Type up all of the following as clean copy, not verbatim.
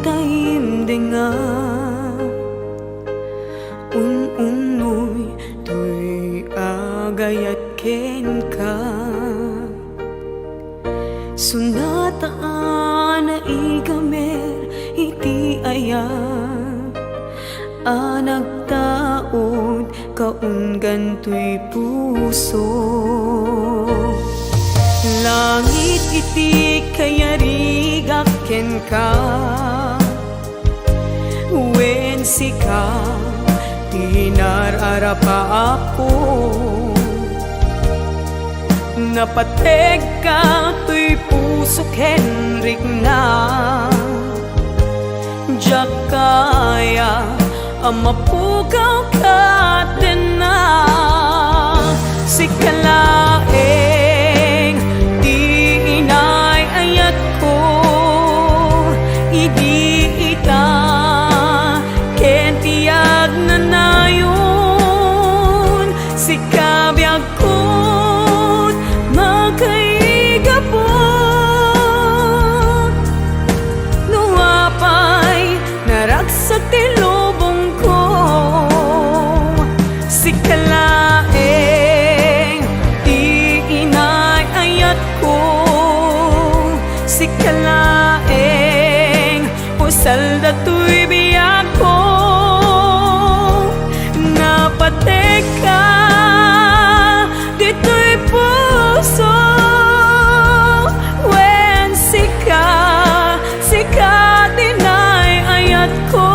taimdenga unoy tuy agayat ken ka sunataan na igamer iti ayat anak taod kaunggan tuy puso langit iti kayarigak ken ka wen sika tinararapa ako napateg ka tuy puso kenrik na jak kaya amapugaw ka din na sikalaeng di inay ayat ko idi ita ken tiyag na nayon sikabiyag ko't magkaigapot nuapay naragsak ti lubong ko sikalaeng di inay ayat ko sikalaeng pusal datoy biyak ko napateg ka dito'y puso wen sika dinay ayat ko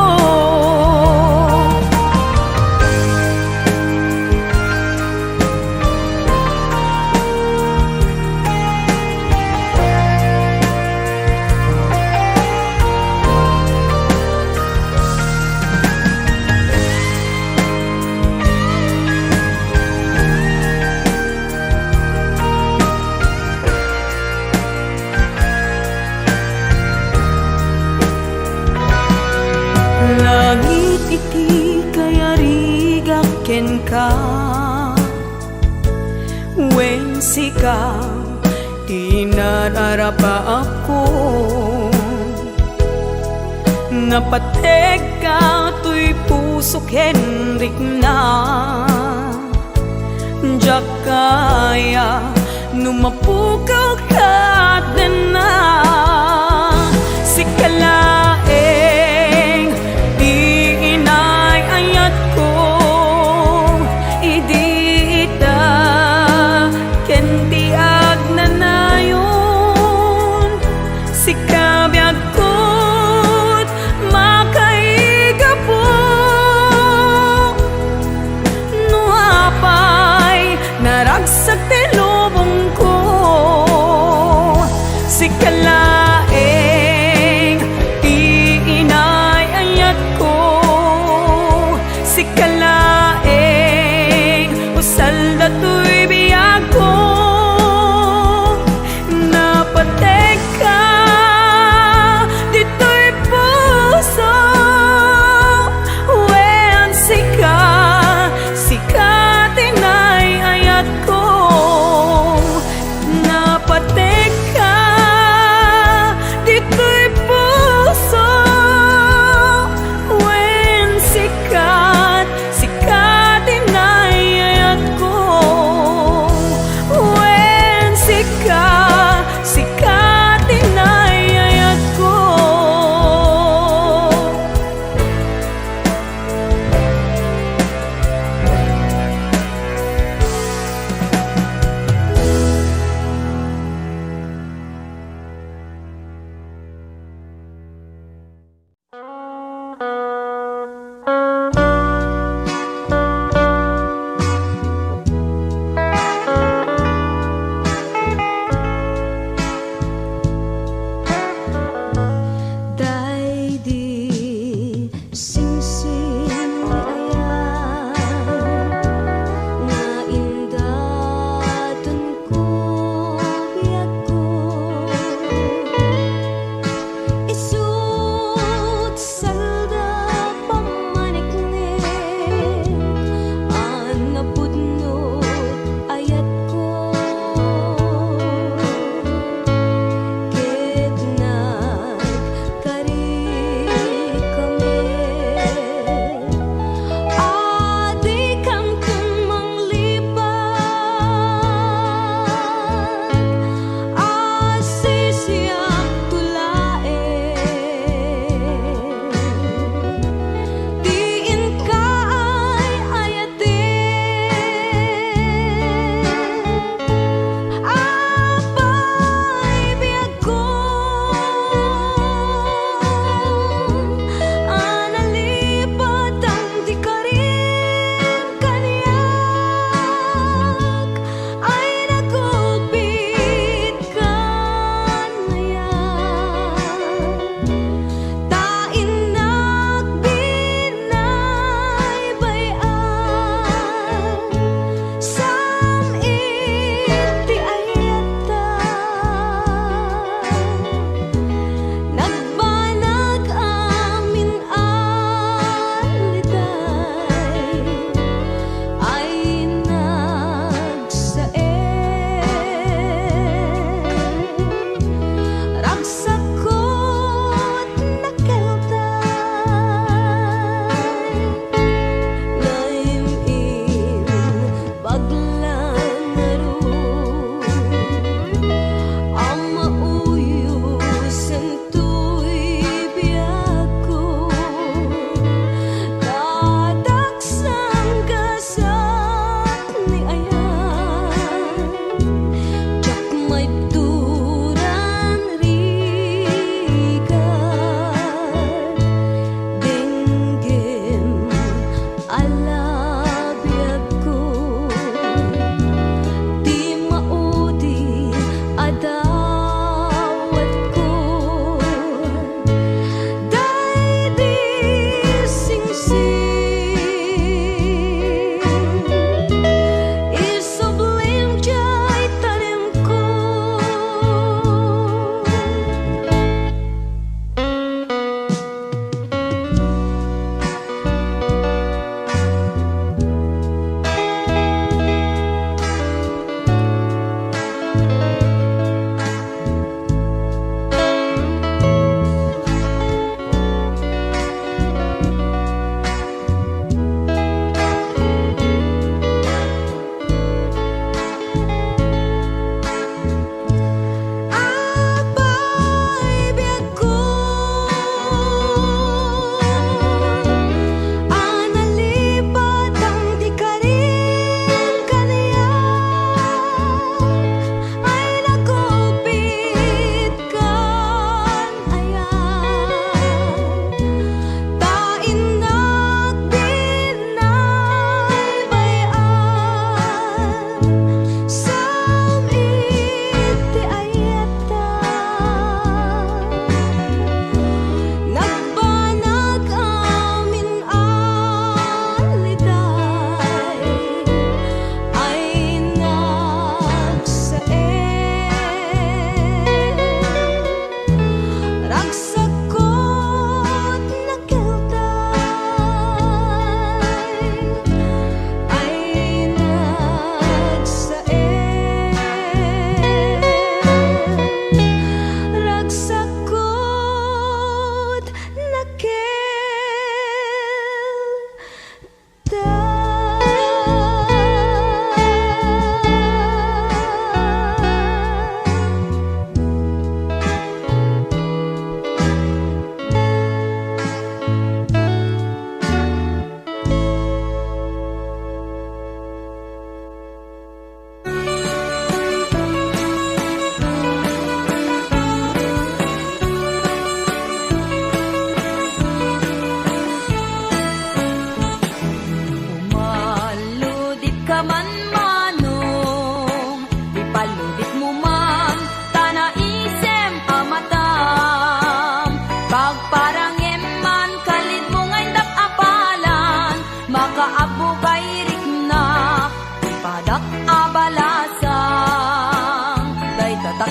langit iti kayarigak ken ka wen sika tinararapa ako napateg ka tuy puso kenrik na jak kaya numapukaw ka din na sikalaeng di inay ayat ko idi ita ken tiag na nayon sikabiyag ko't makaigapot nuapay naragsak ti lubong ko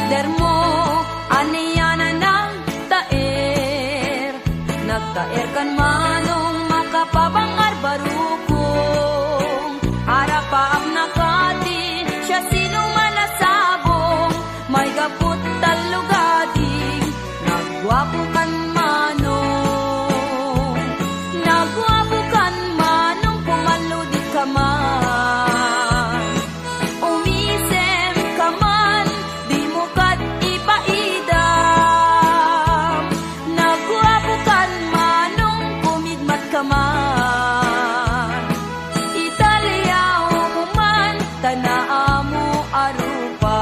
pader mo, aniya na ng taer. Nagtaer kan manong makapabangar barukong. Arapaam nakati, siya sino manasabong. May gaput talugading, nagwapo kan manong. Nagwapo kan manong, pumaludi ka man. Umisem ka man, di mo kat ipaidam. Nagwapo kan manong, pumigmat ka man. Italyaw mo man, tanaa mo arupa.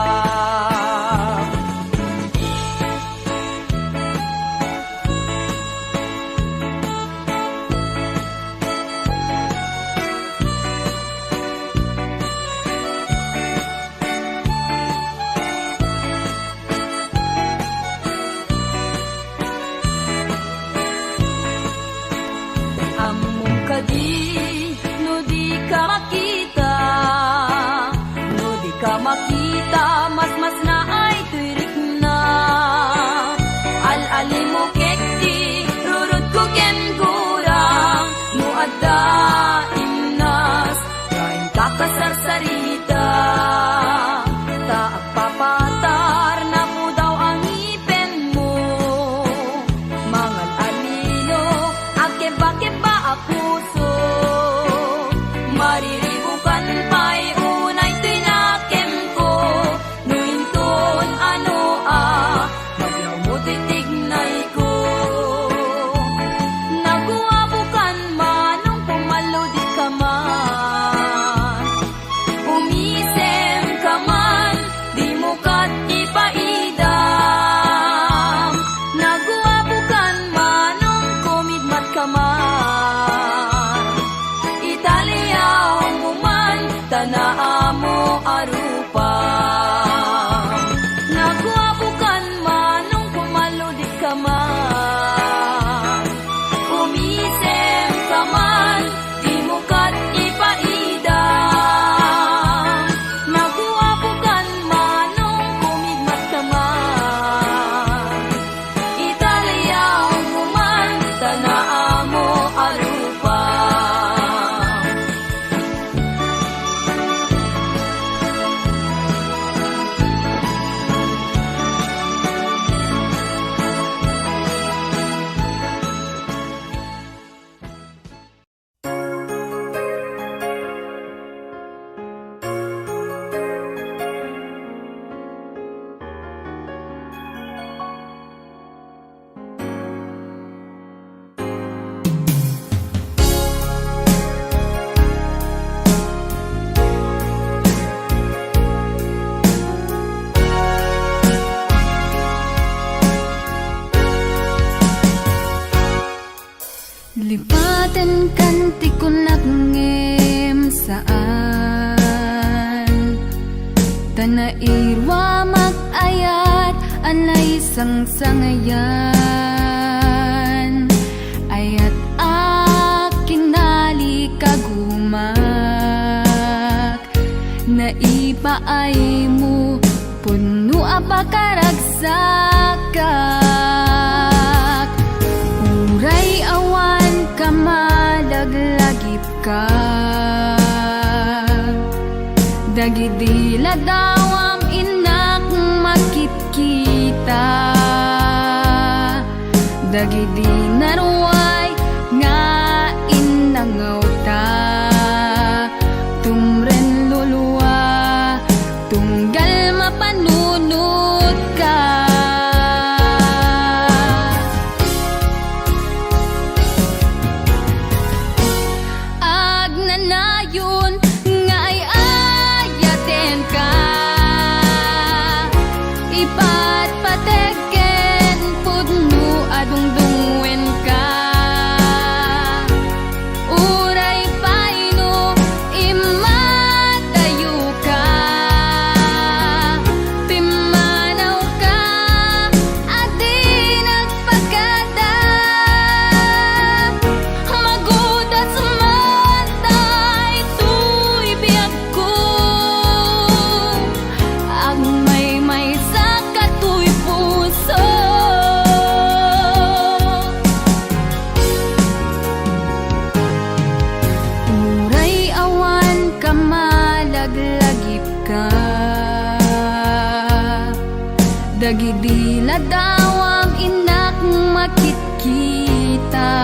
Among kadi, no di ka makita. No di ka makita, mas na ay tuirik na. Al-ali mo kekti, rurut ko ken gurang. No adda imnas, kain kakasarsarita. Taak papatar na po daw ang ipin mo. Mangal alino, akeba-keba puso. Mariribukan pa'y unay tinakem ko. Nuinton ano maglaw mo titignay ko. Naguwabukan manong pumaludi ka man. Umisem ka man, di mo kat ipaidam. Naguwabukan manong kumidmat ka man. Italyaw mo man, tanaa mo arupa. Nagwabukan manong pumaludi ka man. Umisem ka man, di mo kat ipaidam. Nagwabukan manong kumigmat ka man. Italyaw mo man, tanaa mo arupa. Lipatan kanti ko nagngem saan. Tanairwa mag-ayat, anay sang-sangayan. Ayat akinali kagumak. Naipaay mo, puno apakaragsakak. Uray awan ka madaglagip ka. Dagidila daw ang inak makit-kita. Dagidi naruay nga inangaw ta. Tumren luluwa, tunggal mapanunod ka. Agnanayon nga ay ayaten ka. Ipatpateken pudno adungdungwen ka. Uray paino imatayo ka. Pimanaw ka at di nagpagkada. Magudas man tayo tuy biyag ko. Ang may sakay Dagidi ladawam inak makit-kita,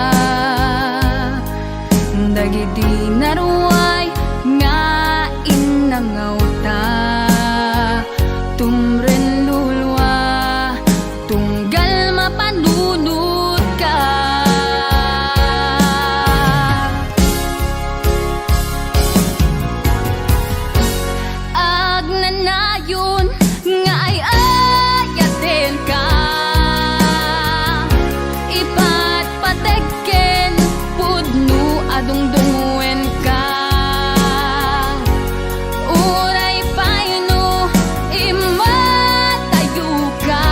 dagidi naruay nga inangawta, tumren lulwa tunggal mapanunod ka. Agnanayon nga ay ayaten ka, ipatpateken pudno adungdungwen ka. Uray paino imatayo ka,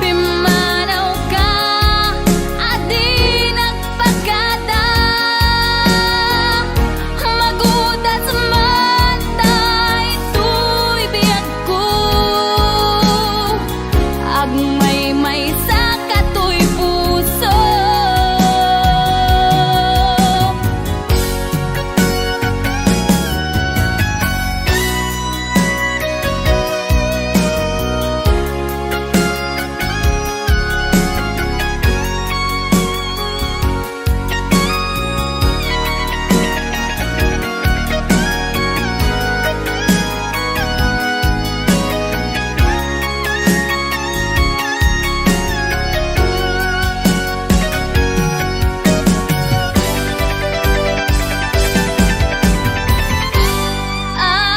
pimanaw ka adi nagpagkada, magudat matay tuy biyag ko, agmay sa katoy puso.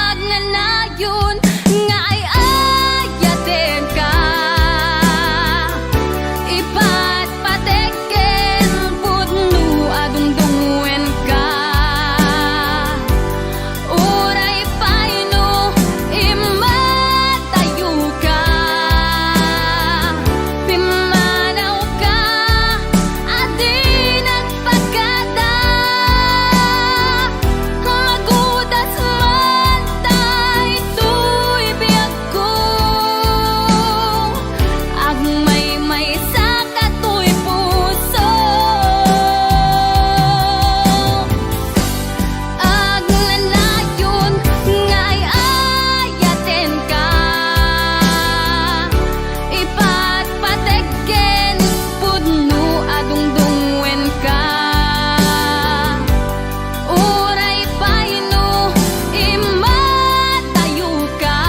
Agnanayon nga ay ayaten ka, ipatpateken pudno adungdungwen ka. Uray paino imatayo ka, pimanaw ka adi nagpagkada, magudas matay tuy biyag ko, agmay sa katoy puso. Agnanayon nga ay ayaten ka, ipatpateken pudno adungdungwen ka. Uray paino imatayo ka,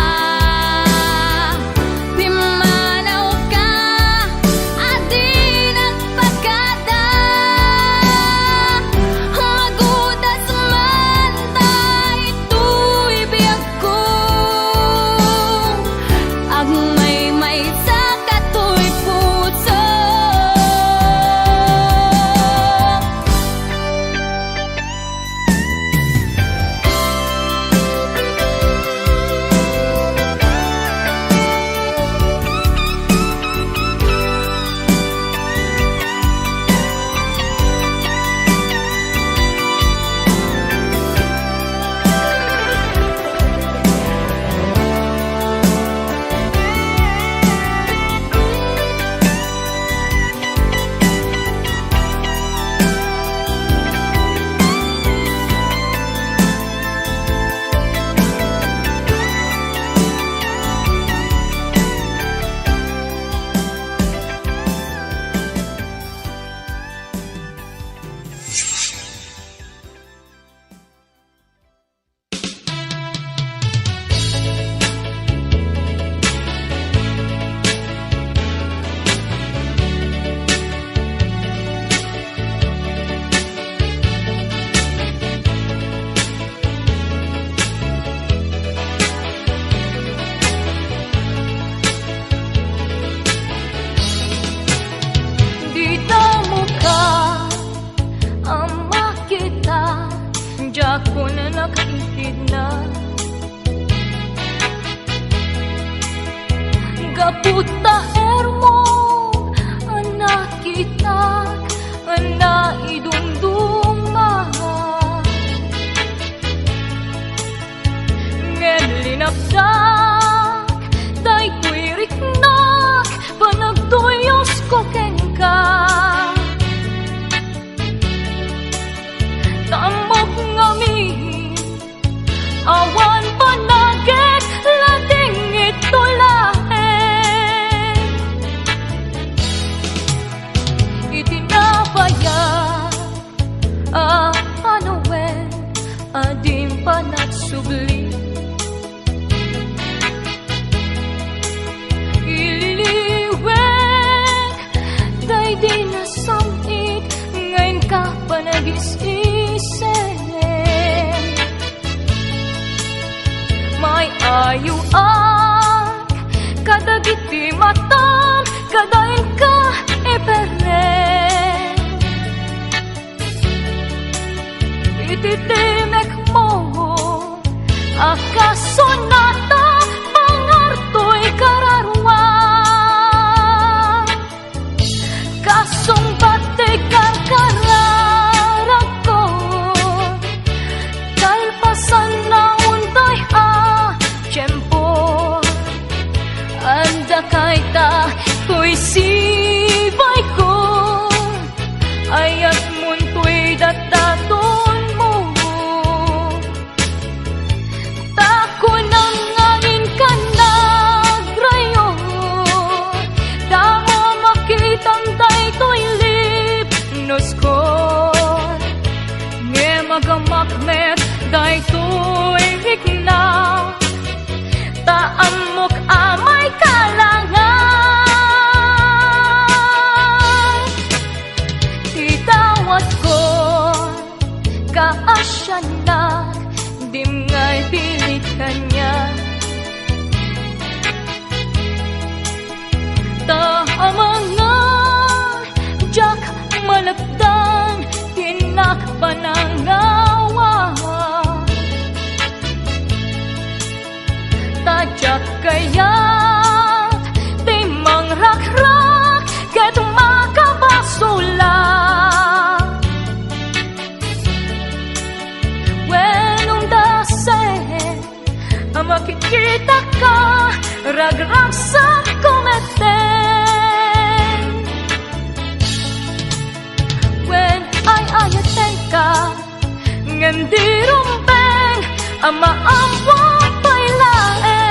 pimanaw ka adi nagpagkada, magudas matay tuy biyag ko, agmay sa katoy puso. Dito mo ka ang makita, diyak ko na nakaintid na, gaputa ermo ang nakita, ang naidumduma, ngem linapsak tay ko'y riknak, panagtuyos ko kengka. Tamok ngami awan panagit lading itulah nagis-isip. May ayo ang kadagiti matam, kadain ka iperen. Ititimek mo akasonata pangartoy kararuan. Kasong batik ang kararag ko, kalpasan na unday tiyempo. Anda kay ta to'y sibay ko, ayat munto'y dataton mo. Tako nang angin ka nagrayo, damo makitang daytoy lipnos ko. Nge magamakmet daytoy hikna, taamok amay kalangan. Itawat ko kaasyan na, dim nga'y pilit kanya. Taamangan, jak malagdan, tinakpanangawa. Tadyak kaya timang rak-rak ket makabasula. Wenong dase makikita ka rag-rak sa kometen. When ay ayaten ka ngendi rumpeng amaamwang pailaen.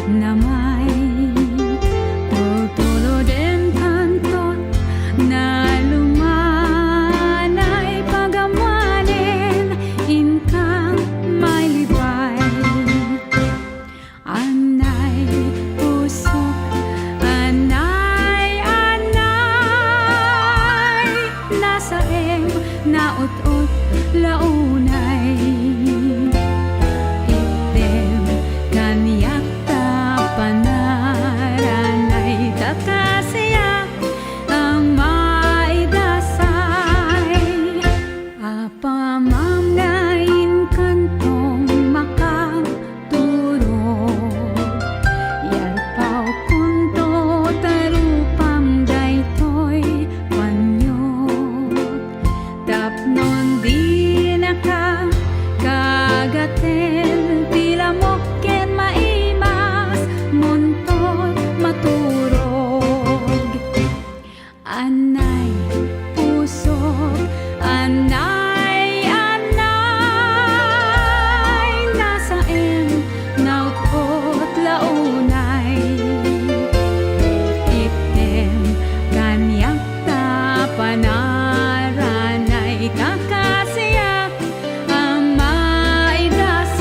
na may tutulod and kantot na lumanay pagamanin inkang may libay. Anay pusok, anay, anay, nasaeng naut-ut launay. Item kaniyak tapanaranay takasiyak ang maidasay. Apamam ngayon kantong makaturog, yalpaw kunto tarupam daytoy panyog. Tapnon di naka kagaten tila mokken maimas muntot maturog. Anay pusok, anay, anay, nasaen naut-ot launay. Item kanyak tapanaranay kakasiyak ang maidasay.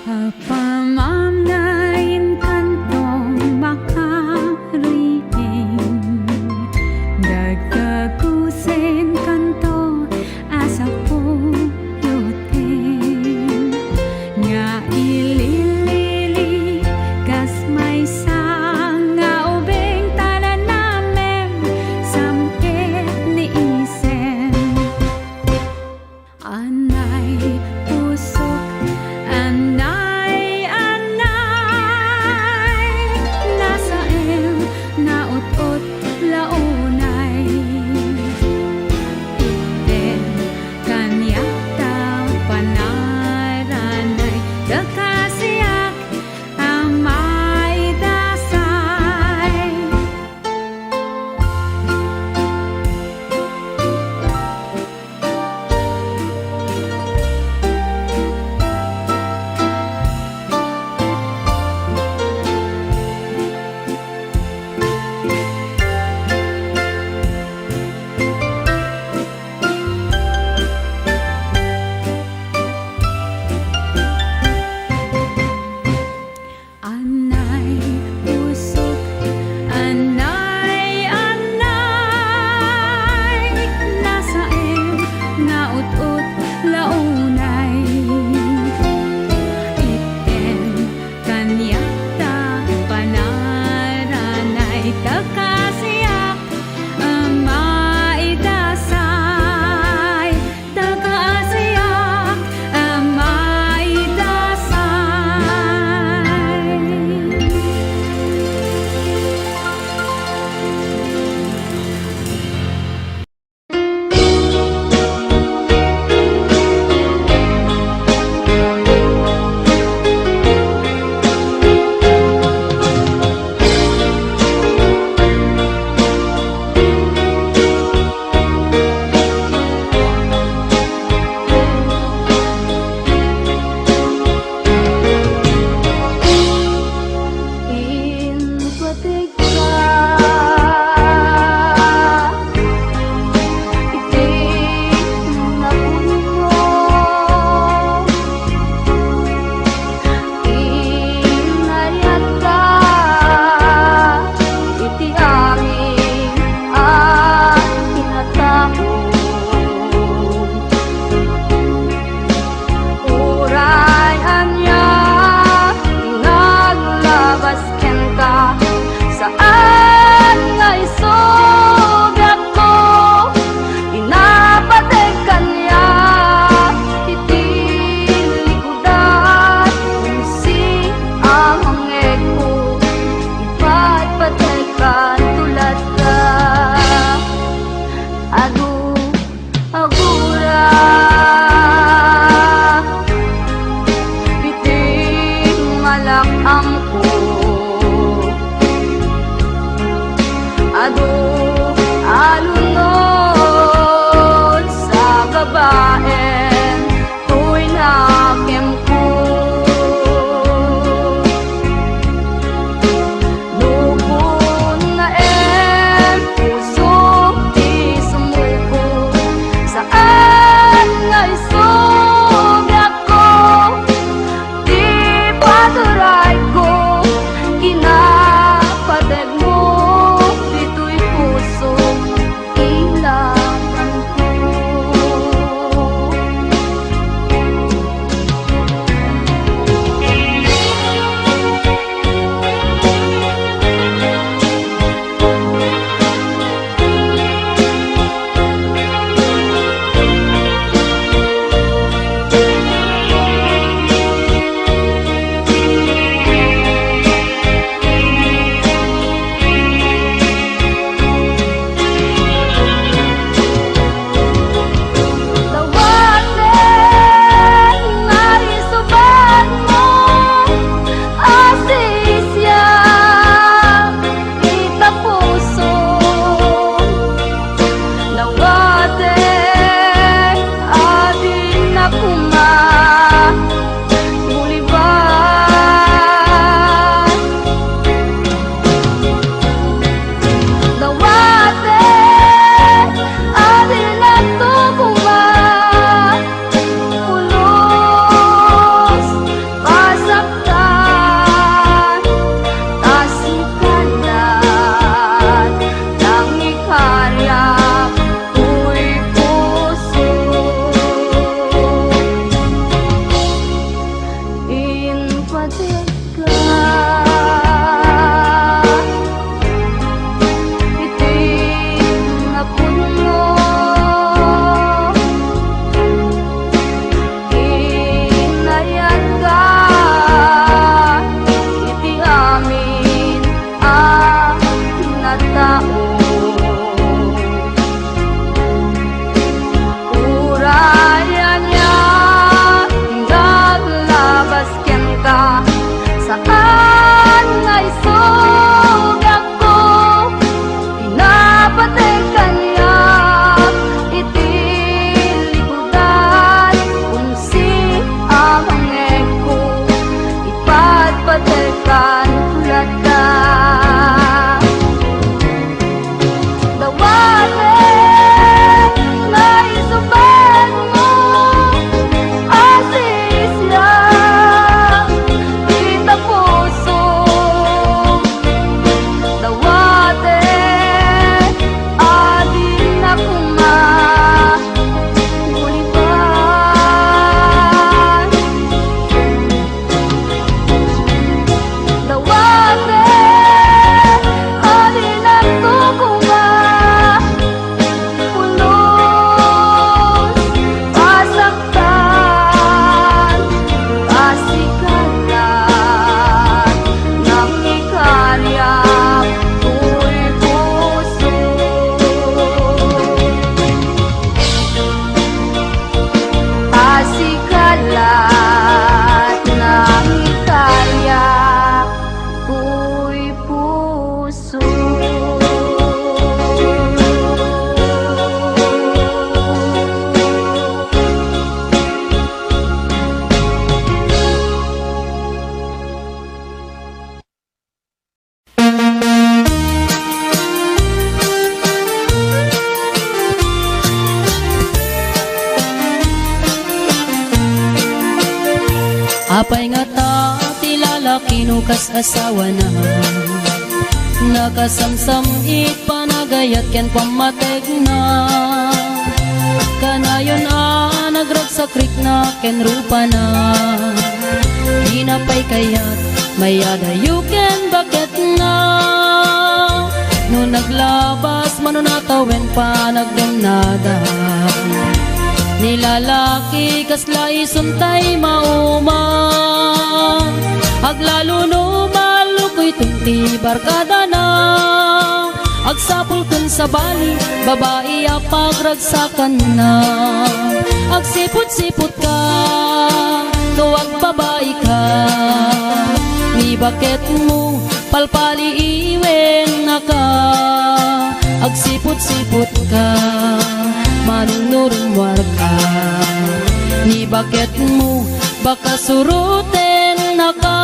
Apamam ngayon kantong makariing, dagkagusin kanto asa pulutin. Nga ililili kas may nga ubing tanan namin samkit ni isen. Anay pusok, anay, anay, nasaen naut-ot launay. Item kanyak tapanaranay kakasiyak ang maidasay. Anay pusok, anay, anay, nasaen naut-ot launay. Item kanyak tapanaranay kakasiyak ang maidasay. Takasiyak ang maidasay. babaen, tuy nakim ko. kan tulada dawate na isuban mo asis lang kita puso dawate adin ako magulipan dawate adin ako pulos pasaktan pasikalan nakikarya ko'y puso pasikalat nakikarya ko'y puso. Apay nga ta, tilalaki nukas asawa na nakasamsam it panagayat ken pamatek na kanayon nagragsakrik na ken rupa na hinapay kayat mayada you ken bakit na no naglabas manunatawen pa nagdumnada nilalaki kasla isuntay mauma aglalo no malukoy tunti barkada na agsapul kun sa bali babae apagragsakan na agsipot-sipot ka tuwag babae ka ni bakit mo palpali iwen na ka agsipot-sipot ka manunurong warka ni bakit mo baka suruten na ka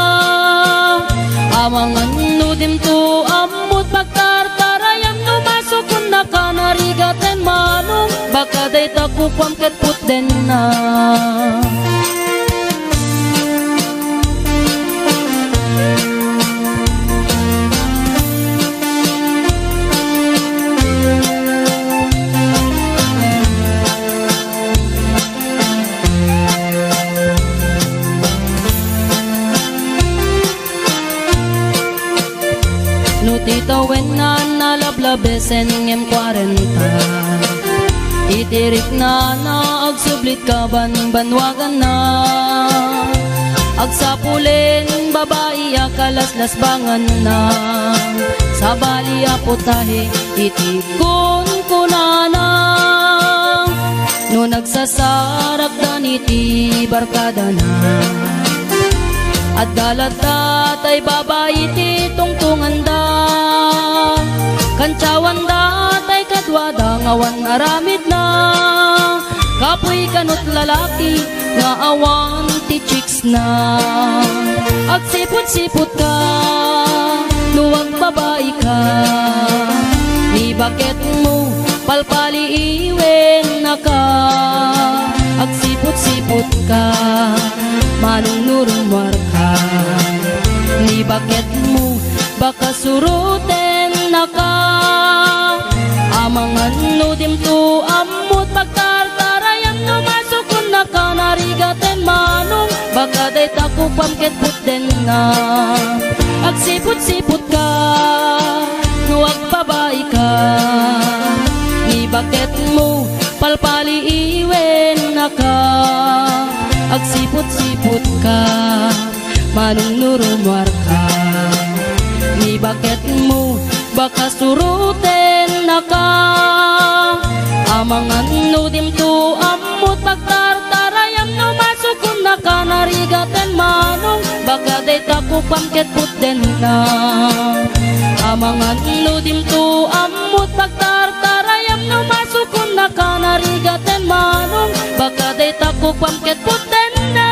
amangan nudim to amut pagtartarayam no masukun na ka narigaten manong baka day takukwam ket puten na Titawen na nalablabesen ngem 40 itirik na agsublit ka banwagan na agsapulin babae akalaslas bangan na sa bali aputahe itikon kunana no nagsasarak daniti barkada na at dalata tay babae ti tungtungan da kancawan da tay kadwada ngawan aramid na kapoy kanot lalaki nga awan ti chicks na agsipot-sipot ka luwag babae ka ni bakit mo palpali iwen na ka agsipot-sipot ka manunurong warka ni bakit mo baka suruten na ka amangan nudim to amut pagtartarayam no masukun na ka narigaten manong baka day takupam ket puten na agsipot-sipot ka nuwag babae ka ni bakit mo palpali iwen na ka agsipot-sipot ka manunurong warka ni bakit mo baka suruten na ka amangan nudim to amut pagtartarayam no masukun na ka narigaten manong baka day takupam ket puten na amangan nudim to amut pagtartarayam no masukun na ka narigaten manong baka day takupam ket puten na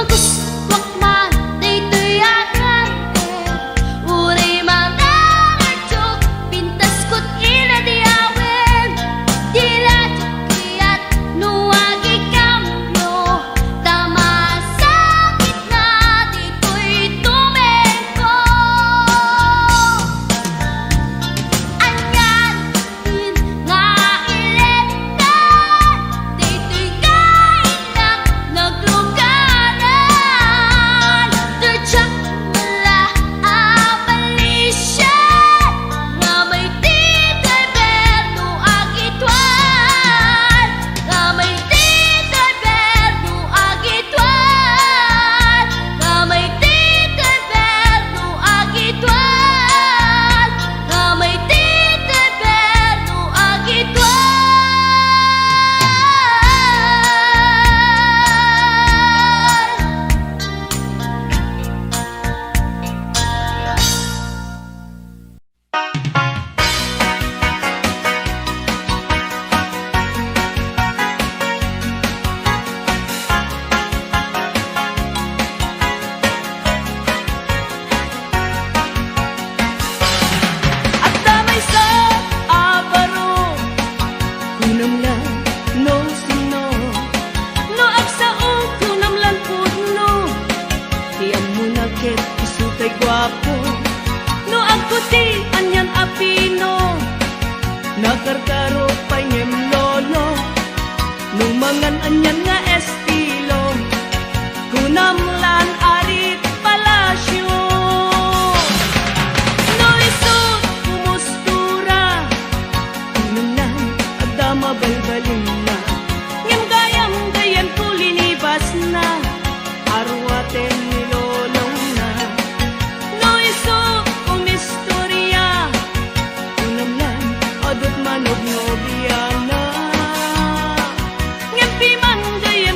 Maguswak man daytoy agante Uri mga ngadjok Pintas ko't ina di awen Dila jukiyat nuwagi kamyo Tama sakit na ditoy tumeko Anyan din nga iletan Ditoy kainak nagluganan Dudyak mala abalisyan Nga may titoy berno agitwan Nga may titoy berno agitwan Nga may titoy berno agitwan Nga may titoy berno agitwan At damay sa abaro Kunam lang no sino No agsaong kunam lang puno Tiyam mo na ket isutay gwapo No agputi anyan apino Nakarkaro pa'y ngem lolo Numangan anyan nga estilo Kunam lan arit palasyo No isut kumustura Kunam lang adama balbalin na Ngem gayam gayan kulinibas na Arwaten nilolong na No isut kumistorya Kunam lang adot manog nobiana Ngem piman gayan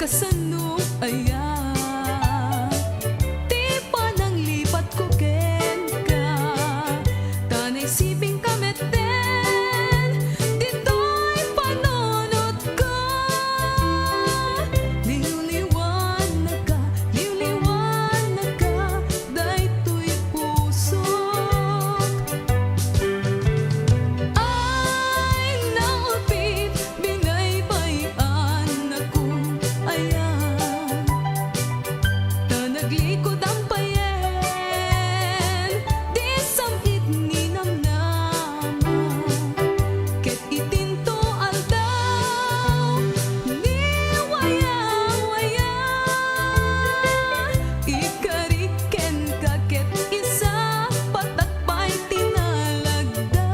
kasano aya ti panang lipat ko ken ka tanay siping kameten dito'y panunot ka liwliwan na ka daytoy pusok ay naupit binaybayan akong ayan tanaglikod ang payen di samit ni namnama ket itinto aldaw ni waya ikariken ka ket isa patakpay tinalagda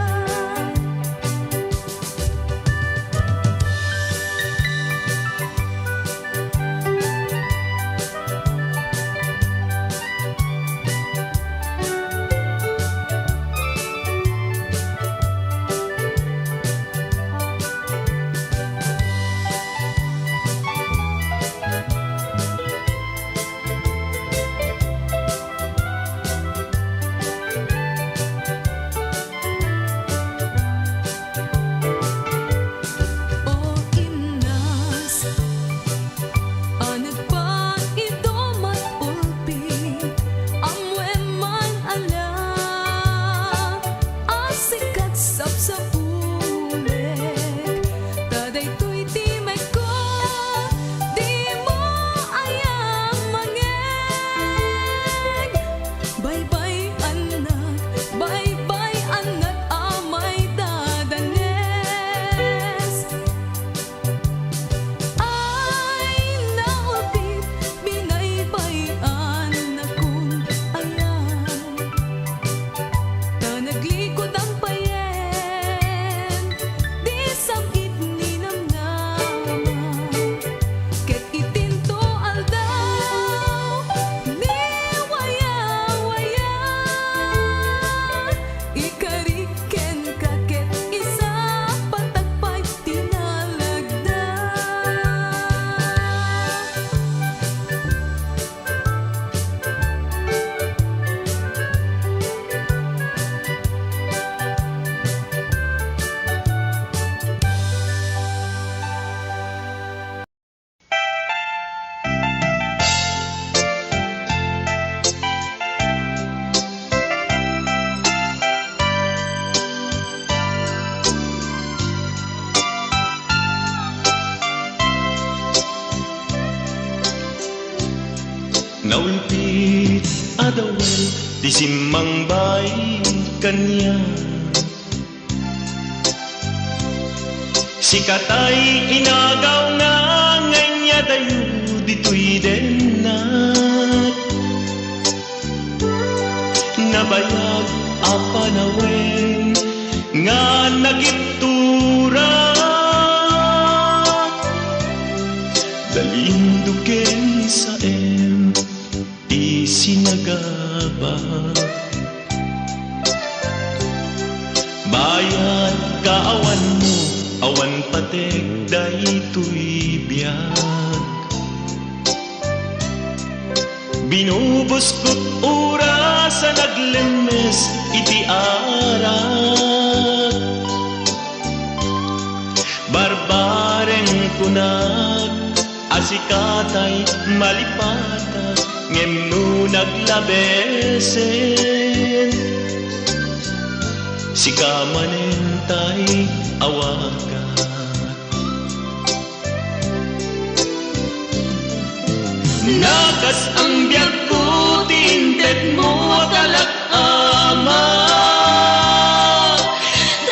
o imnas anag pa ito matulpi amweman ala asikat sapsapulik tadaytoy timay ko di mo ayang mangeg bye-bye anak amay dadanes ay naupit binaybayan akong ayan tanaglikod ang payen di samit ni namnama ket itinto aldaw ni waya ikariken ka ket isa patakpay tinalagda Naulpit adawel di simmang bay kanya sikatay inagaw nga nganya dayo dito'y denat nabayag apanawen nga nagiptura dalinduken sa isinagaba bayan kaawan mo awan patek daytoy biyag binubos ko't oras sa naglemes iti arak barbareng kunag asikatay malipata ngem no naglabesen sikamanentay awaga nakas ang biyak ko tinted mo akalak ama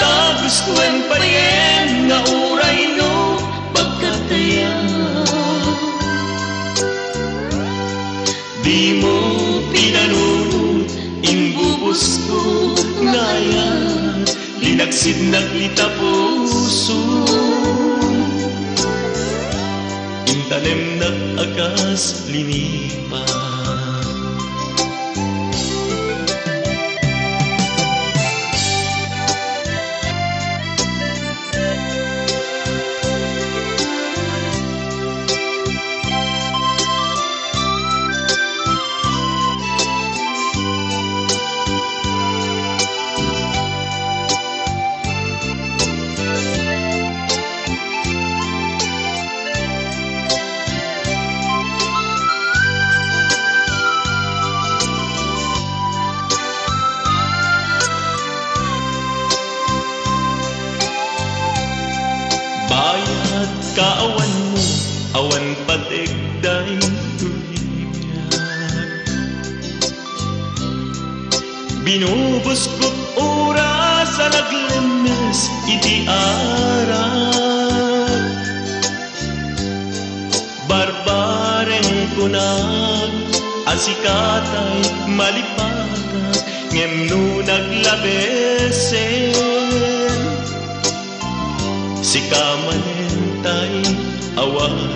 tapos kuen payen nga uray no pagkataya di mo pinanunod imbubos ko ngayon linaksid naglita puso intanem nag-agas linipa awan patigday tuligan. Binubos ko't oras sa naglemes iti arak. Barbareng kunag asikatay malipatag ngem no naglabesen. Si kamanentay awagan.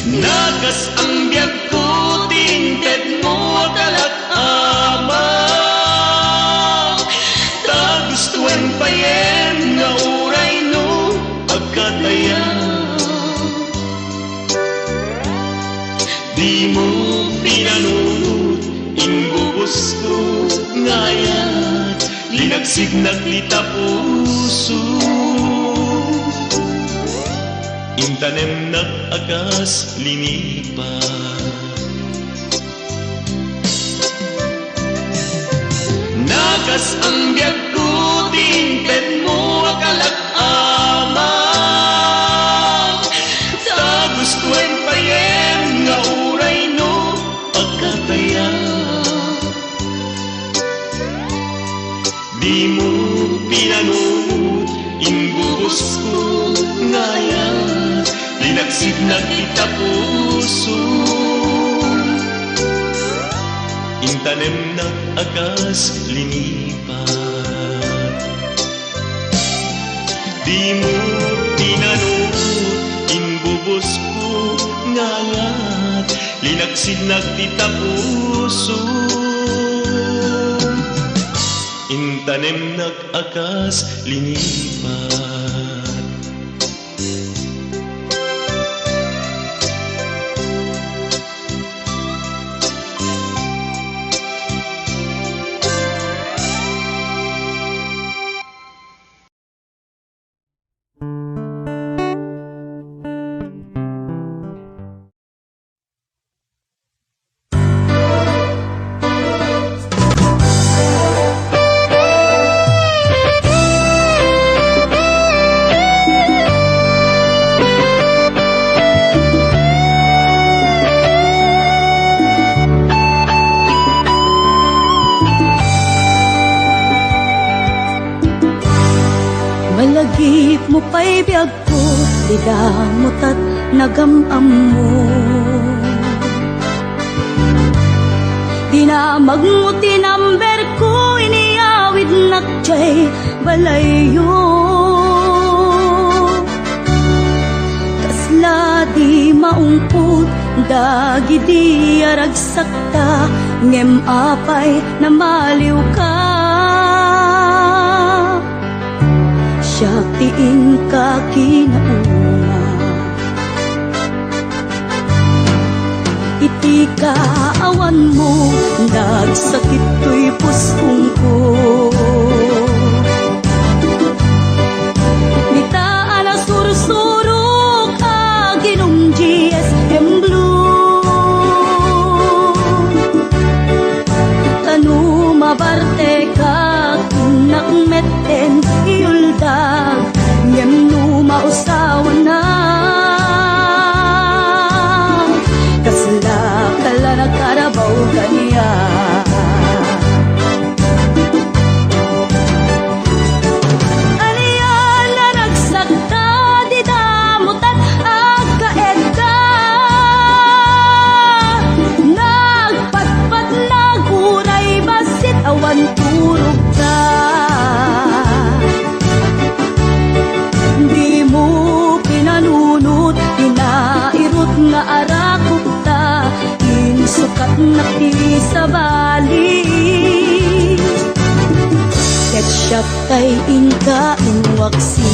Nagas ang biyag ko, tinted mo kalak-ama. Tagustuan pa yen nga uray no pagkataya. Di mo pinanunod, inbubos ko ngayon, linagsignag ni tapuso. Intanem nag-agas linipan. Nagas ang biyag ko, tinted mo akalag-ama. Tagustuan pa yen nga uray no pagkataya. Di mo pinanunod, inbubos ko ngayon, linagsignag kita puso. Intanem nag-agas linipan. Di mo pinanunod, inbubos ko ngayon, linagsignag kita puso. Intanem nag-agas linipan. Malagip mo pa'y biyag ko, di damot at nagamam mo. Dinamag mo tinamber ko, iniawid nakjay balayo. Kasla di maungput, dagi di aragsakta, ngem apay na maliw ka. Siyatiin ka kinauna, iti kaawan mo, nagsakit to'y puspong ko. Nitaan na sursurok, aginong GS Blue. Kanu mabarte ka, kinakmeten iyuldag, ngem no mausawan na. Kasla kala nagkarabaw kaniya. Aniyan na nagsakta, di damutan agkaedda. Nagpatpat naguray basit awan turog ka. Di mo pinanunod, pinairot nga arakot ta, insukat na ti sa bali. Ketchup tay inka inwaksi.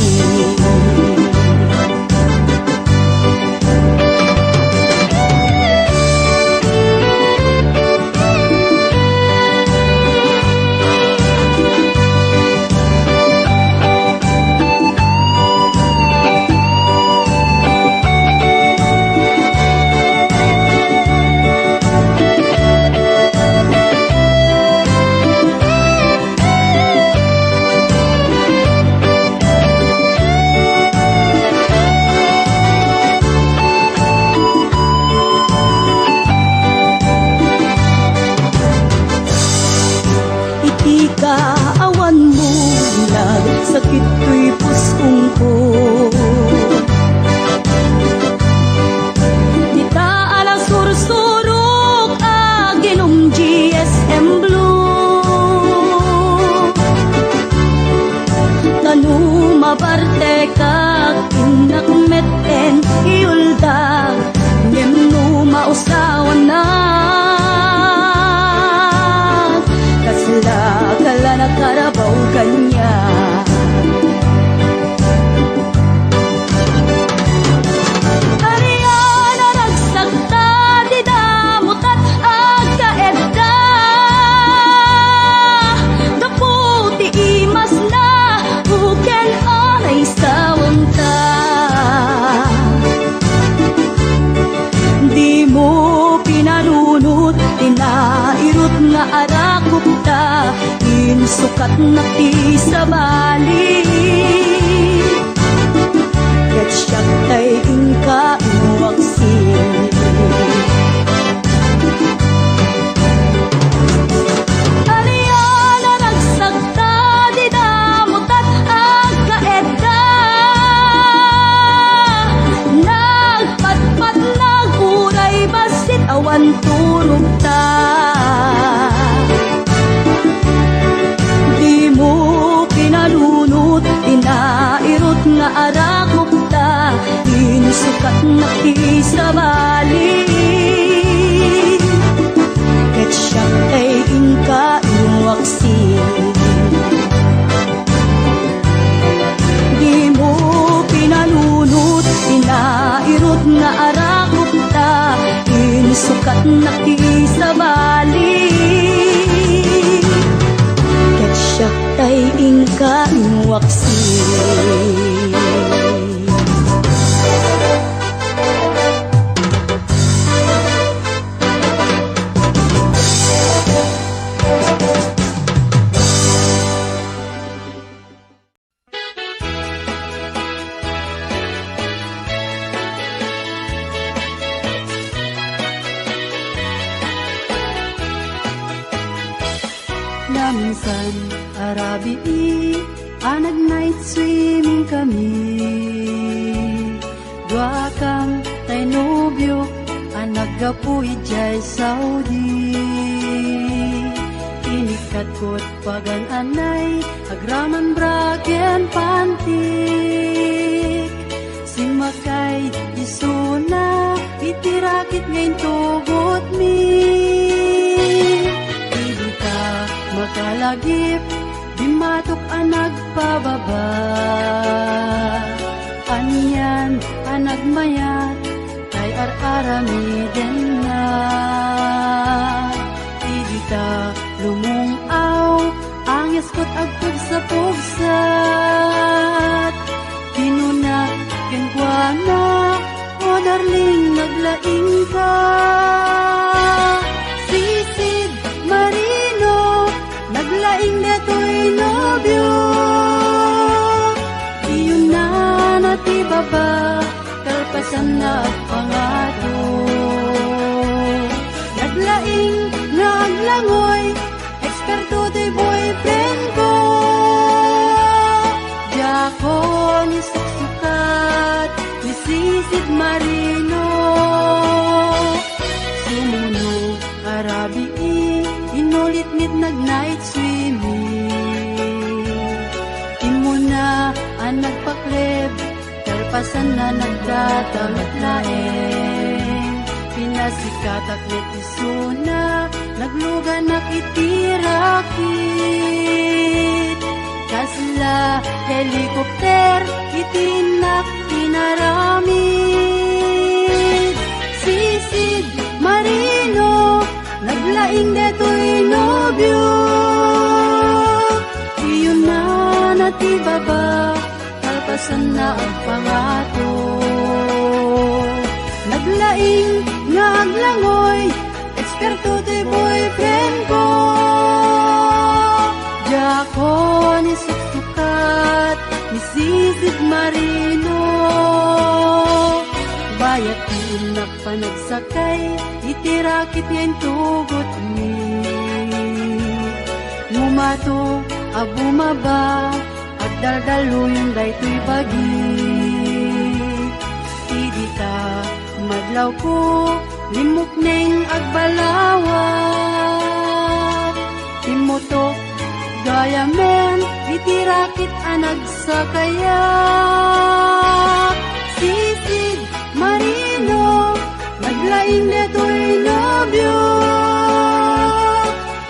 Insukat na ti sa bali ket siyak tay ingka inuwaksi Aliyana nagsagta di damutat ang kaedda Nagpatpat ng uray basit awan tunog ta Di mo kinalunot inairot nga arakok ta Insukat na ti sa bali ket siyak ay ingka inuwaksi Di mo pinalunot inairot nga arakok ta Insukat na ti sa bali ket siyak ay ingka inuwaksi Minsan arabi anag night swimming kami Dua kang tay nobyo anag gapuy jay Saudi Inikat ko't pagan anay agraman braken pantik Simakay isuna itirakit ngayon tugot mi Makalagip, di matok ang nagpababa Anyan, ang nagmayat, kay ar-arami din na Igita, lumungaw, ang yaskot agpag sa pugsat Kinunak, kenkwana, o darling, naglaing ka Sisid, Marino, naglaing deto'y nobyo Iyon na nati baba Kalpasan na pangato Naglaing na aglangoy Eksperto to'y boyfriend ko Diyako ni suksukat Ni sisid Marino Sumunog arabi inulit-nit nag-night swimming Imo na ang nagpakleb Karpasan na nagdatamit laeng Pinasikat aklit isuna Nagluga nakitirakit Kasla helikopter Itinak pinaramid Sisid Marino Naglaing deto'y nobyo Iyon na nati baba Kalpasan na ang pangato Naglaing nga aglangoy Eksperto to'y boyfriend ko Diyako ni suksukat Ni sisid Marino Bayat inak pa nagsakay Itirakit ngayon tugot mi Ngumato, abumaba Agdaldalo yung dayto'y bagi Idita, madlaw ko Limok neng agbalawat Timotok, gaya men Itirakit anag sa kayak Sisid, Marino Naglaing deto'y nobyo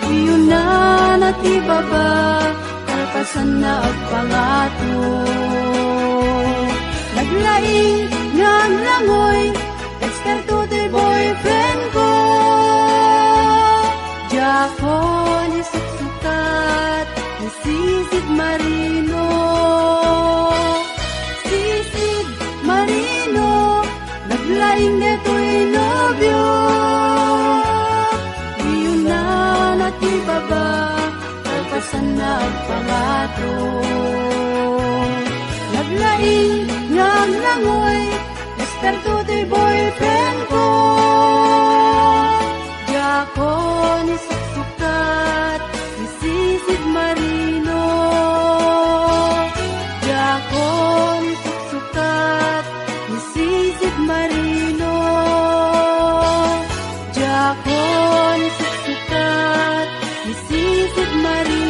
Iyon na nati baba Kalpasan na agpangato Naglaing nga aglangoy Eksperto to'y boyfriend ko Diyako ni suksukat Ni sisid Marino Sisid Marino Naglaing deto'y nobyo Iyon na nati baba Kalpasan sa nagpangato. Naglaing ng langoy, esperto di boyfriend ko. Diako ni suksukat, ni sisid marino. Diako ni suksukat, ni sisid marino. Diako ni suksukat, ni sisid marino.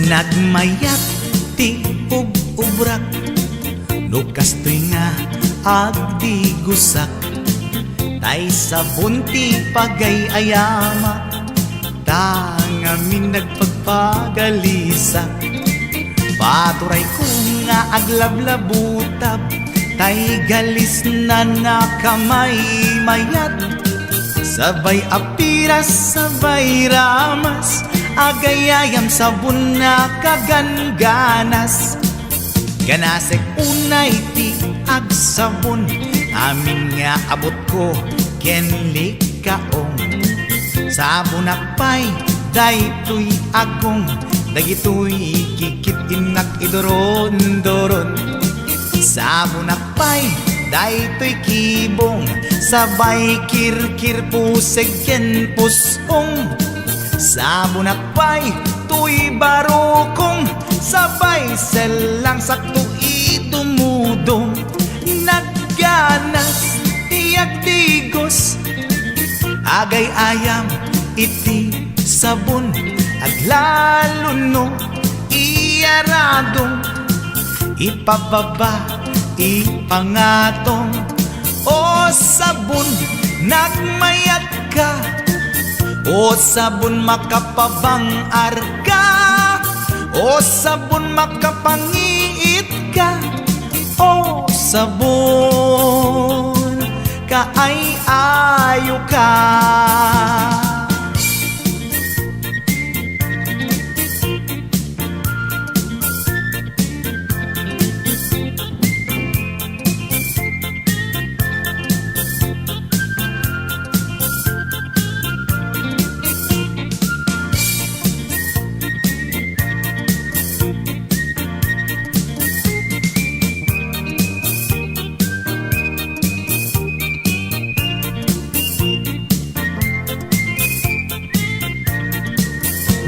Nagmayat ti ub-ubrak, lukas to'y nga agdi gusak. Tay sabon ti pagay-ayama, tangamin nagpagpagalisak. Paturay ko nga aglablabutab, tay galis na nakamay mayat. Sabay apiras, sabay ramas, agayayam sabon na kaganganas. Ganasek unay ti agsabon, amin nga abot ko kenli kaong. Sabon akpay, daytoy agong, dagitoy kikit inak idoron-doron. Sabon akpay, daytoy kibong, sabay kirkir puseg ken pusong. Sabon akpay, tuy barokong, sabay selang sakto itumudong. Nagganas, tiyak digos, agay ayam, iti sabon, aglaluno, iyaradong, ipababa, ipangatong. O sabon, nagmayat ka, o sabon makapabang arka, o sabon makapangiit ka, o sabon kaay-ayo ka.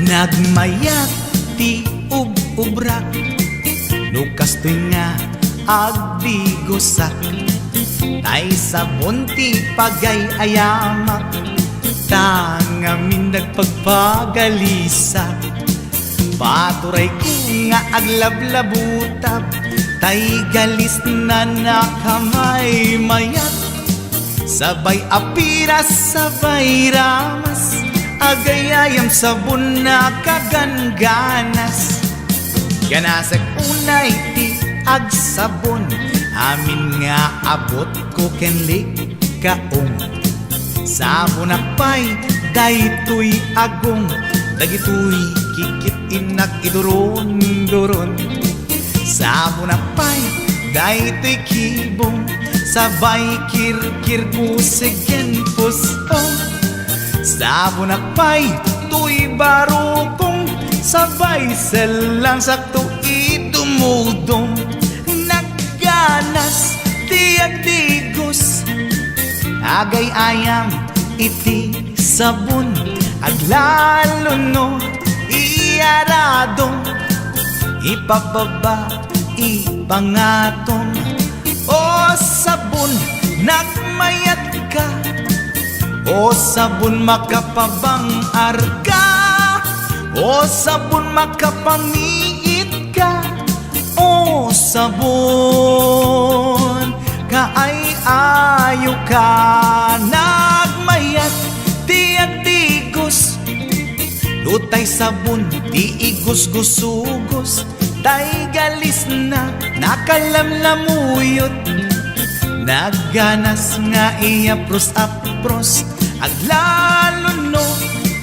Nagmayat ti ub-ubrak, lukas to'y nga agdi gusak. Tay sabon ti pagay-ayamak, tangamin nagpagpagalisak. Paturay ko nga aglablabutab, tay galis na nakamay mayat. Sabay apiras, sabay ramas, agayayam sabon na kaganganas. Ganasag unay ti agsabon, amin nga abot ko kenlik kaong. Sabon akpay, daytoy agong, dagitoy kikit inak idoron-doron. Sabon akpay, daytoy kibong, sabay kirkir puseg ken pusong. Sabon akpay, tuy barokong, sabay selang sakto itumudong. Nagganas, tiyak digos, agay ayam, iti sabon, aglaluno, iyaradong, ipababa, ipangatong. O sabon, nagmayat ka, o sabon makapabang arka, o sabon makapangiit ka, o sabon kaay-ayo ka. Nagmayat tiyak digos, lutay sabon di igos-gusugos. Tay galis na nakalamlamuyot, nagganas nga iapros-apros, aglaluno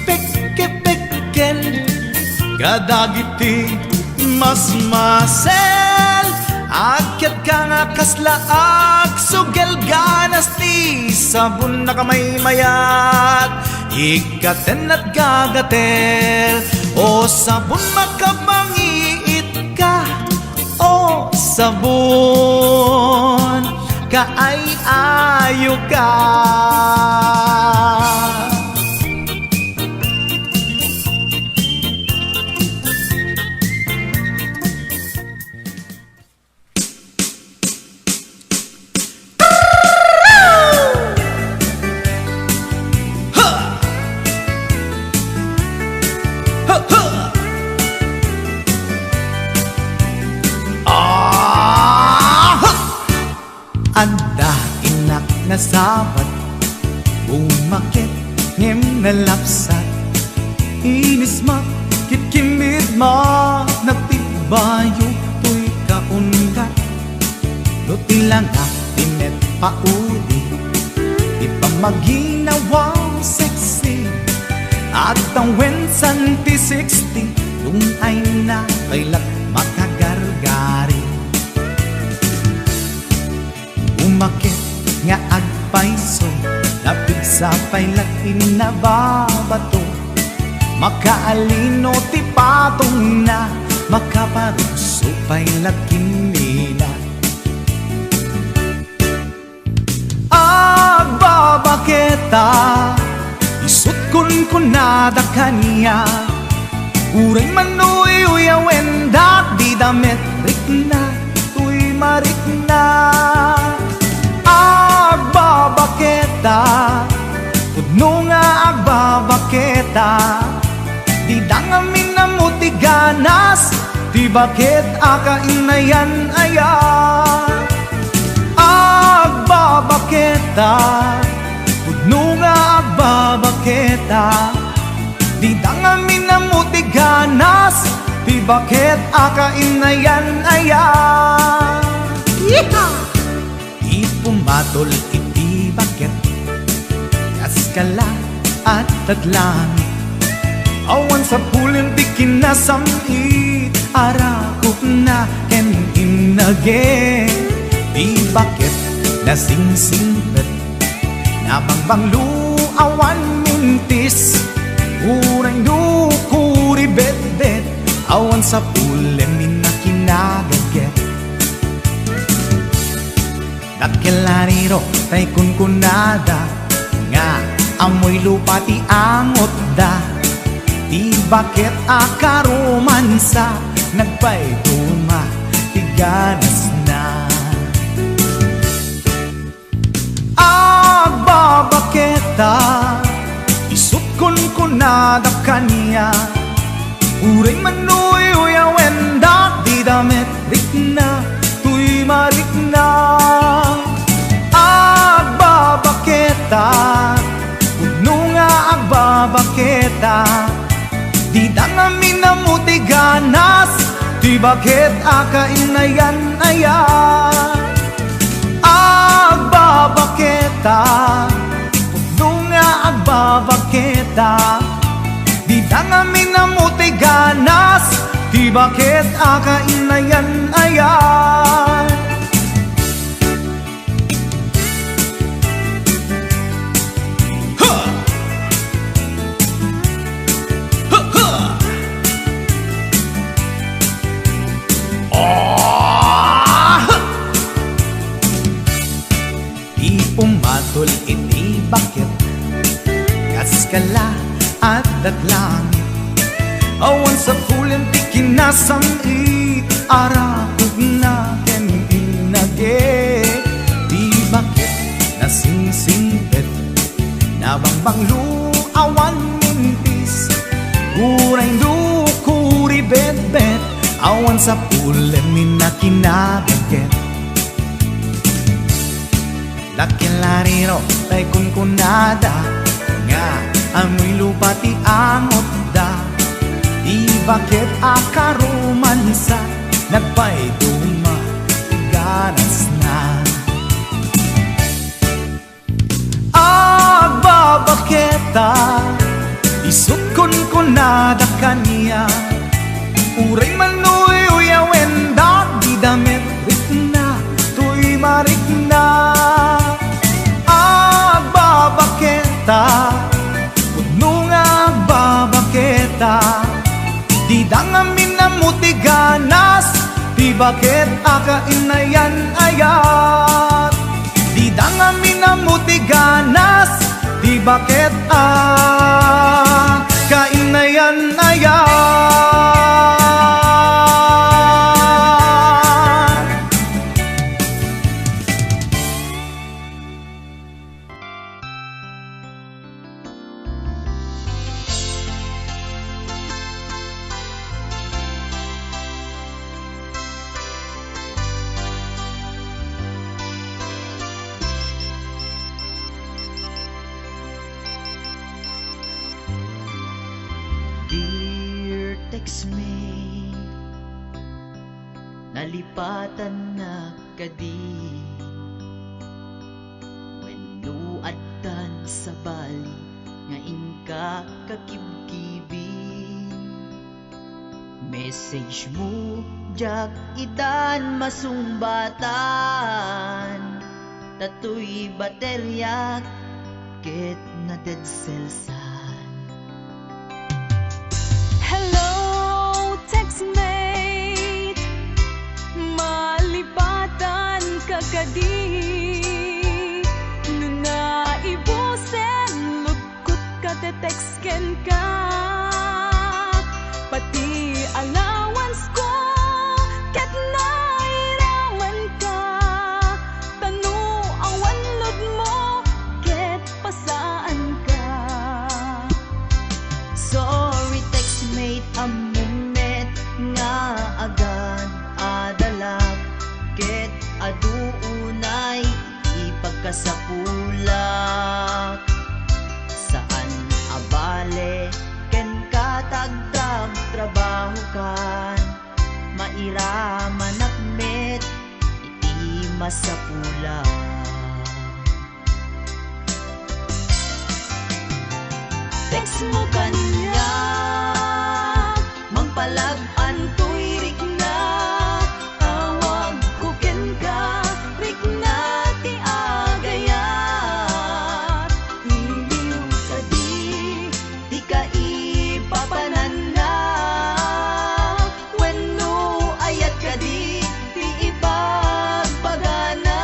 pekke-pekkel, kadagiti mas-masel. Akyat ka nga kaslaag, sugel ganas ti sabon na kamay mayat. Ikaten at gagatel, o sabon makabangiit ka, o sabon kaay-ayo ka. Anda inak na sabat, umakit ngem na lapsat. Inis makit kimid ma, nagtibayo to'y kaungat. Luti lang tinet paudi, ipamaginawang sexy. At ang wensan ti 60, yung ay na kailat makagargari. Umakit nga agpaiso, napig sa pailat inababato. Makaalino ti patong na, makaparuso pailat kinila. Agbabaketa, isut kun nada kanya. Uray manuy uyawen dat di damit rikna, tuy marikna. Agbabaketa, pudno nga agbabaketa. Di dangamin na muti ganas, di bakit akainayan aya. Agbabaketa, pudno nga agbabaketa. Di dangamin na muti ganas, di bakit akainayan aya. Yeehaw! Di pumatol iti bakit, kaskala at taglangit. Awan sa pulim di kinasamit, arakop na ken inage. Di bakit nasingsingpet, nabangbanglu awan mintis. Uray nukuri bet-bet, awan sa pulim minakinagaget. Nakilariro tay kunkunada, nga amoy lupa ti angot da. Di bakit akaromansa, nagpayduma ti ganas na. Agbabaketa, isut kunkunada kanya. Uray manuy uyawen dat di damit rikna, tuy marikna. Agbabaketa, pudno nga agbabaketa. Di dangamin na muti ganas, di bakit akainayan aya. Agbabaketa, pudno nga agbabaketa. Di dangamin na muti ganas, di bakit akainayan aya. Pumatol iti bakit, kaskala at datlangit. Awan sa pulim ti kinasamit, arakog na ken inage. Di bakit nasingsingpet, nabangbanglu awan mintis. Uray dukuri bet-bet, awan sa pulim minakinagaget. Lakilariro tay kunkunada, nga amoy lupa ti angot da. Di bakit akaromansa, nagpayduma ganas na. Agbabaketa, isut kunkunada kanya. Uray manuy uyawen dat di damit bakit akainayan ayat di dangami na mutiganas di bakit kainayan ayat Dear textmate, nalipatan na kadi wenno addan sa bali nga ingka kakibkibi. Message mo jak itan masumbatan tatoy baterya ket na dead cells. Hello, textmate. Malipatan ka kadi. Nuna ibusen, lugkot ka te-textken ka. Pati allowance ko, ket nairaman ka. Tanu awan lod mo, ket pasaan ka. Sorry textmate, amumet nga agad adalak ket aduunay ipagkasapulak. Saan abale ken katagdag trabaho kan mairaman akmet iti masapulak. Text mo kanya mangpalag-an to'y rik na tawag ko ken ka rik na ti agayat iliw ka di ka ipapanan na wenno ayat ka di ipagpagana.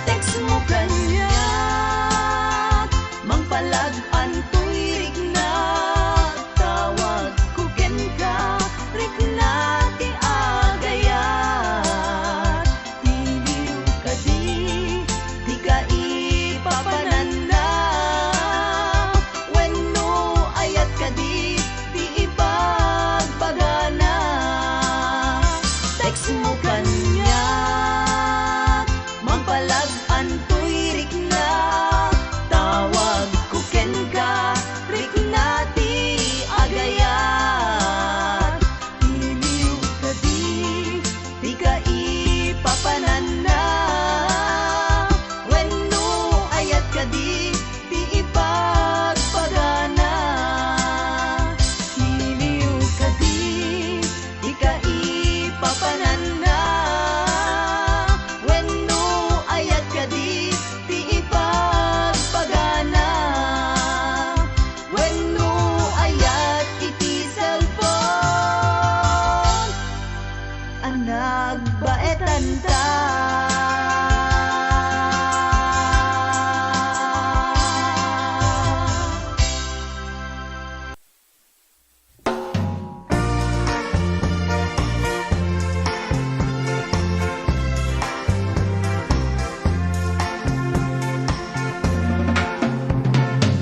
Text mo kanya mangpalag-an to'y rik na tawag ko ken ka rik na ti agayat iliw ka di ka ipapanan na wenno ayat ka di ipagpagana. Text mo kanya mangpalag-an to'y rik na tawag ko ken ka rik na ti agayat iliw ka di ka ipapanan na wenno ayat ka di ipagpagana. Iliw ka di ka ipapanan na wenno ayat ka di ipagpagana. Wenno ayat iti cellphone ang nagbaetan ta.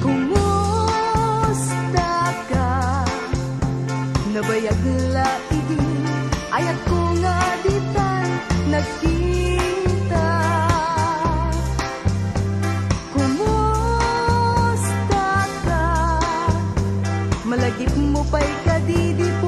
Kumusta ka? Nabayag la idi ayat ko nga ditan nagkita. Kumusta ka? Malagip mo pa'y kadidi po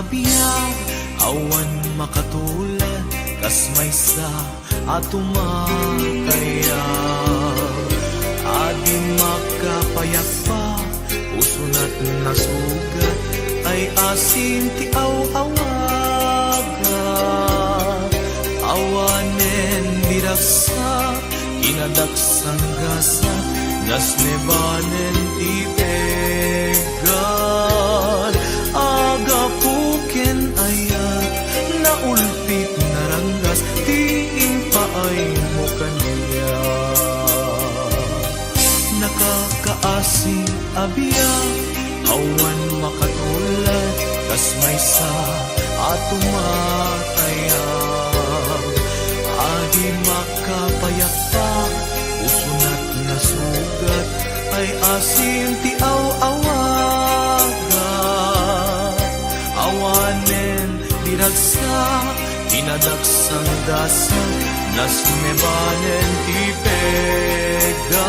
abiyag, awan makatulad, kas may sa atumakayag. Adi makapayak pa, puso na't nasugat, ay asin ti aw-awaga. Awanen diraksa, inadaksang gasa, nas nebanen ti pegan. Aga puken ayat, naulpit naranggas, tiin paay mo kaniya. Nakakaasi abiyag, awan makatulad, kas may sa atumatayag. Adi makapayak pa, puso na't nasugat, ay asin ti aw-awaga. Awanen diragsa, inadaksang dasa, nas nebanen ti pegan.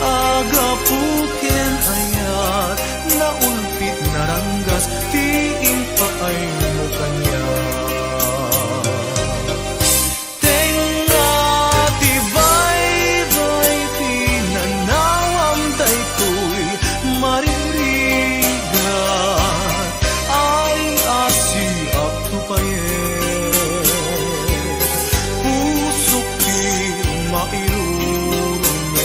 Aga puken ayat, naulpit naranggas, tiin paay mo kanya. Tenga ti bay-bay, pinanawam daytoy maririgat, ay asi up to payet, pusok ti mairurungan.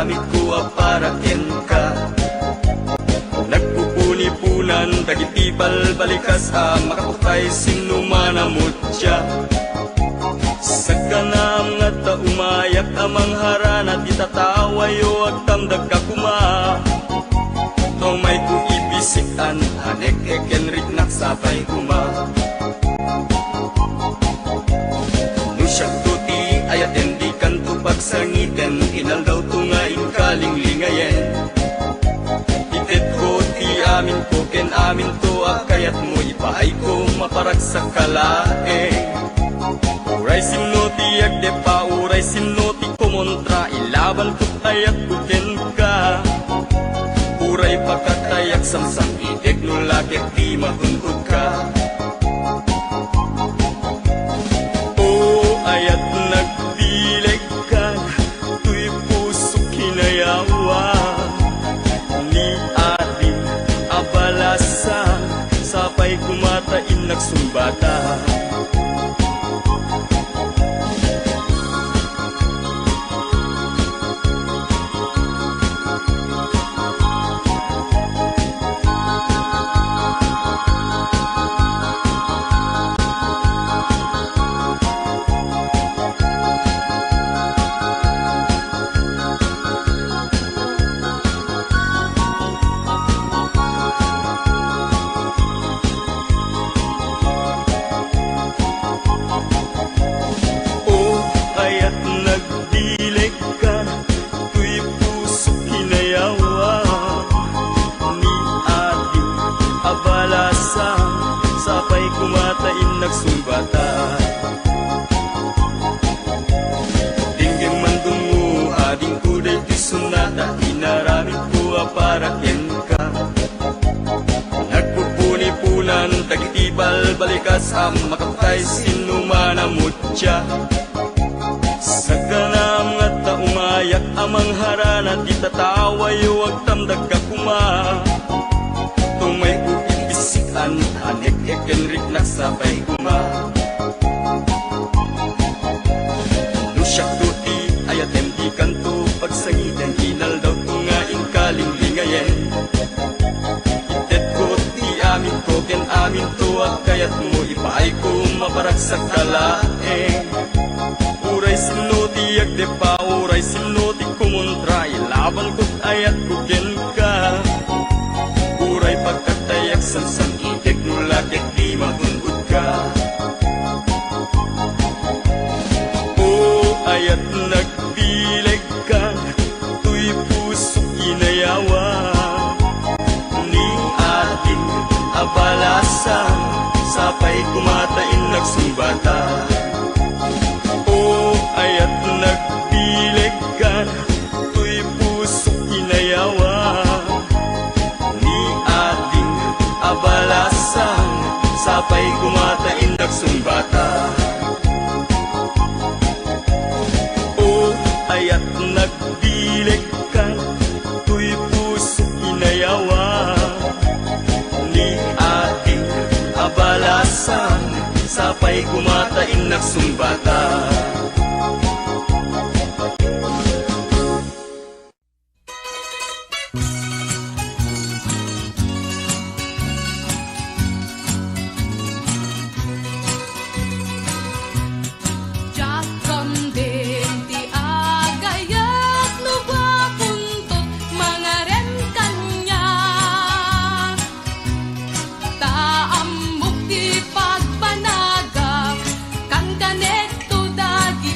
inaramid ko para ken ka. Nagpupuni-punan, dagiti balbalikas makatukay sinumanamot siya. Sa kanam nga ta umayak amang harana, di tatawayo ag tamdag ka kuma. Tomay ko ibisikan, anek ekenrik naksapay kuma. Nusyak tuti ayaten di kanto pagsangiten, inaldaw tungain kaling lingayen. Itet ko ti amin ko, ken amin to akayat mo, ipaay ko maparag sa kalaeng. Uray sinoti agdepa, uray sinoti kumontra, ilaban ko ayat kuken ka. Uray pagkatayak samsam, idek no lakit di mahuntod ka. O ayat nagdileg ka, tuy puso kinayawa. Ni ating abalasa, sapay kumatain nagsumbata. Sapay kumatain nagsumbata. Dinggeng mandun mo, ading kuday ti sunata, inaramid ko para ken ka. Nagpupuni-punan, dagiti balbalikas makatay sinumanamot siya. Sa kanam nga ta umayak amang harana, di tatawayo ag tamdag ka kuma. Tumay ko ibisikan, anek ekenrik naksapay kuma. Nusyak tuti ayatem di kanto pagsangiten, inaldaw tungaing kaling lingayen. Itet ko ti amin ko, ken amin to akayat mo, ipaay ko maparag sa kalaeng. Uray sinoti agdepa, uray sinoti kumontra, ilaban ko't ayat ko ken ka. Uray pagkatayak samsam, idek no lakit di mahunod ka. O ayat nagdileg ka, tuy puso kinayawa. Ni ating abalasa, sapay kumatain nagsumbata. O ayat nagdileg ka, tuy puso kinayawa. Ni ating abalasan, sapay kumatain nagsumbata. O ayat nagdileg ka, tuy puso kinayawa. Ni ating abalasan, sapay kumatain nagsumbata. Taamok ti pagpanaga, kan kanekto dagi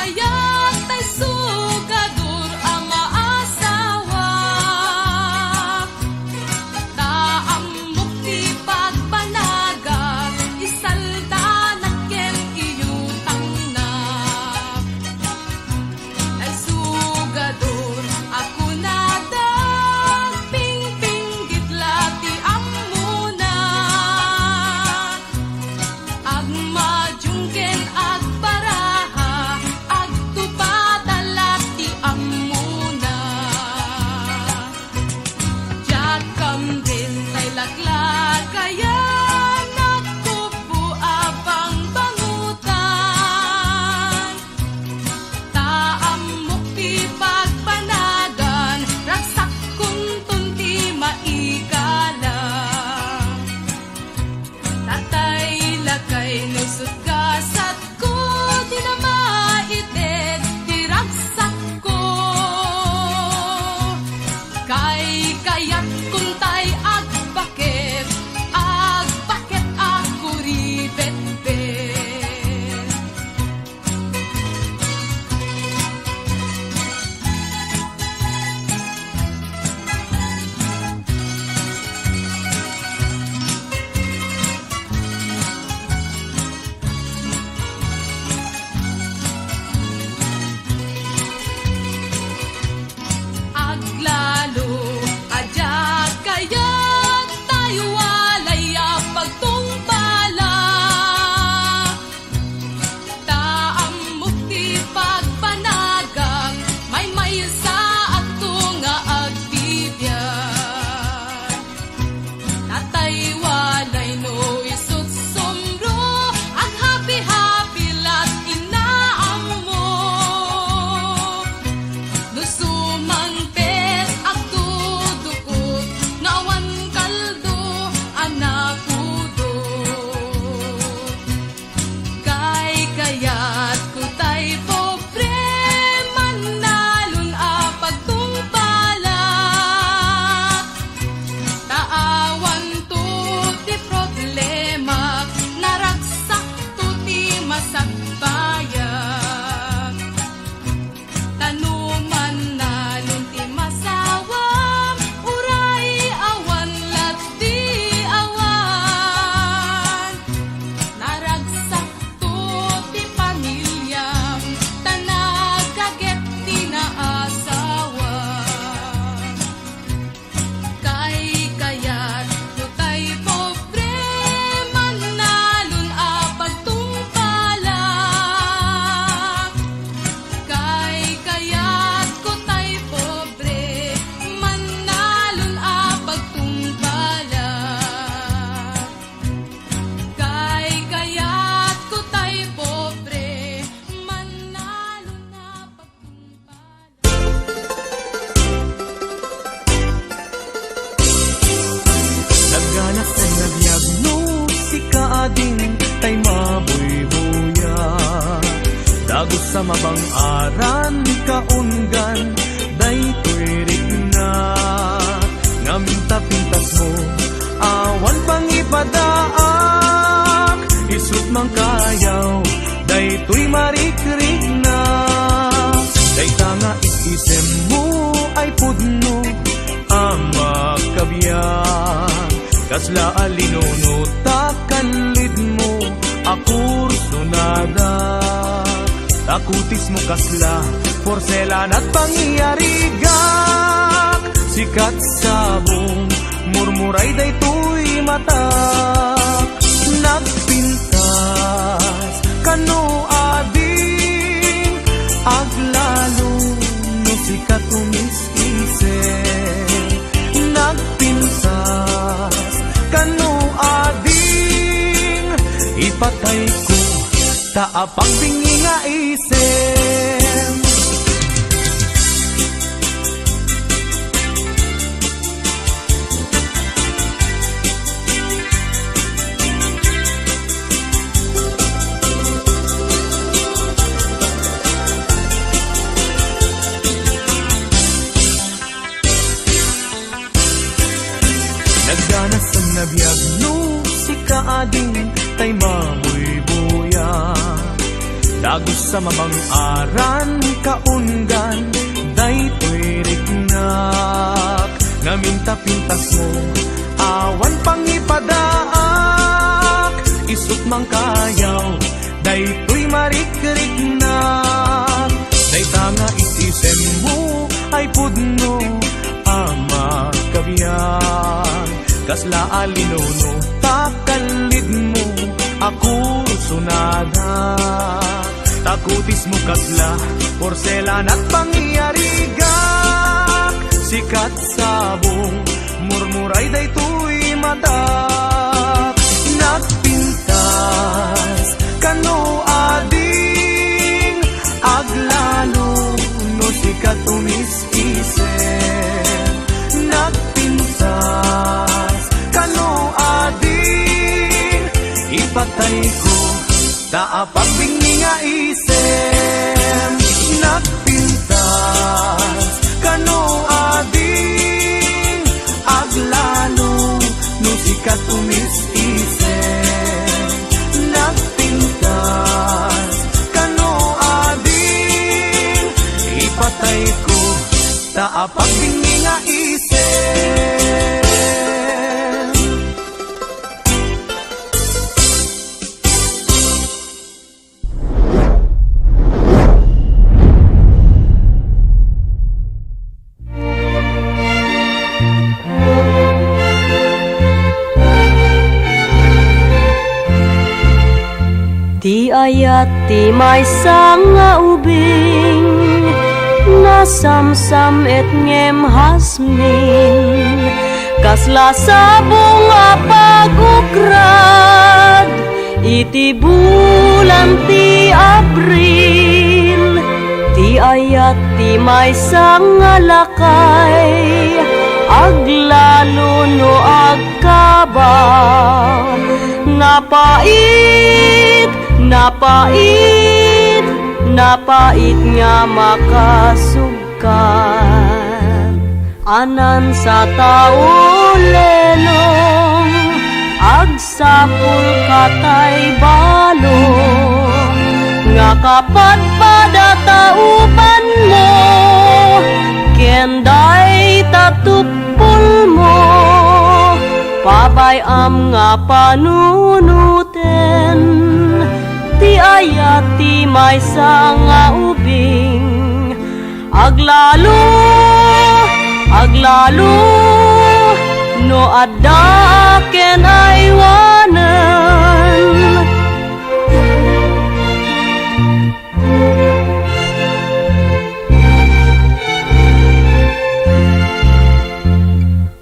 kaya't tay sugadur ang maasawa. Taamok ti pagpanaga, isalda na ken iyutang na. Tay sugadur ako na pingpinggit lati amuna. Agmajungken agbaraha, agtupadalat ti amuna. Diyak kamdin tay laklag kaya nakupo abang bangutan. Taamok ti pagpanagan, ragsak kuntun ti maikala. Tatay lakay nusot kasat ko, di na maited ti ragsak ko. Kay kayat kuntay agbaket, agbaket ako ribet-bet. Aglalo, adya kaya tayo walay pagtumpala. Taamok ti pagpanagang, may sa ato nga agbibiyan. Tatay walay no isut sumro, ang happy-happy lat inaam mo. Nusumangpet ak dudukot, nawan kaldo anakudo. Kay kayat kutay pobre, manalon pagtumpala. Taawan to ti problema, naragsak to ti masagbayag. Tanuman nalon ti masawam, uray awan lat di awan. Naragsak to ti pamilyam, tanagaget ti naasawa. Kay kayat kutay pobre, manalon pagtumpala. Kay kayat kutay pobre, manalon pagtumpala. Kay kayat kutay pobre, manalon pagtumpala. Nagganas ay nagbiag no, si kaading tay mabuybuya. Dagos sa mabang aran, kaunggan, day tuwirik na. Ngaminta-pintas mo, awan pang ipadaak. Isut mang kayaw, day tuy marikrik na. Day tanga isisem mo, ay pudno, ang makabiyang. Kasla alinono takanlid mo, akur sunada. Takutis mo kasla, porselan at pangyarigak. Sikat sabong, murmuray day tuy matak. Nagpintas, kano ading, aglalo, no sikat umis-isip. Nagpintas, kano ading, ipatay ko, taapang bingi nga isip. Nagdanas ang nabiyag no, si kaading tay mabuy-buya. Dagos sa mabang-aran kaungan daytoy rignak Naminta-pintas mo awan pangipadaak Isut mang kayaw daytoy marikriknak Dayta nga itisem mo ay pudno ama kabiyan Kasla alinono takalid mo ako sunada Takutis mo kasla porselan at pangyarigak Sikat sabong murmuray daytoy matak Nagpintas kano ading aglalo no sikat umis-isip Nagpintas kano ading ipatay ko Taapag bingi nga isem Nagpintas kano ading aglalo no sikat umis-isem Nagpintas kano ading ipatay ko Taapag bingi nga isem Ti ayat ti may nga ubing Nasamsam et ngem hasmin Kasla sa bunga pagukrad Iti bulan ti Abril Ti ayat ti may nga lakay Aglalo no agkaba Napait nga makasugkat Anan sa tao lenong Agsapul katay balo Nga kapat padataupan mo Kenday tatupul mo Pabayam nga panunuten Ti ayat ti may nga ubing Aglalo no adda ken aywanan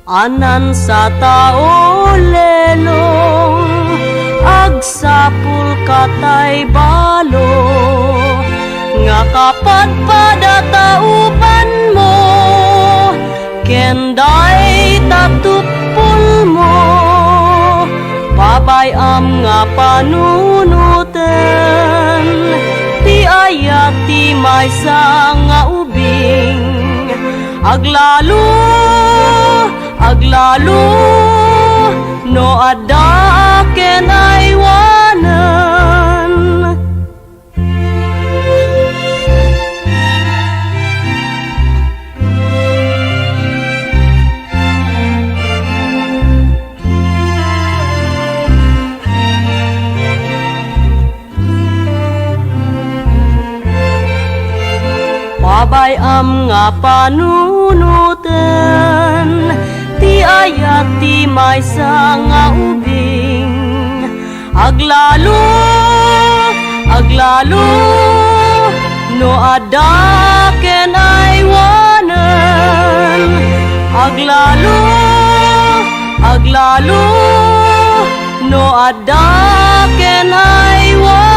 Anan sa tao lenong Agsapul katay balo Nga kapat padataupan mo Kenday tatupul mo Pabayam nga panunuten Ti ayat ti may nga ubing Aglalo no adda ken aywanan Pabayam nga panunuten Ti ayat ti may nga ubing Aglalo no adda ken aywanan Aglalo no adda ken aywanan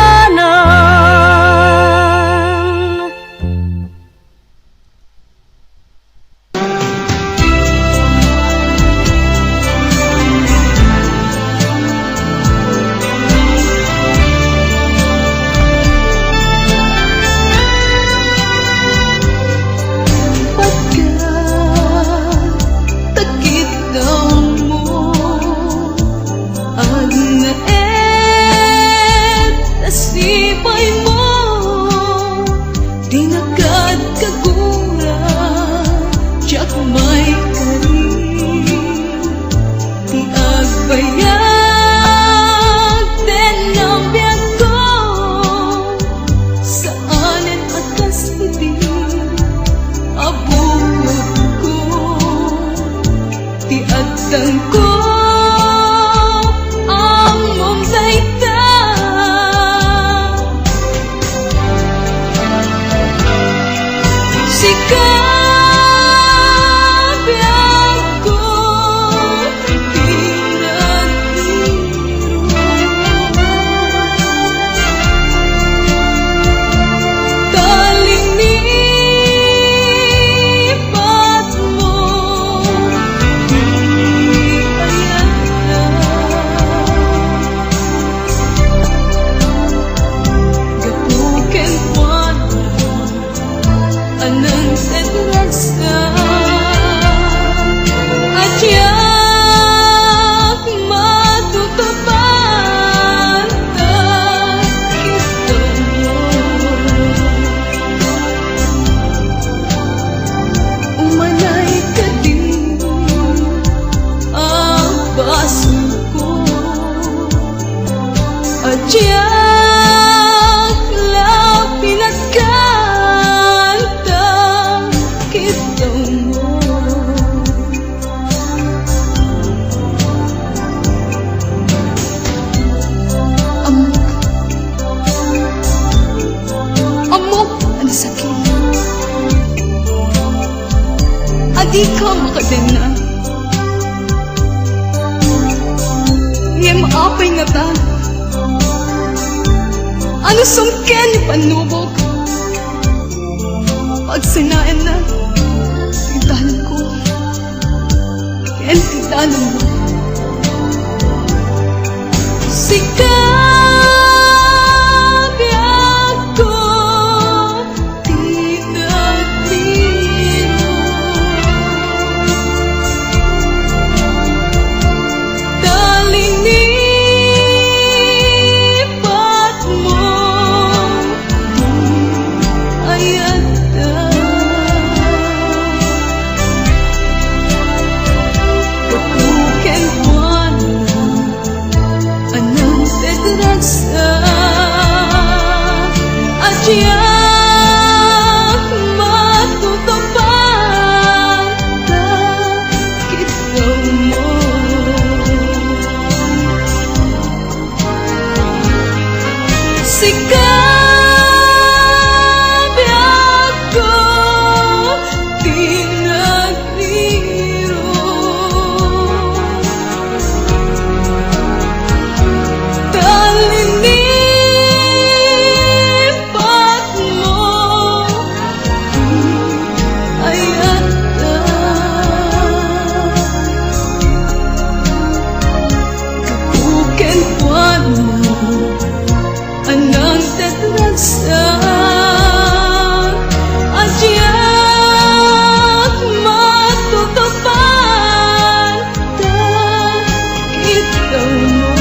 Takit daw mo ang Diyak lang pinagkanta kita mo. Amok, ang sakit. Adi ka makadena. Iya maapay nga ta. Ano sungken ni panubok? Pagsinaan na, tindahan ko. Ken tindahan mo. Sikabi ako, di nagbiro. Talinipat mo, ayata. Kakuken buwan anong tedragsa at diyak matutupan ka kita mo. Sikabi ako, di nagbiro. Talinipat mo, ayata. Kakuken buwan anang tedragsa at diyak matutupan ka kita mo.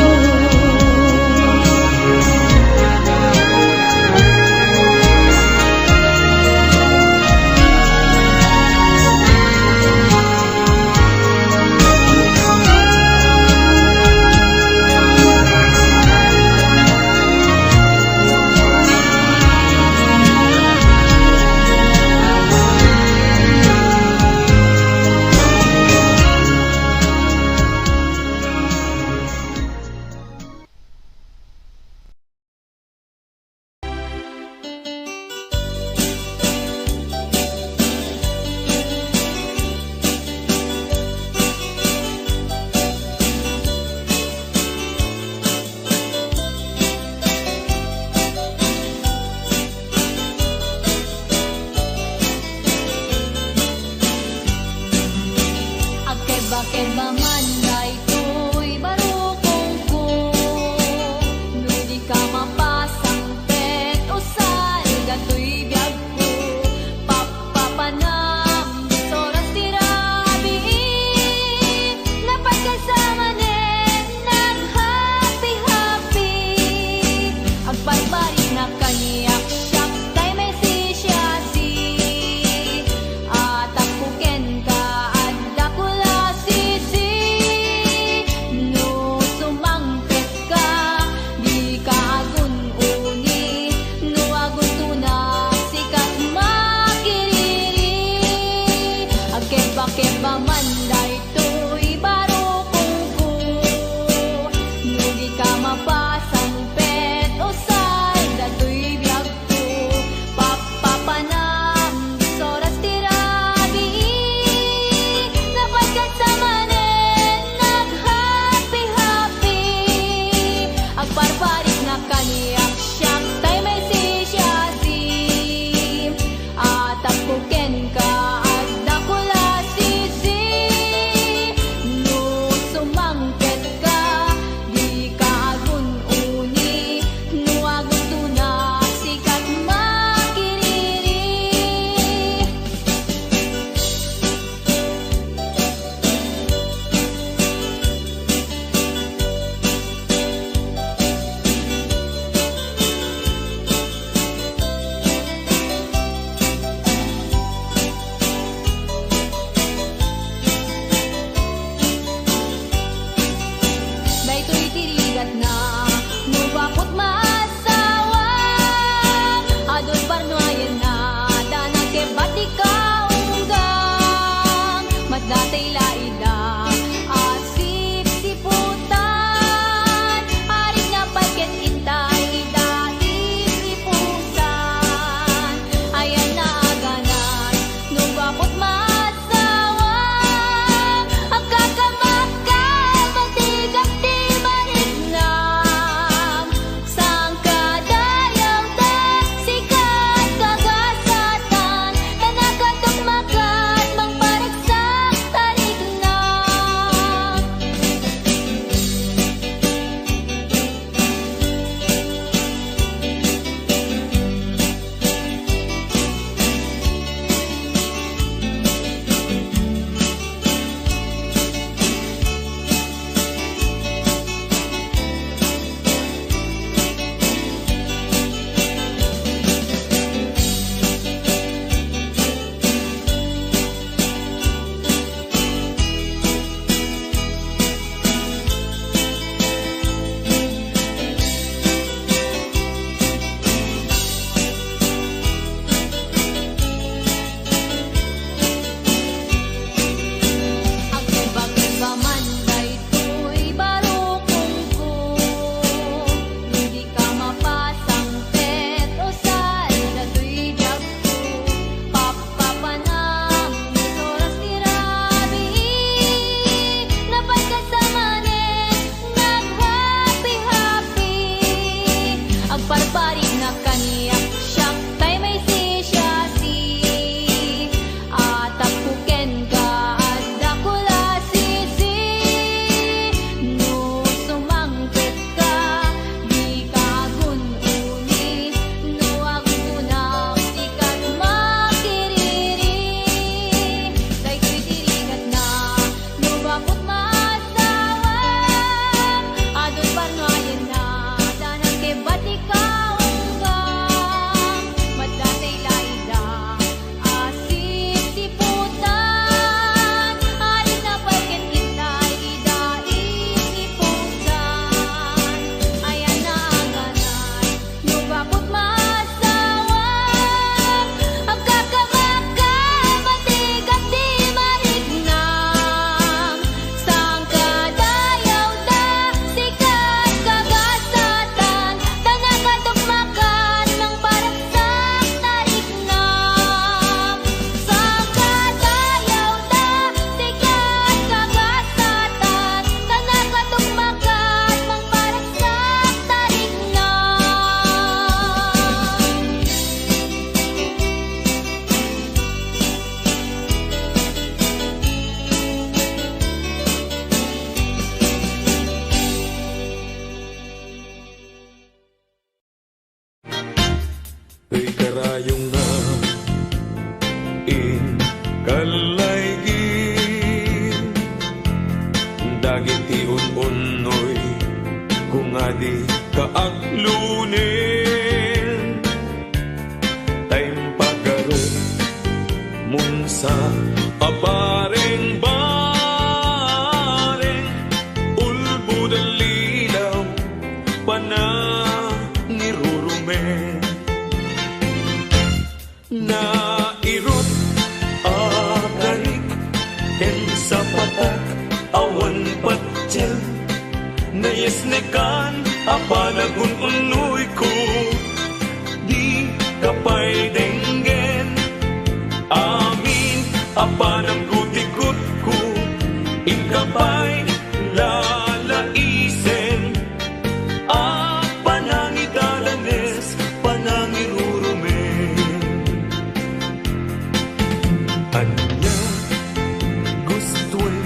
Keba man daytoy barukong ko, no di ka mapasang pet usan datoy biyag ko. Papapanam soras tirabi napagkasama nen nag-happy-happy. Agbarbari na kaniyak siyak tay may sisyasi at akuken ka adda kula sisi. No sumangpet ka di ka agun uni, no agun tunak sikat makiriri. Agkeba-keba man daytoy barukong ko, no di ka mapasang pet usay datoy biyag ko. Papapanam soras tirabi napagkasama nen nag-happy-happy. Agbarbarik na kaniyak siyak tay may sisyasi at akuken ka adda kula sisi. No sumangket ka di ka agun uni, no agun tunak sikat makiriri. Daytoy tirigat na no bakot maasawang adol parnoayan na danang kebat ikaunggang madlatay laida asip siputan aring nga pagket intay daig ipusan ayan na aganan no bakot maasawang ang kakamakal matigak di marignam sang kadayaw da sikat kagasatan tanakatok makat mang paragsak tarignam. Ang iba-iba man daytoy barukong ko hindi ka mapasang pet o sal datoy jag ko papapanam oras tirabi napay kasamanen nag-happy-happy agparparig na kaniyak siyak tay may sisyasi atap kuken ka adda kula sisi no sumangpet ka di ka gununi no agunaw di ka makiriri daytoy dirigat na no bakot maasawang adol parnoayan na danang kebat ikaunggang madlatay laida asip siputan aring na pagket intay daig ipusan ayan na aganan no bakot maasawang ang kakamakal matigak di marignam sang kadayaw da sikat kagasatan tanakatok makat mang paragsak tarignam sang kadayaw da sikat kagasatan tanakatok makat mang paragsak tarignam. Ay karayong nga in kalaygin dagit tiun-unoy kung adi kaaglunin time pagaro mun sa apareng bareng ulbud ang lilaw panangirurumen na irot agarik ken sa patak awan patsyel na yesnekan apanagun unoy ko di kapay denggen amin apanang gutikot ko ikapay lalaisen panangidalanes panangirurumen anya gustoy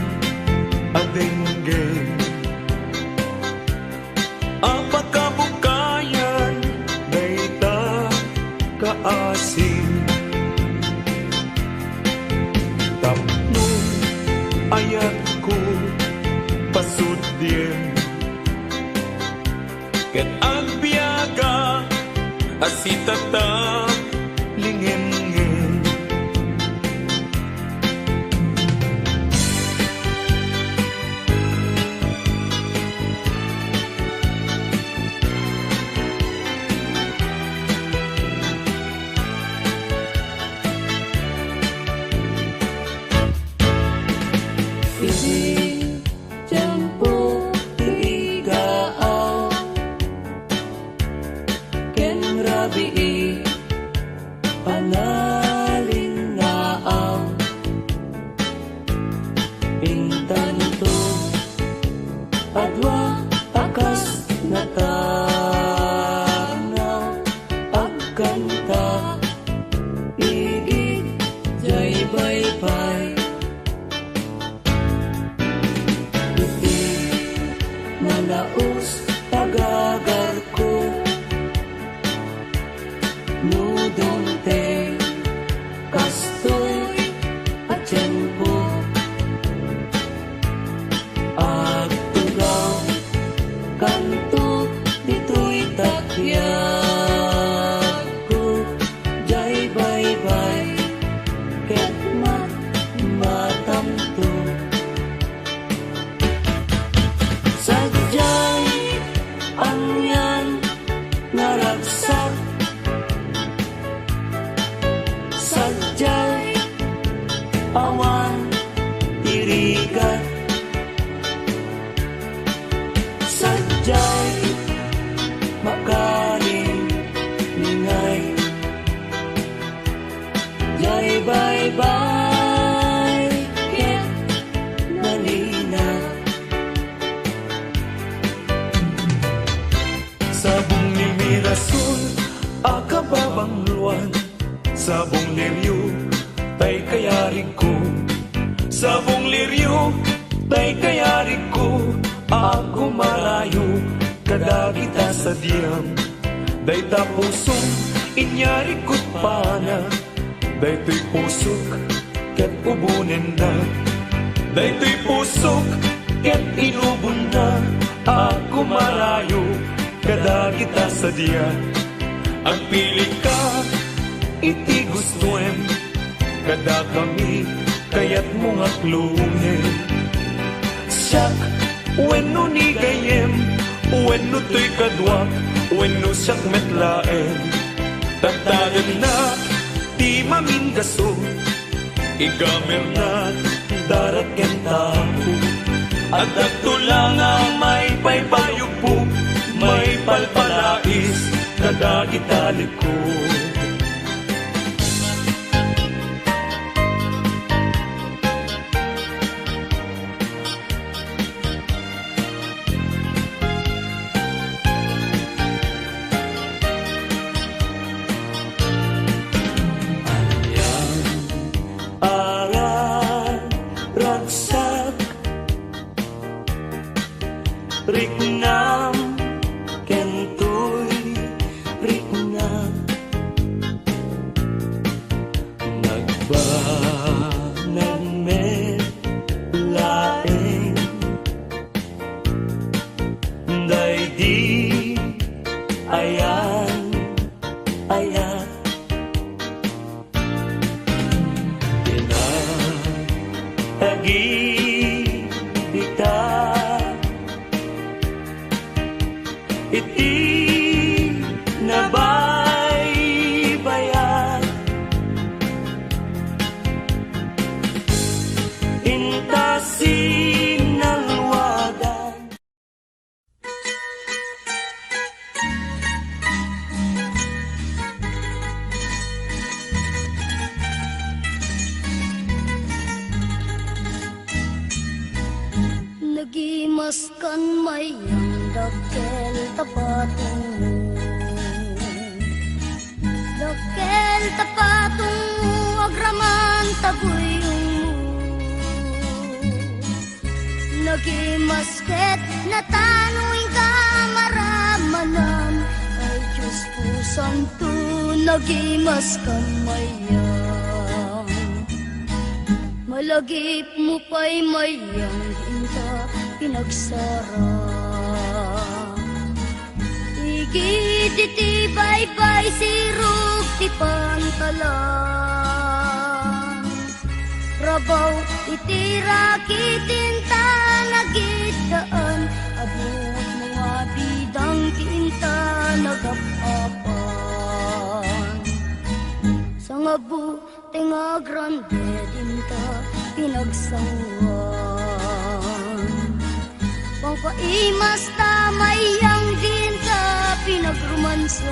adenggen apakabukayan dayta kaasin tapno ayat ko pasudyen ket agbiaga asitata lingengeng agagar ko nudong te kastoy at tiyempo at tulaw kanto dito'y takyag ko jay bye-bye ket matamto sadyay angyan naragsak sadyay awan tirigat sadyay makaling ningay jay bye-bye ket nalina sabong ni Mirasul akababang luwan sabong liryo tay kayarig ko sabong liryo tay kayarig ko ako marayo kada kita sa diyam day tapusong inyari ko't pana day to'y pusok ket ubunin na day to'y pusok ket inubon na ako marayo kada kita sa diyam ang pili ka iti gustuem kada kami kayat mong aklungin siyak wenno ni gayem wenno to'y kadwak wenno siyak metlaen tagtagan na di mamingaso igamer na darat ken tao at agtulang ang may paypayog po may palpalais kada kitalik ko Riknam kentoy riknam nagbanag met laeng day di ayan ayan pinatagi kita iti nabaybayan intasin ng wadan Nagimaskan mayang dakkel tapatong dakkel tapatong agraman tabuyong nagimasket na tanuing kamaramanan ay Diyos po santo nagimaskan mayang malagip mo pa'y mayang hinta pinagsara Igiti bye-bye sirug ti pantalan Rabaw iti rakitinta nagidaan Abot mga bidang tinta nagapapan Sa ngabu tinga grande dinta pinagsawan Pangpaimas tamayang dinta pinagrumansan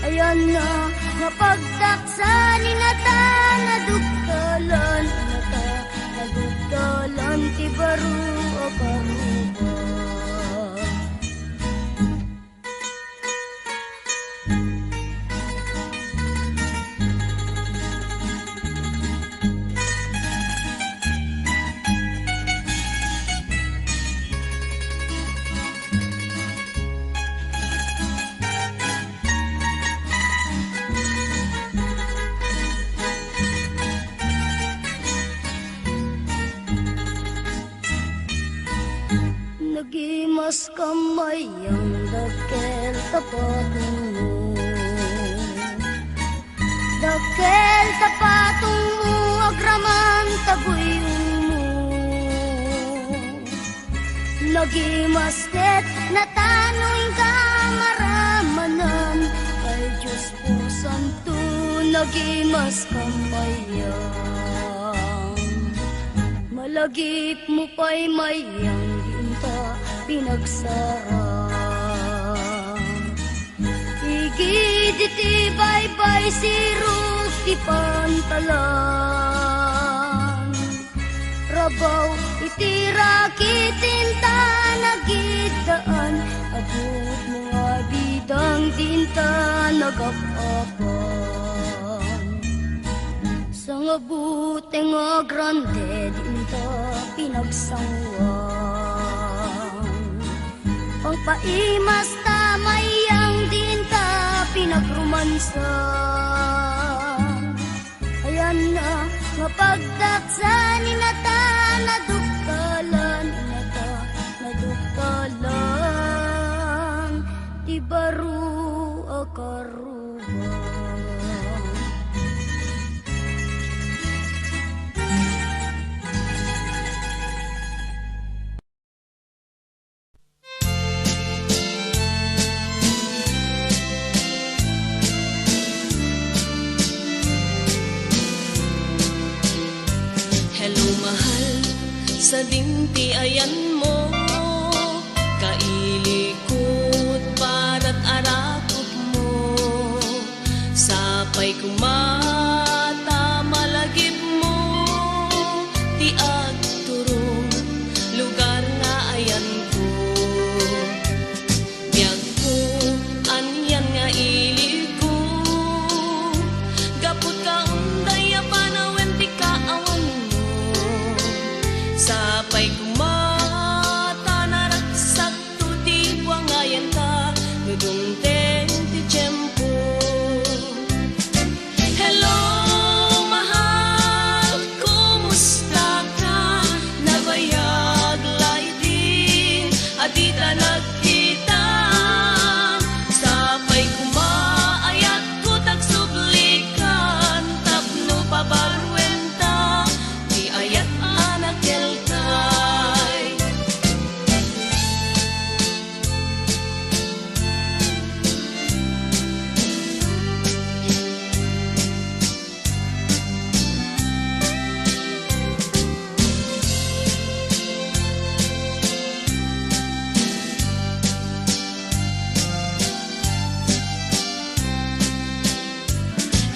Ayan na napagdaksan inata nadugtalan inata nadugtalan ti baru o karuba Nagimas kamay ang dakel tapatong mo. Dakel tapatong mo, agraman tabuyong mo. Nagimasket natanoy ka maramanan, ay Diyos po santo, nagimas kamayang. Malagip mo pa'y mayang ginta pinagsara. Igiditi bye-bye siruk ti pantalan. Rabaw iti rakitin ta nagidaan, abot mga bidang dinta nagapapan. Sa nga buti nga grande dinta pinagsangwan. Pangpaimas ta mayang dinta pinagrumansan. Ayan na nga pagdaksan inata naduktalan, inata naduktalan, ti baru akaruban. Hello mahal, sa dinti ayan mo, kailikot para't arakot mo. Sapay kumata malagip mo, ti agturong lugar nga ayan ko. Biyag ko, anyan nga iliko, gapot ka unday apanawen ti kaawan mo. Sapay kumata naraksak to di buangayan ka, nudungteng ti tiyempo. Hello mahal, kumusta ka? Nabayag laiti, adita nagkita. Sapay kumaayat ko tagsublikan, tapno pabarwenta, di ayat anak kelkay.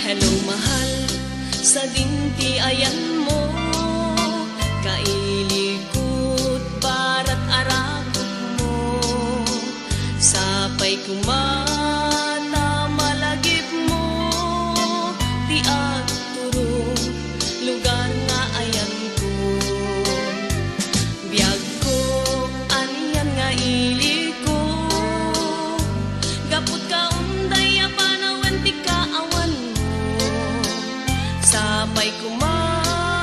Hello mahal, sa dinti ayan mo, kailikot para't arakot mo. Sapay kumata malagip mo, ti agturong lugar nga ayan ko. Biyag ko, anyan nga iliko, gapot ka unday apanawen ti kaawan mo. Sapay kumata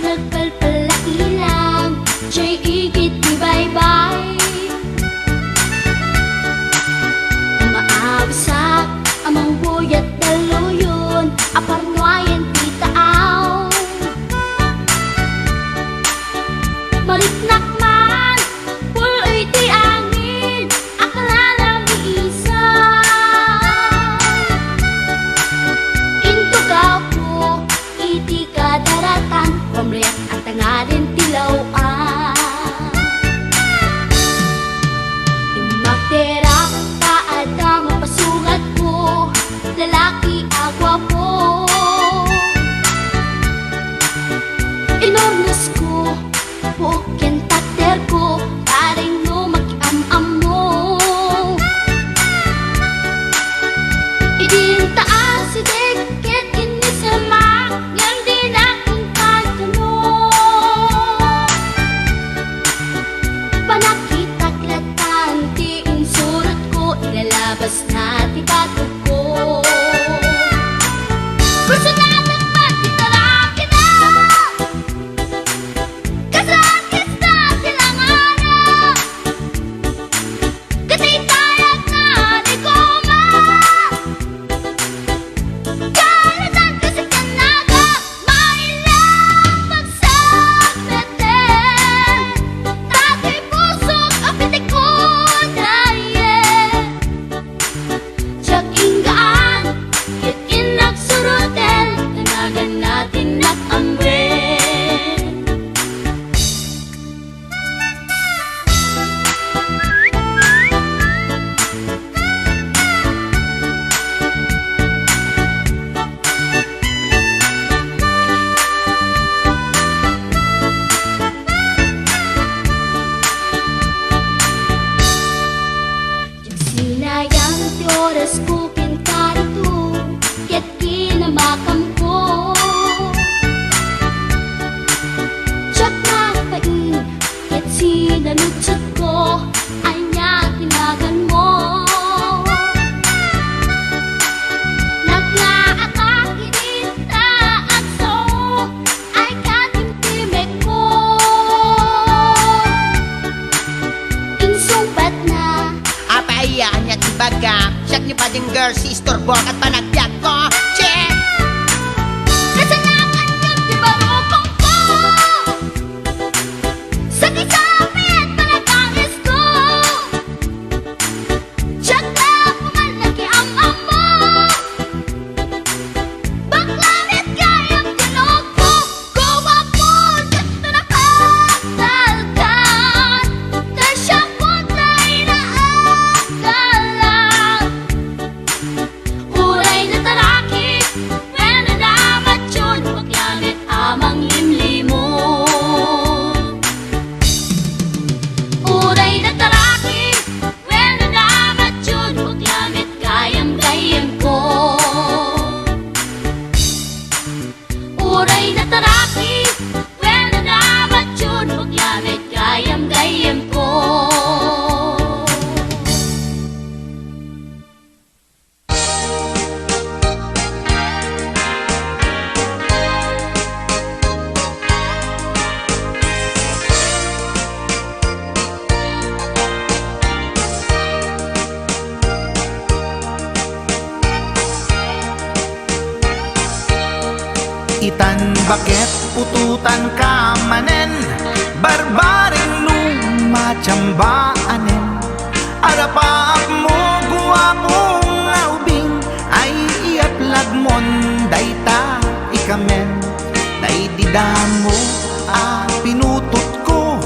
nagpalpalailang Siya'y igit di bye-bye Umaawasak amang buyat daluyon Aparnuayan titaaw Mariknak man puloy ti angin Akala isa Intugaw ko iti kadaratan Pamriyak at tangarin tilawaan Magterak taad ka mapasugat ko Lalaki agwa po Inornas ko Bukyan tater ko Taring no makiam-am mo Idin taas si deket inisamak Yan din aking pagtanong Panakitaklatan Ti insurat ko Ilalabas na ti batok ko Gusto na naman titaraki na Kasakit na silanganan Katitayag na di koma Karatan kasi kanaga Mailang pagsaknatin Tatay pusok apitik ko dayen Tiyak inggaan Kit inagsurutin Tanagan natin nakamben Sinayang ti oras ko pinkarito Ket kinamakam ko Tiyak nagpain Ket sinalutsot ko Anya tinagan mo Naglaakak inita at so Ay katimtimek ko Insumpat na Apayaan niya tibaga Siyak ni Pading Girl, si Storbok at panagbiag ko Check! Kasalanan yung tibarokong ko Sa kisapit panagangis ko Tiyak na pumalaki ang amo Baklanit kayang tinog ko Gawa po dito nakatalkan Dahil siya po na inaakalan Uray na taraki When nadamat yun Paglamit amang limlimo Uray na taraki When nadamat yun Paglamit kayang-kayang ko Uray na taraki When nadamat yun Paglamit kayang-kayang ko Itan bakit pututan ka manen Barbaring lumachambaanen Arapaap mo guwapong aubing Ay iaplag mon dayta ikamen Day didamo pinutot ko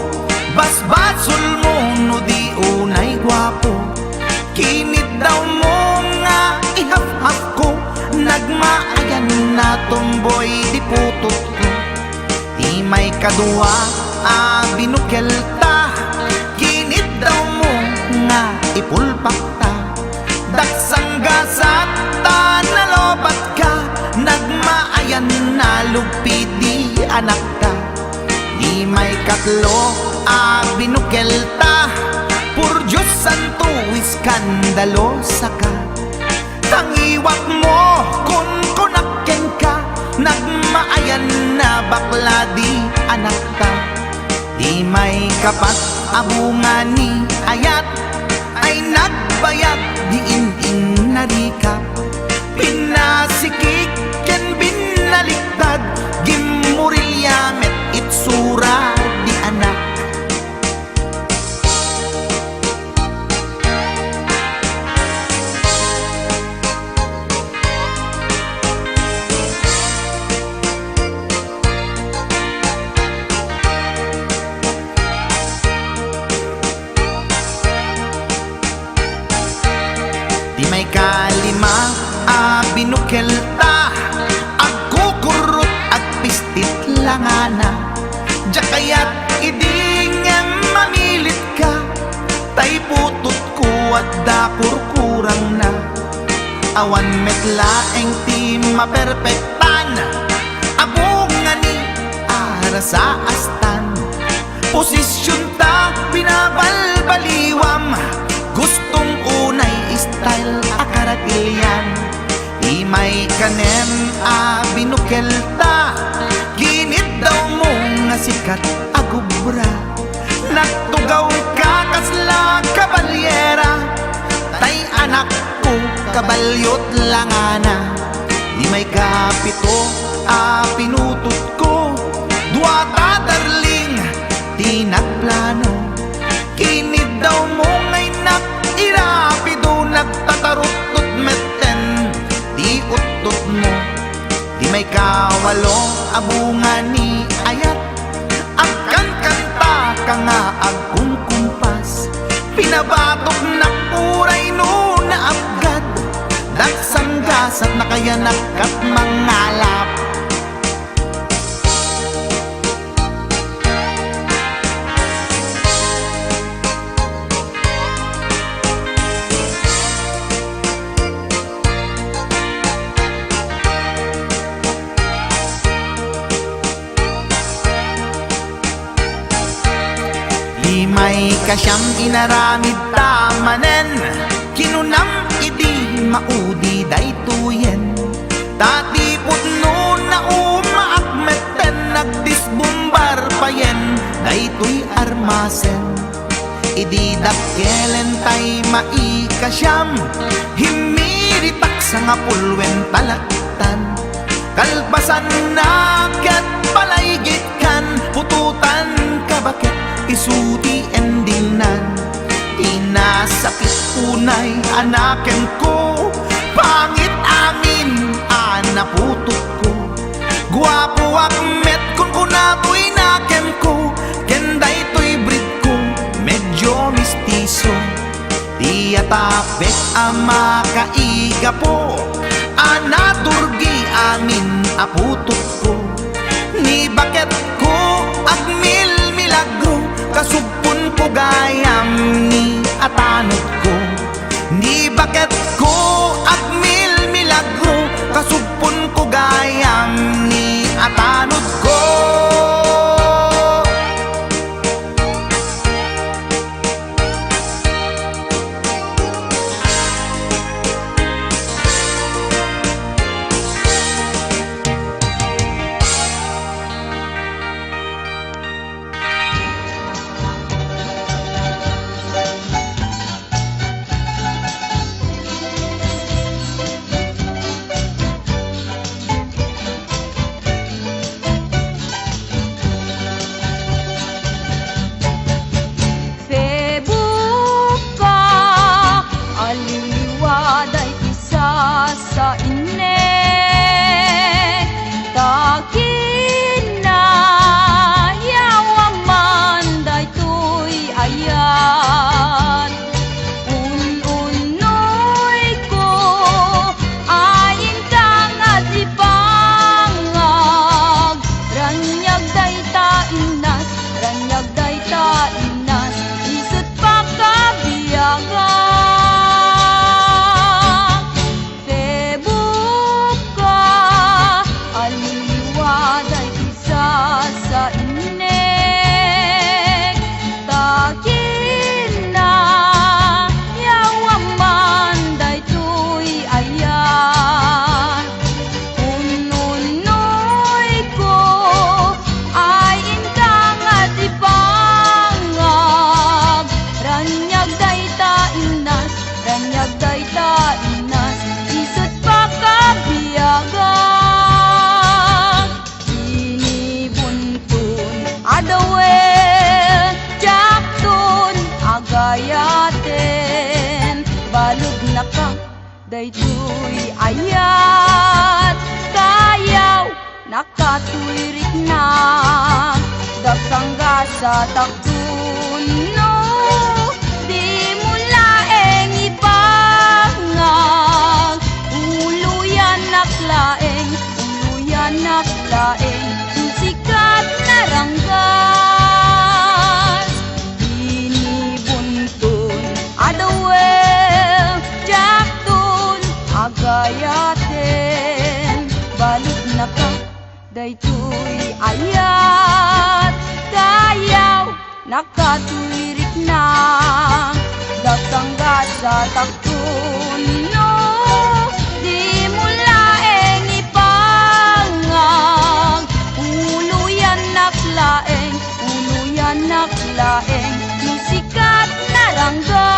Basbasul mo no di unay guwapo Kinit daw mo nga ihaf-haf ko Nagmaayan na tomboy di putot ko Di may kadua binukel ta Kinit daw mo nga ipulpak ta Daksang gasat ta nalobat ka Nagmaayan na lugpi di anak ta Di may katlo binukel ta Pur Diyos santo iskandalosa ka Tangiwak mo kun kunakken ka Nagmaayan na bakla di anak ta. Di may kapat abungan ni ayat ay nagbayag diin narikap. Pinasikik ken binaliktad gimurilya met itsura di anak. Di may kalima binukelta agkukurot ag pistit langana. Diya kaya't idingem mamilit ka tay putot ko at dakurkurang na. Awan metlaeng ti maperpektan abungan ni ara sa astan. Posisyon ta binabalbaliwam gustong unay style akaratilyan. Di may kanem binukelta ginit daw mo nga sikat agubra. Nagtugaw ka kasla kabalyera tay anak ko kabalyot langana. Di may kapito pinutot ko duata darling di nagplano. Kinid daw mo ngay irapido nagtatarot-tot meten di utot mo. Di may kawalo abungan ni ayat agkan kanta ka nga agkumkumpas. Pinabatok na puray no na abgad dagsanggas at nakayanak at mangalap. Di may kasyang inaramid tamanen kinunam idi maudi daytoyen. Tati putno na umaakmeten nagdisbumbar payen daytoy armasen. Idi dakkelen tay maikasyam himiritak sa nga pulwen talaktan. Kalbasan na ket palaygit kan pututan kabakit isuti endingnan. Inasakit unay anaken ko pangit amin anaputot ko. Guwapo akmet kun kunatoy nakem ko kenday toy breed ko medyo mistiso. Di atapek ama kaiga po anaturgi amin aputot ko. Ni bakit ko agmil milagro kasugpon ko gayam ni atanod ko. Ni bakit ko agmil milagro kasugpon ko gayam ni atanod ko. daytoy ayat kayaw nakatwirik na dagsangga sa takdun no di mo laeng ipangag uluyan naklaeng sikat na ranggas inibuntun adawel jaktun agayaten balik na ka daytoy ayat kayaw nakatwirik na dagsangga sa takdun no di mo laeng ipangag uluyan naklaeng musikat na ranggas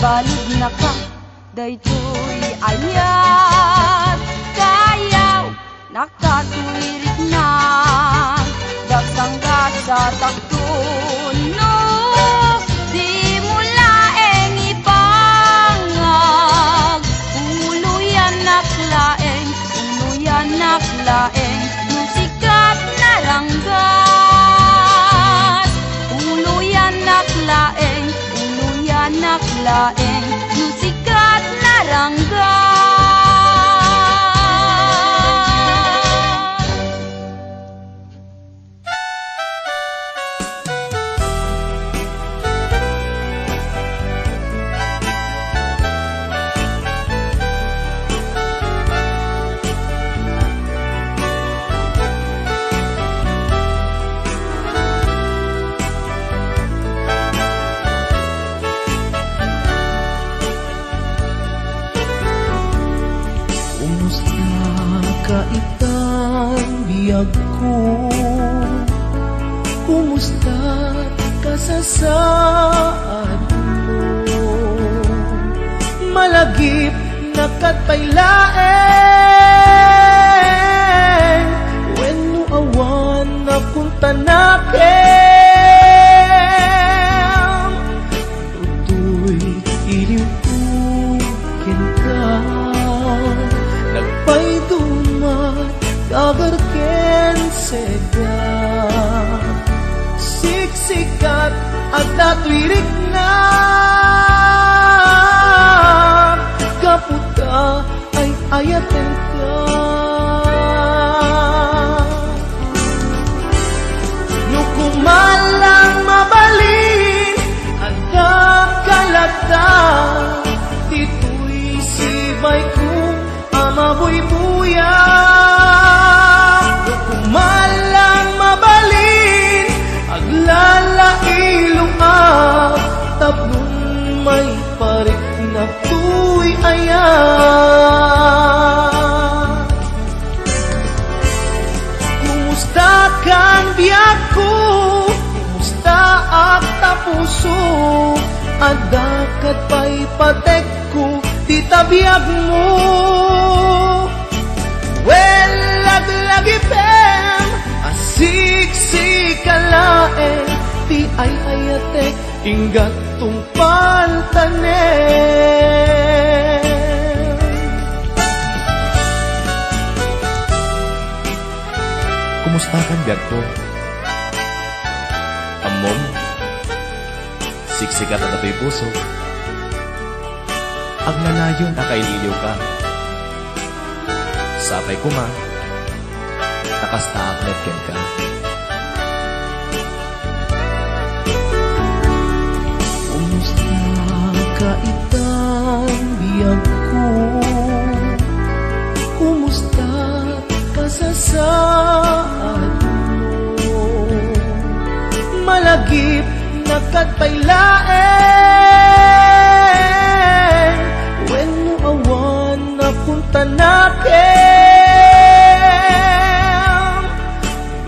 balig na ka daytoy ayat kayaw nakatwirik na dagsangga sa takdun no di mo laeng ipangag uluyan naklaeng musikat na ranggas uluyan naklaeng musikat na ranggas Kaitang biyag ko, kumusta ka sa saad mo? Malagip na katpailaeng when no awan na punta nakin tutoy iliwukin ka nagpay dagar ken seda siksikat at natwirik na kaputa ay ayaten ka nukumalang mabalin at kalata tito'y sibay ko amabuy-buya malang mabalin aglalailong tablon may parik na tuy ayan kumusta kang biyak ko kumusta ak tapuso adakat pa'y patek ko titabiyag mo well laglagipem asiksisikalaeng ti ay ayatek inggat tungpal tanem kumusta kan biag ko amom siksikat at ato'y puso aglalayon akaililiw ka sapay kuma nakasta aklet ka kumusta ka itang biyag ko lagip nakatpailaen when mo awan na punta nakin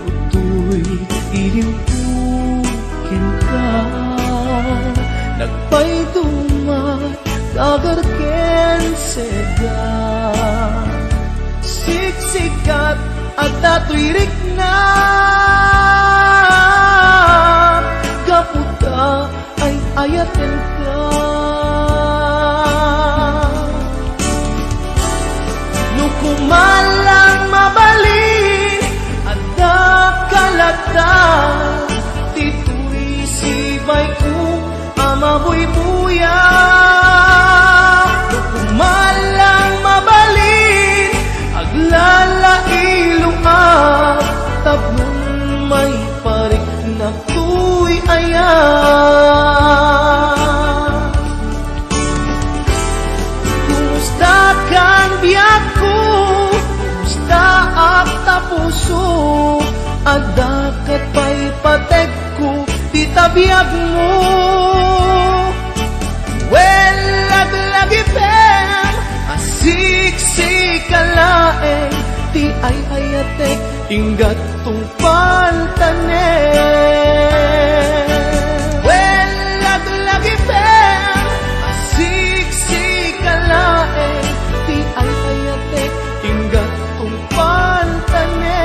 lutoy ilimpukin ka nagpaydumat kagarken sega siksikat at natwirik na gaputa ay ayaten ka nukumalang mabali at nakalata tituy sibay ko amabuy-buya nukumalang mabali aglalailong at tablong may parik na tuy ayan kumusta kang biyak ko kumusta at tapuso at dakat pa'y patek ko titabiyag mo well laglagipem asiksik-alaeng ti ay ayatek inggat tungpal tanen well laglagipem asiksik-alaeng ti ay ayatek inggat tungpal tanen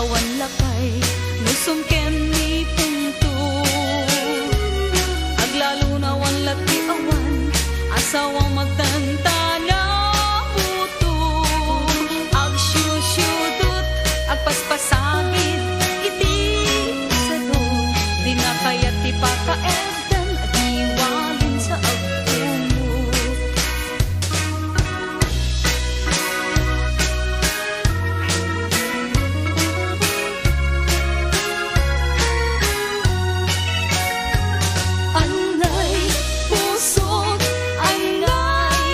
awan lakay nusumken ni punto aglalo na wan lati awan asawang magtanta na puto ag syusyudot ag paspasagid iti sado di na kaya ti pakaedan at iwalin sa agpuno. Anay puso, anay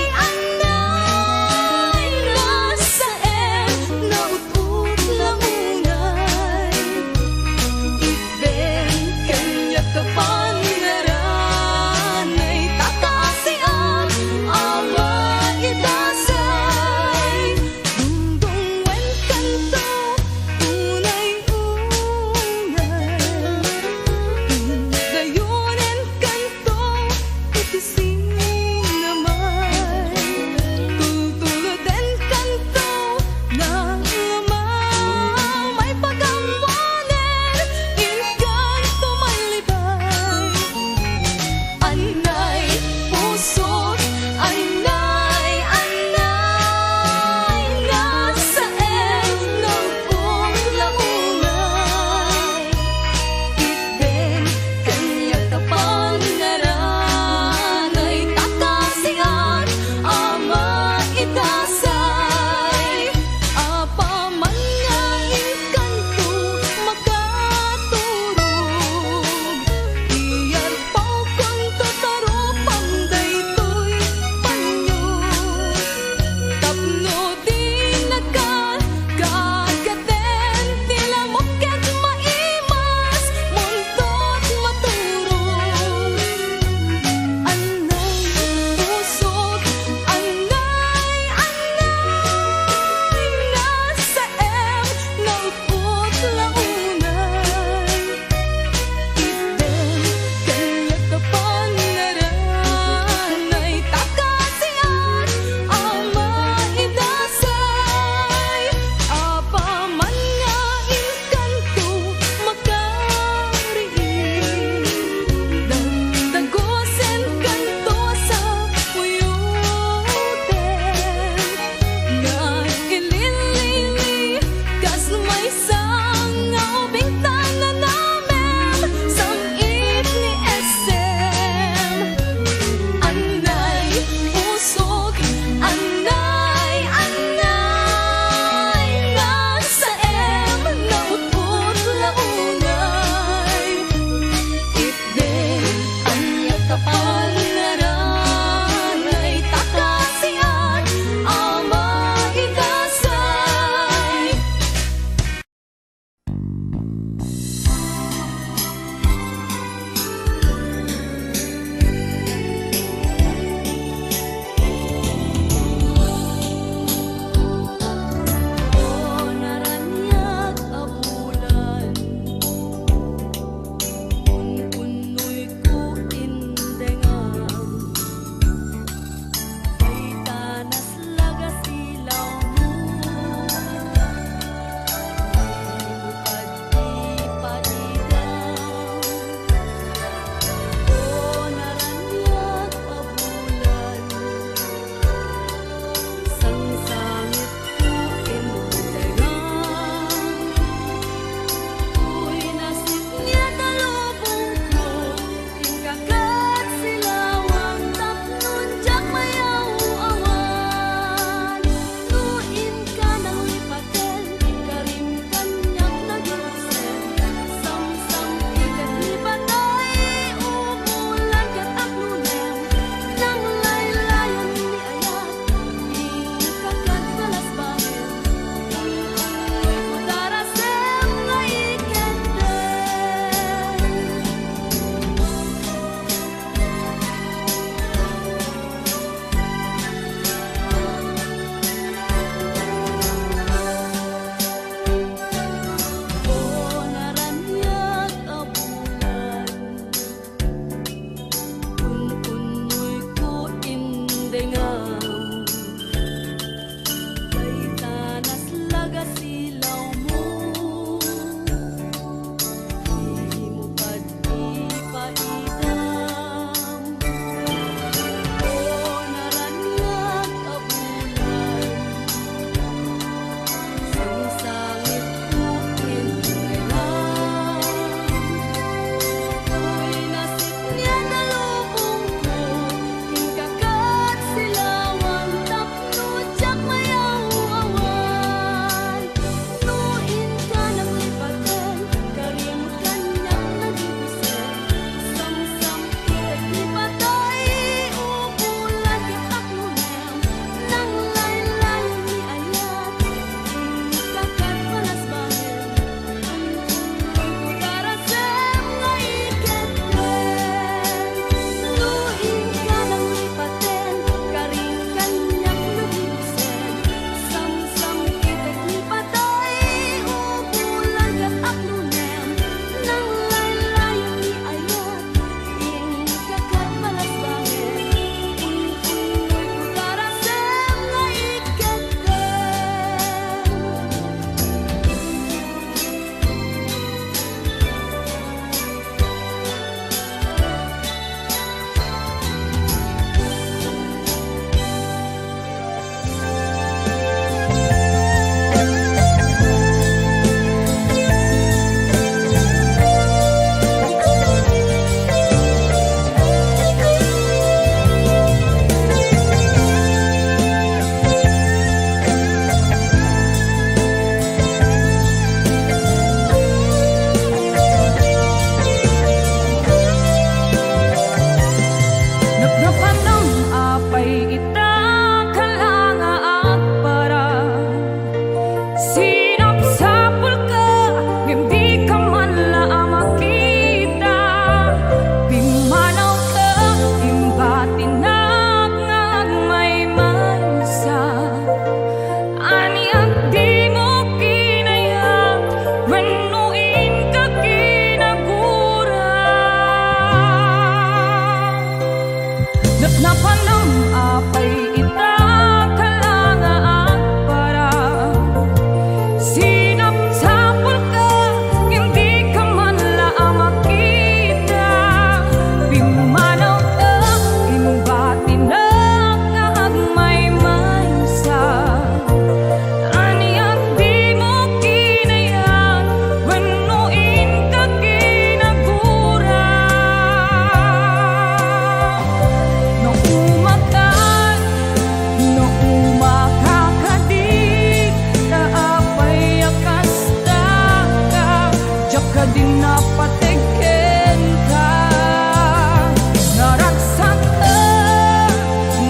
kadin napateken ka.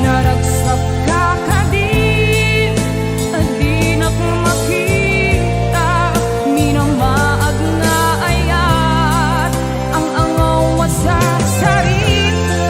Naragsak ka kadin, adi nak makita, minamaag nga ayat, ang angaw sa sarita.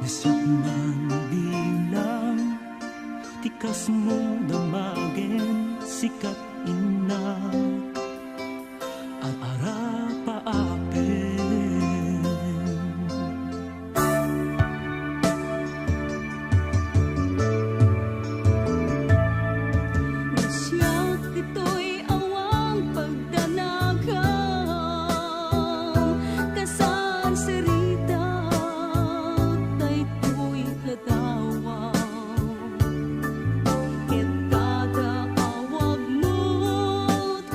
Nasyak man bilang tikas mo damagin sikat ina at arapaapin. Nasyak ito'y awang pagdanagang kasan serita daytoy ladawang ket kada awag mo't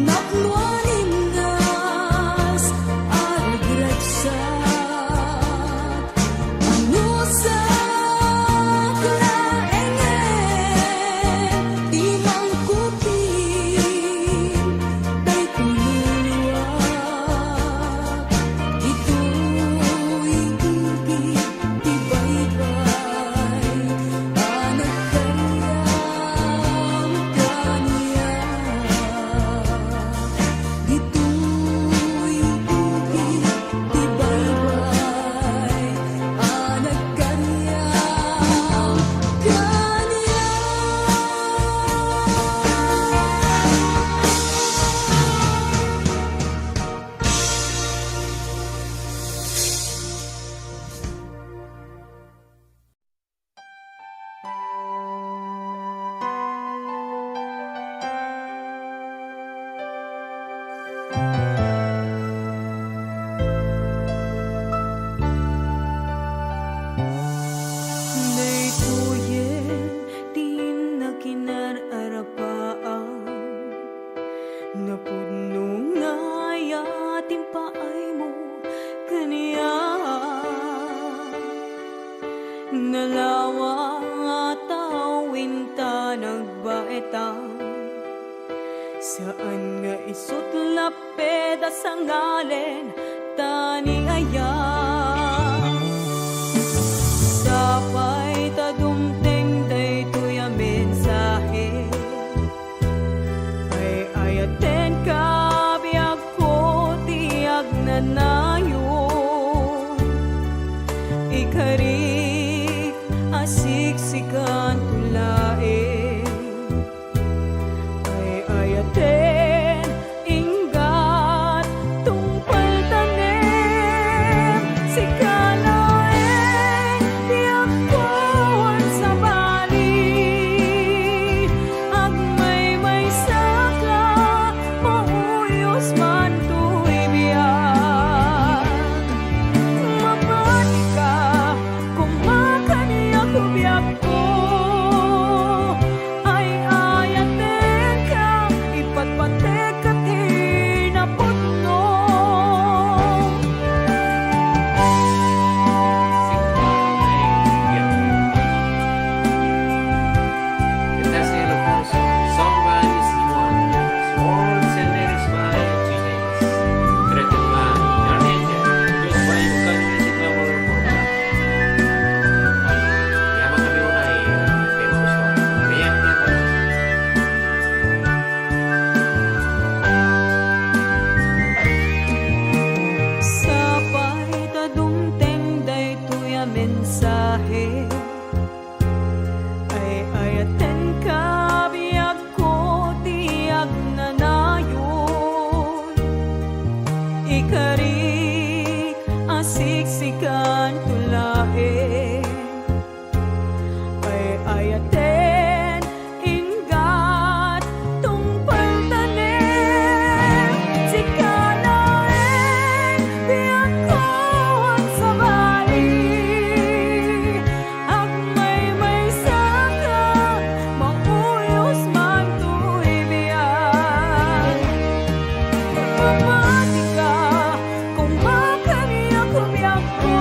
nakluaningas argragsak ano sa klaengen di mangkupin day tululuwag ito'y ibig di baybay anagkaryam kaniya ito'y ibig di baybay anagkaryam kaniya. Daytoyen di na kinararapaan napudno nga yating paay mo kaniya nalawa tawin ta nagbaetang saan nga isut lapeda sa ngalen tani aya sapay tadumteng daytoy a mensahe ay ayaten ka biag ko tiag nanayon ikarik asiksikan tulae ay ayaten inggat tungpal tanem si kalaeng diakpuan sa bali agmay saka mauyos man tu'y biyak mapati ka kung makaniya kubiyak ko ay ayaten ka ipatpatek at hinaputno sapay tadumteng daytoy a mensahe ay ayaten ka biag ko tiag nanayon ikarik asiksikan tulae ay ayaten ingat tungpal tanem si kalaeng biag ko ang sa bali agmay saka mauyos man tu'y biyak mamati ka kung makaniya kubiyak ko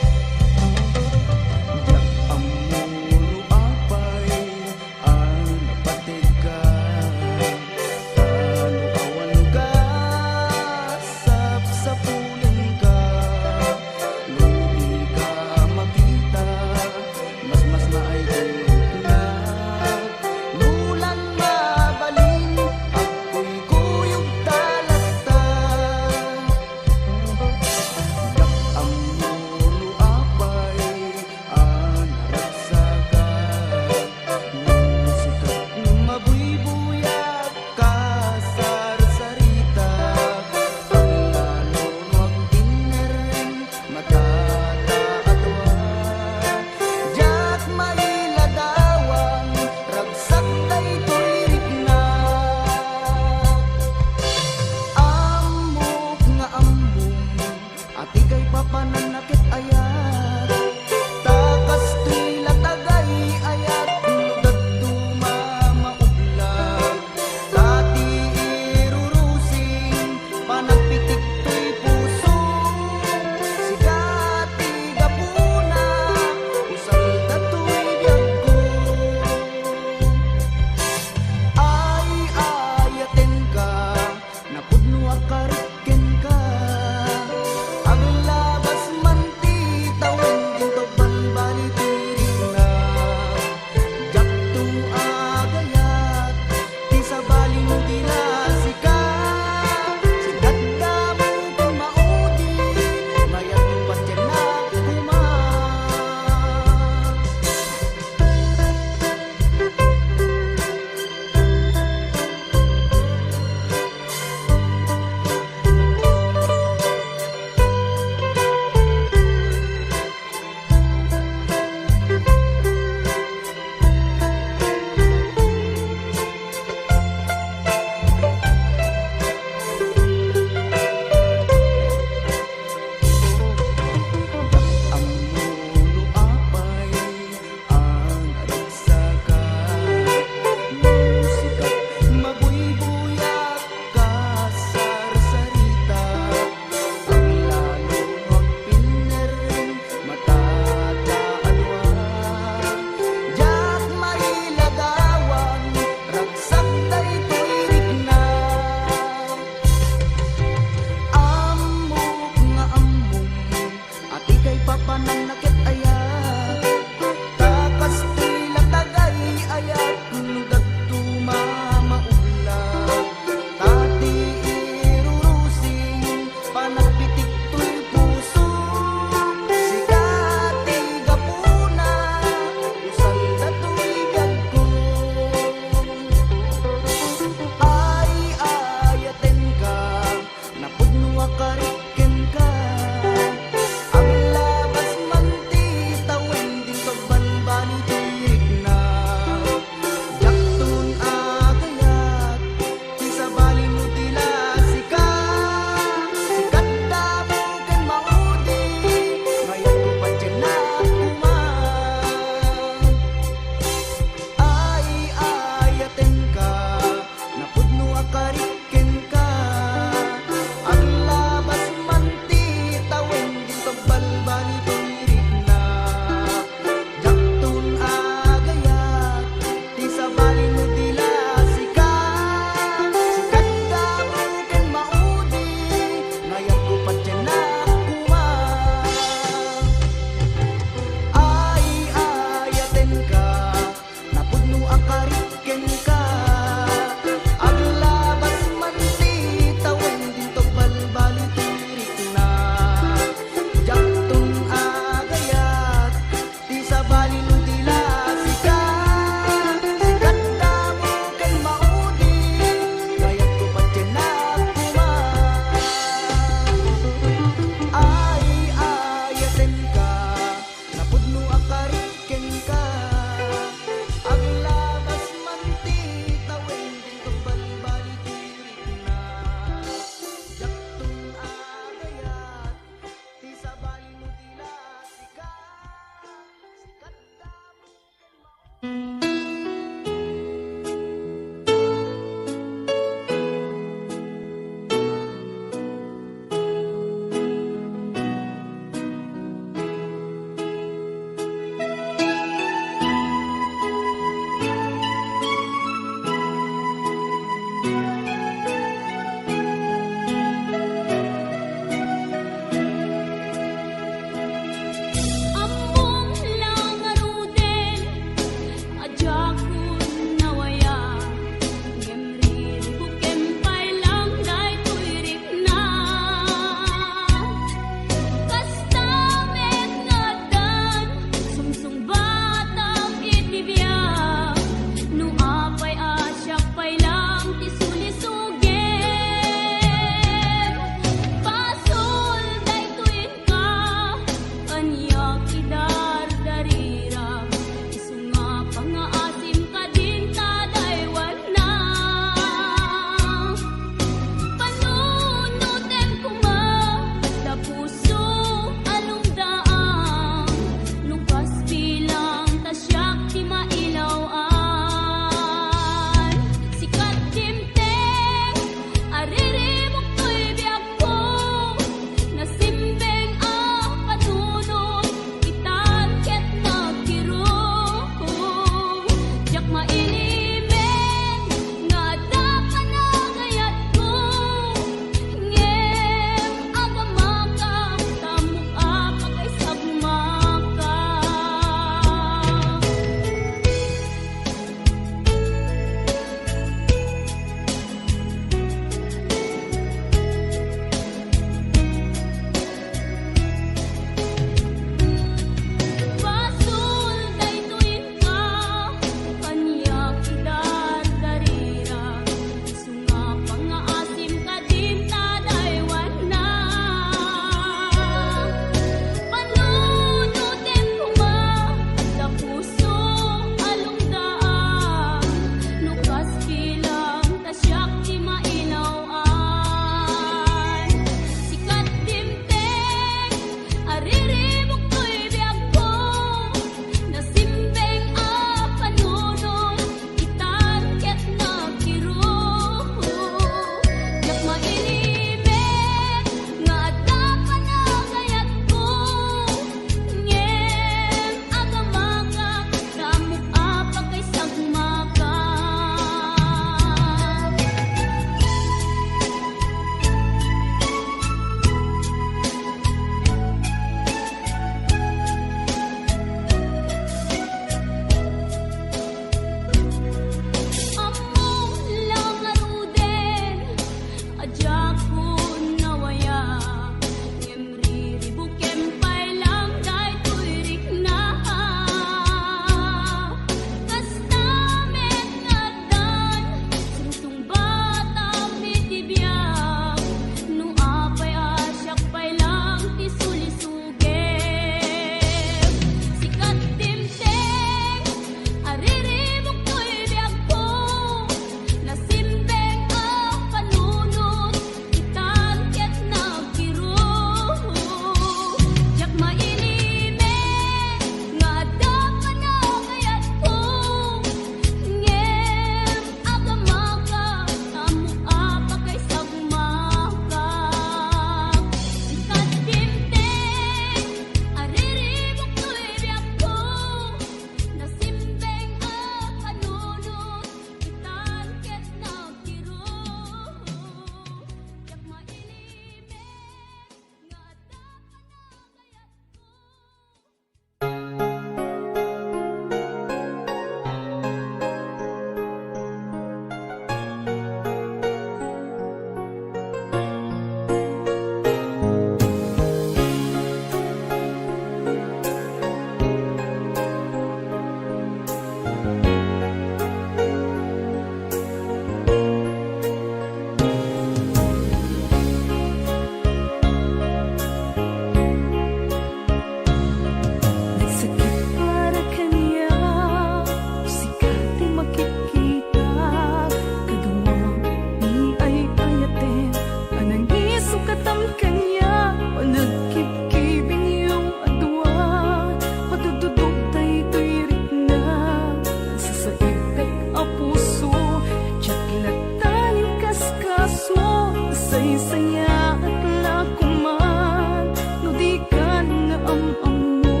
Saya at lakuman no di ka na am-amo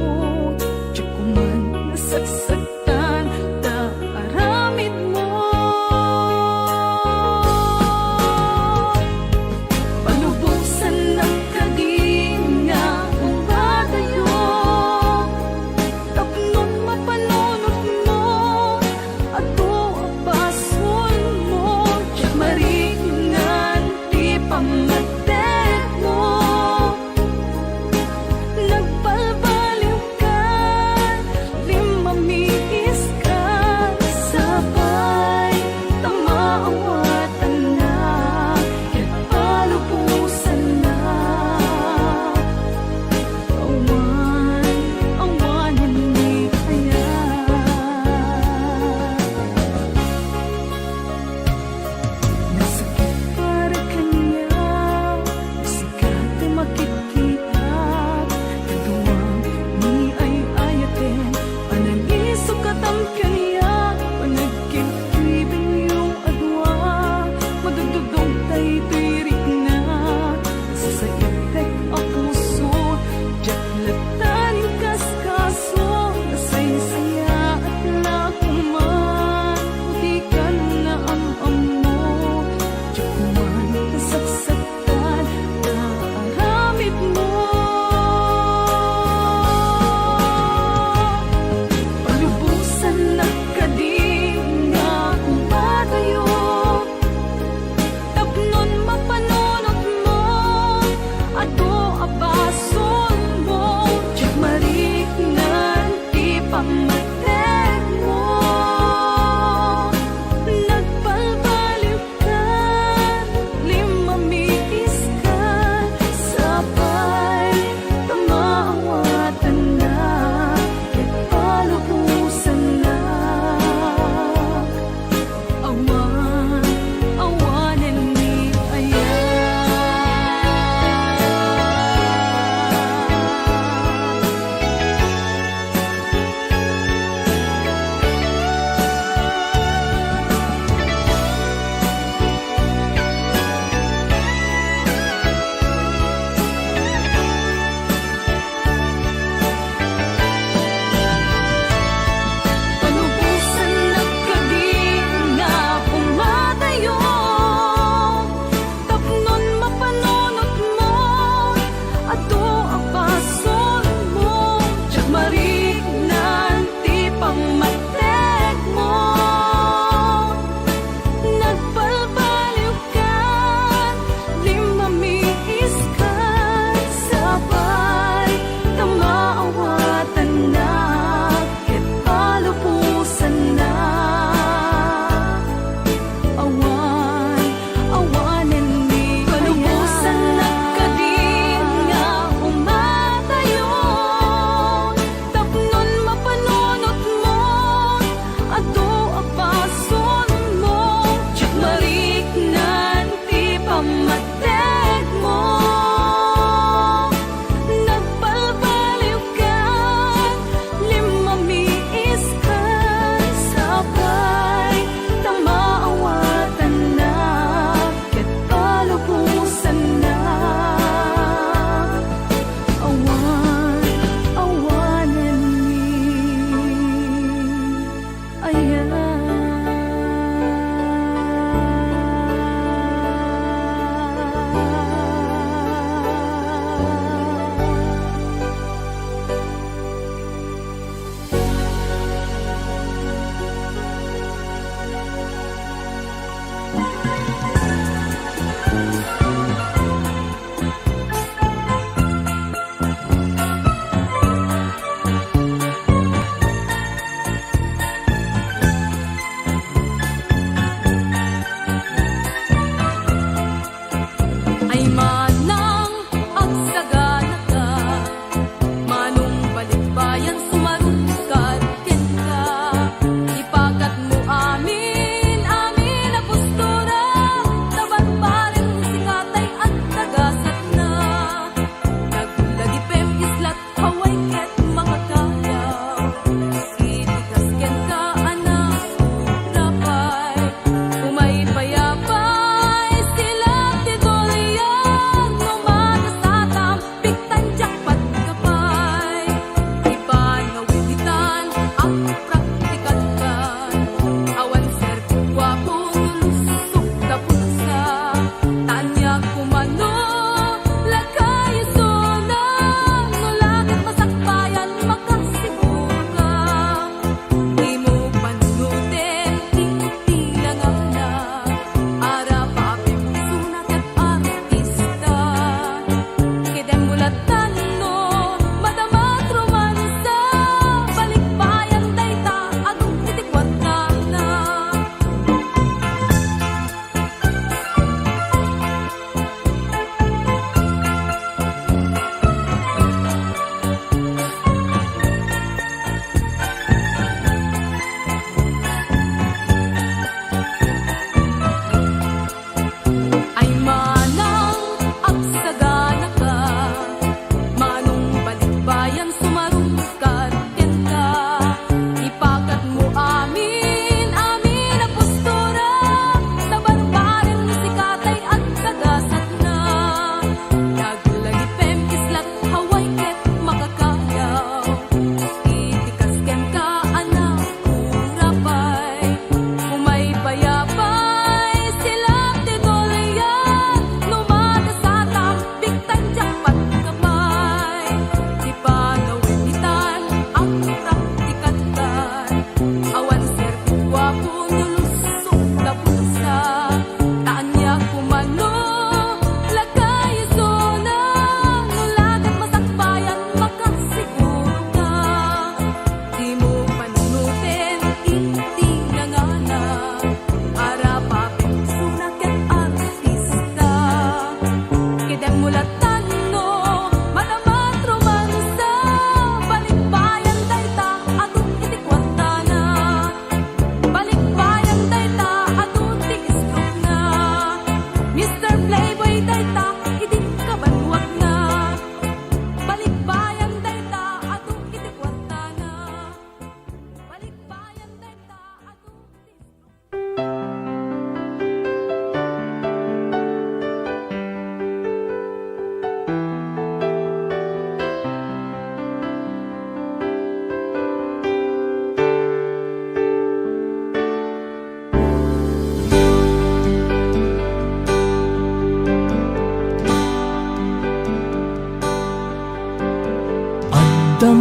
Diyak ko man nasagsagtan ta aramid mo Palubusan ng kaginga kung badayo Tapnon mapanunot mo ato ang bason mo Diyak maringan di pamatek mo Nagbalbaliw ka di mamiis ka Sabay tamaawatan na Kahit palubusan na Awanan ni kaya Nasakit para kanya Nasikat ay makikita Kaduwang ni ay ayatin Pananisukat ang kanya Panagkikibing yung adwa Madududong tayo tirik na Sasayagdag ang puso Diyak latanin kaskaso Nasay-saya at lakuman Di ka na am-amo Diyak kuman nasagsagtan na aramid mo Palubusan na kadinga kung batayo Tapnon mapanunot mo Ato abason mo Diyak mariknan di pamatek mo Nagbalbaliw ka limamiis ka Sabay tamaawatan na Kahit palubusan na Awanan ni Palubusan ng kaginga kung matayo Tapnon mapanunot mo Ato ang bason mo Diyak mariknan di pamatek mo Nagbalbaliw ka limamiis ka Sabay tamaawatan na Kahit palubusan na Awanan ni Palubusan na kadinga kung matayo Tapnon mapanunot mo Ato ang bason mo Diyak mariknan di pamatek mo Nagbalbaliw ka limamiis ka Sabay tamaawatan na Kahit palubusan na Awanan ni ay manang agsagana ka Manong balikbayan sumaruskar ken ka Ipakat mo amin na postura Taban pa rin sikatay at nagasat na Naglagipem islat haway ket makakayaw Itikas ken ka anak rapay Umay payapay sila titulya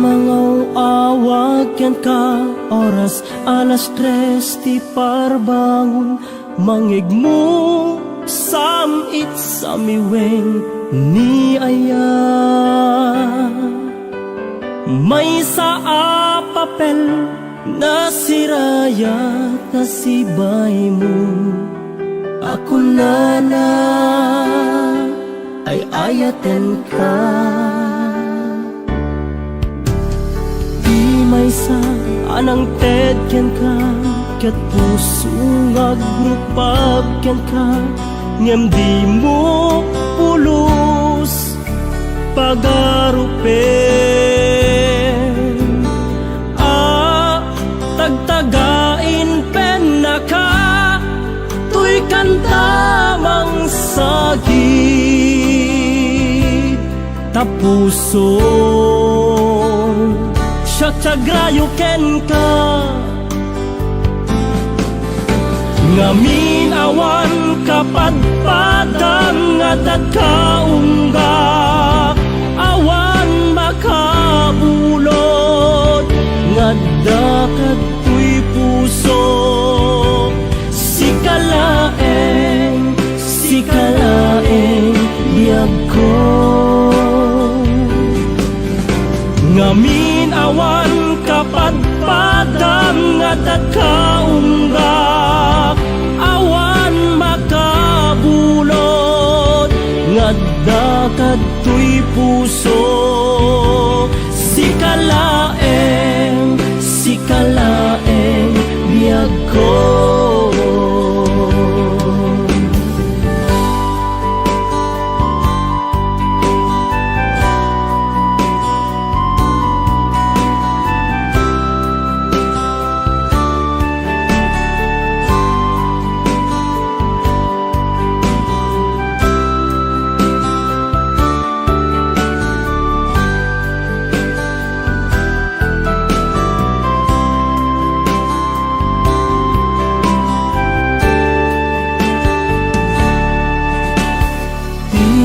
Mangaw awag yan ka oras alas 3 ti parbangon mangigmo samit samiweng ni aya may sa papel na sirayat na sibay mo ako na ay ayaten ka may sa anang ted ken ka ket puso ngagrupag ken ka ngem di mo pulos pagarupen tagtagain pen na ka tuy kantamang sagi tapuso Syagrayo ken ka ngamin awan kapadpadang ngadat kaungga awan makabulod ngadda katoy puso sikalaeng biyag ko ngamin awan kapadpadang ngadat kaungga awan makabulod ngadda katoy puso sikalaeng biyag ko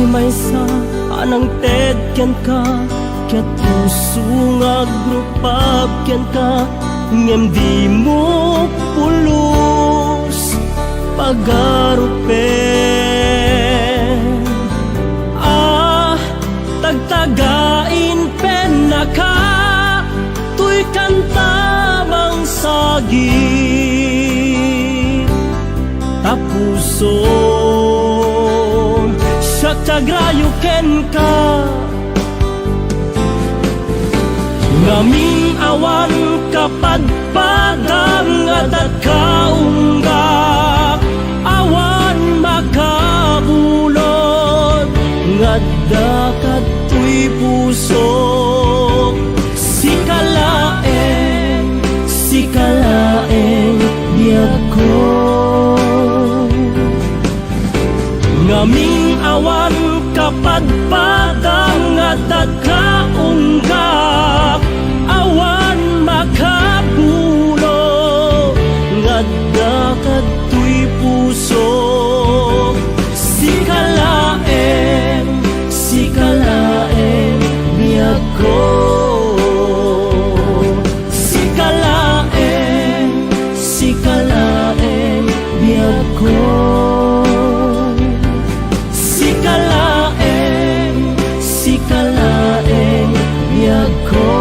may sa anang ted ken ka ket puso ngagrupag ken ka ngem di mo pulos pagarupen tagtagain pen na ka tuy kantamang sagi tapuso Syagrayo ken ka ngamin awan kapadpadang ngadat kaungga awan makabulod ngadda katoy puso sikalaeng biyag ko ngamin awan kapadpadang ngadat kaungga awan makabulo ngadda katoy puso sikalaeng biyag ko sikalaeng biyag ko sikalaeng biyag ko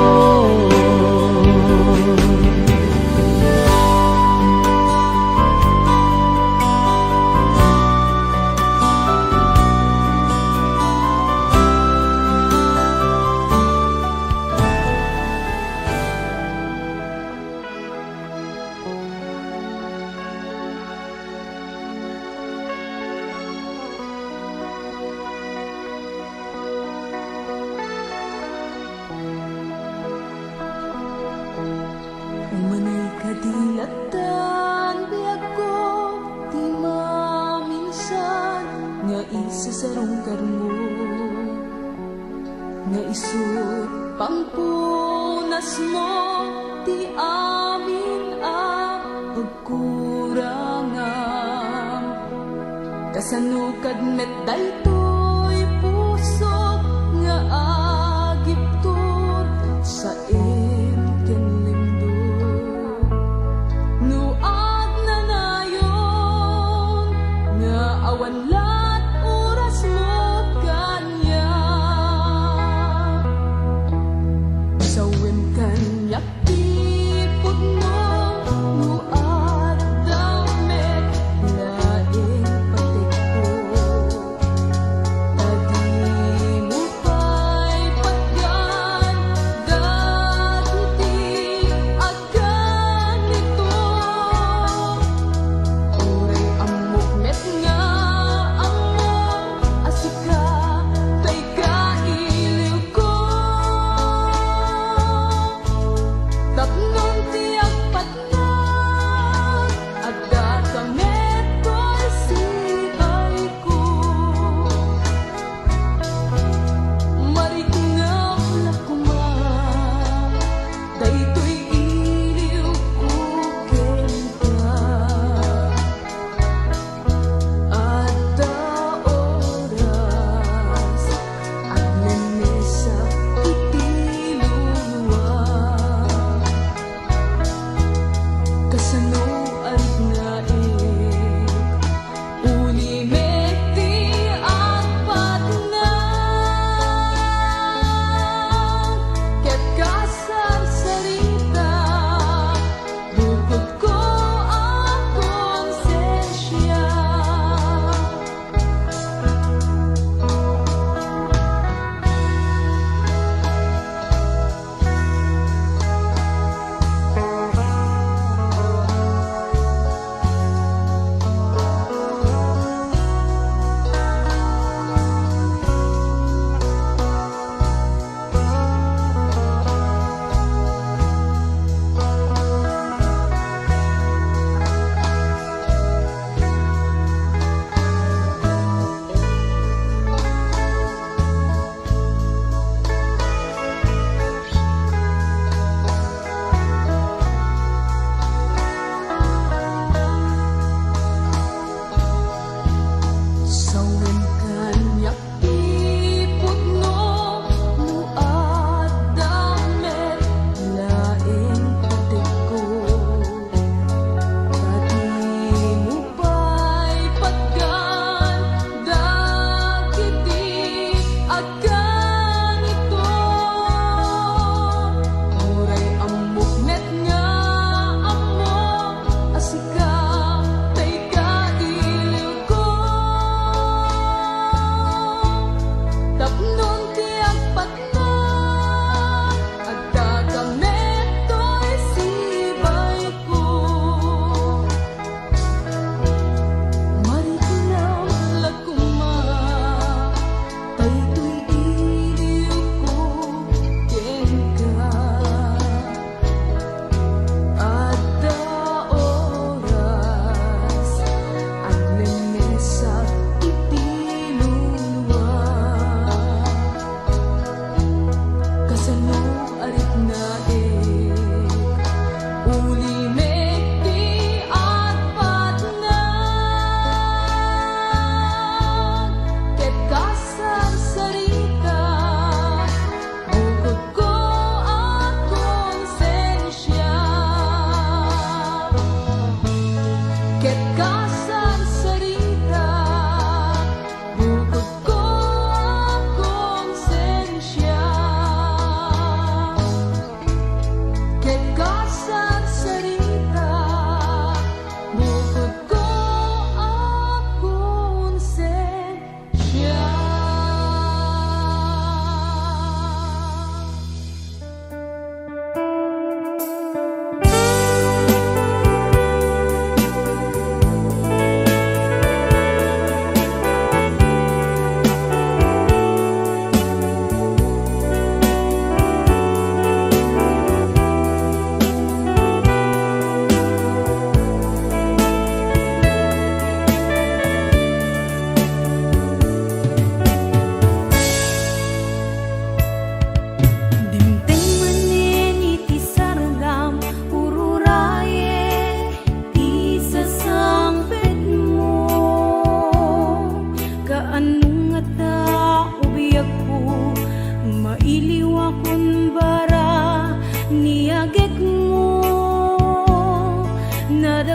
Umanay kadilatan biyag ko di maminsan nga isasarong karmo nga isut pangpunas mo ti amin pagkurangan kasanukad met daytoy puso nga agiptur sa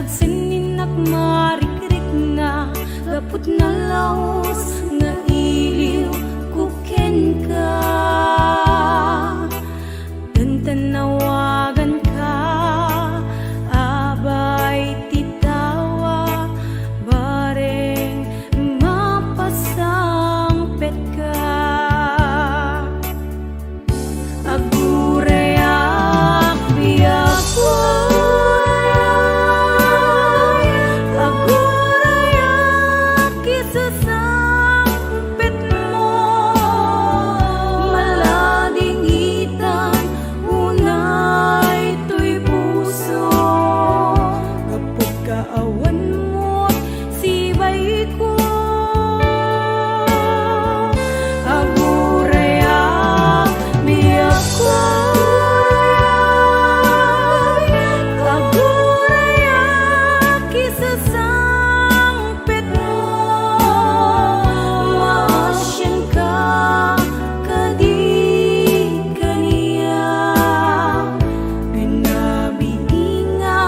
Nadagsanin ak marikrik na gapot na laos nga iliw kuken ka. Tantanawagan ka, abay titawa, bareng mapasang pet ka. Agurayak biyak ko, agurayak isasangpet mo, malading itan unay to'y puso. Kapag kaawan mo't sibay ko, agurayak biyak ko, agurayak isasangpet mo, maasyan ka kadi kaniya, binabiinga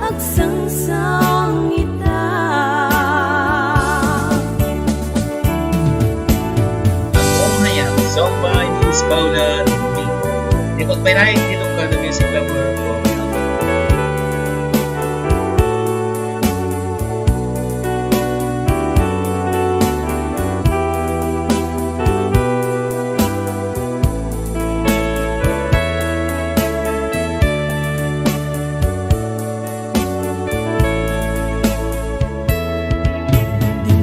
agsangsang ita. Ayan, song by Miss Paula Lumbi. Ikot by Rai, itong ka na music lover ko.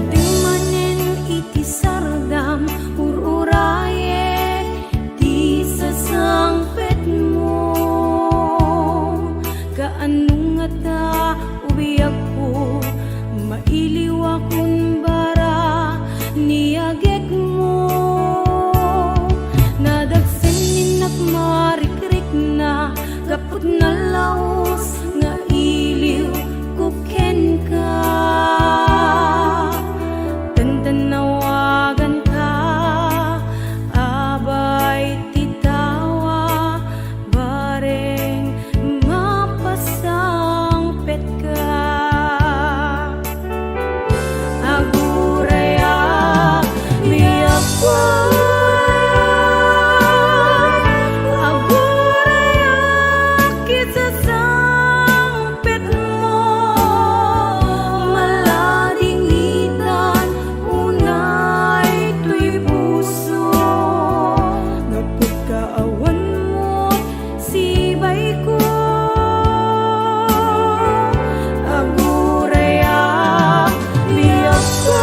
Timanen iti sardam ururaye di sasangpet mo, kaanong nga ta ubiyak ko, mailiw akong bara niyagek mo. Nadagsanin ak marikrik na gapot na laos nga iliw kuken ka. Tantanawagan ka, abay titawa, bareng mapasang pet ka. Agurayak biyak ko, agurayak isasangpet mo, malading itan unay to'y puso. Napot kaawan mo't sibay ko, agurayak biyak ko,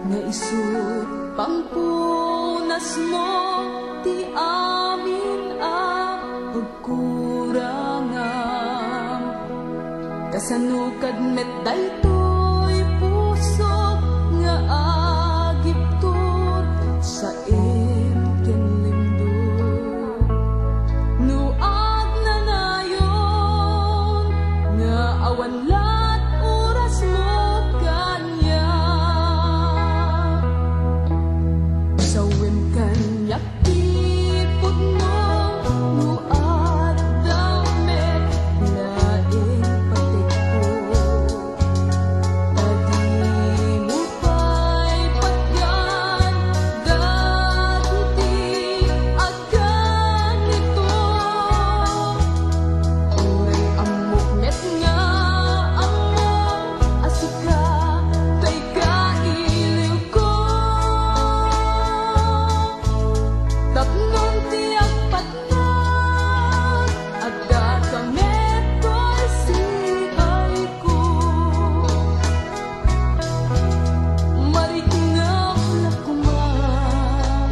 nga isut pangpunas mo ti amin a pagkurangan kasanukad met daytoy puso nga agiptur sa ken lindol nuag na nayon nga awan lat oras mo kanya sawem kanyak tipod mo nuad damet laing patik ko tadi mo pa'y patgan dagiti agkan nito uray amok met nga amok asika kay kailiw ko tapnon tiyak patnan at dakamet ko'y sibay ko marikngap na kuman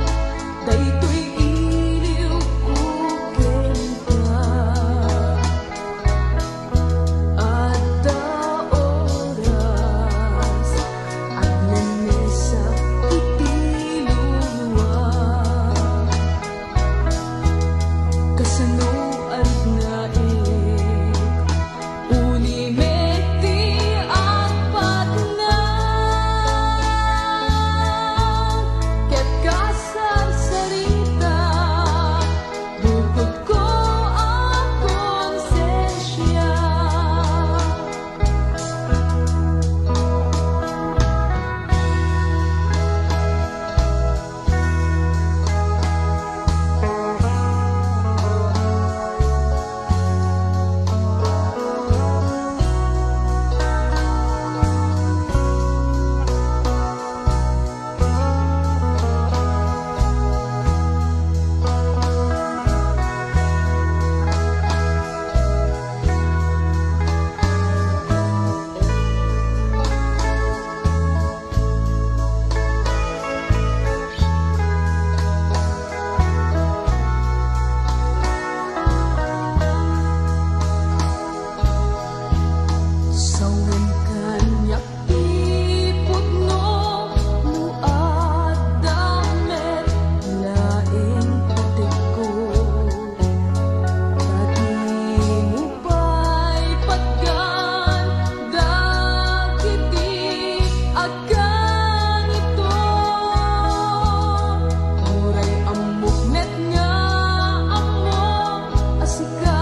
daytoy iliw ko kenta at oras at lamesa itiluluwa kasano arit nga uni meti at patnan ket kasarsarita bukod ko ang konsensya sawem kanyak tipod no nuad damet laing patik ko tadi mo pa'y patgan dagiti agkan ito uray amok net nga amok asika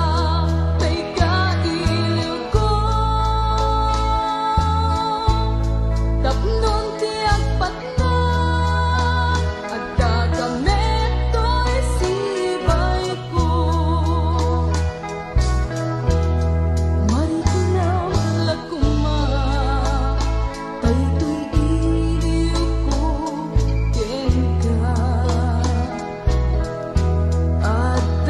kay kailiw ko tapnon tiyak patnan at dakamet ko'y sibay ko mariknam lakuma daytoy iliw ko kenka at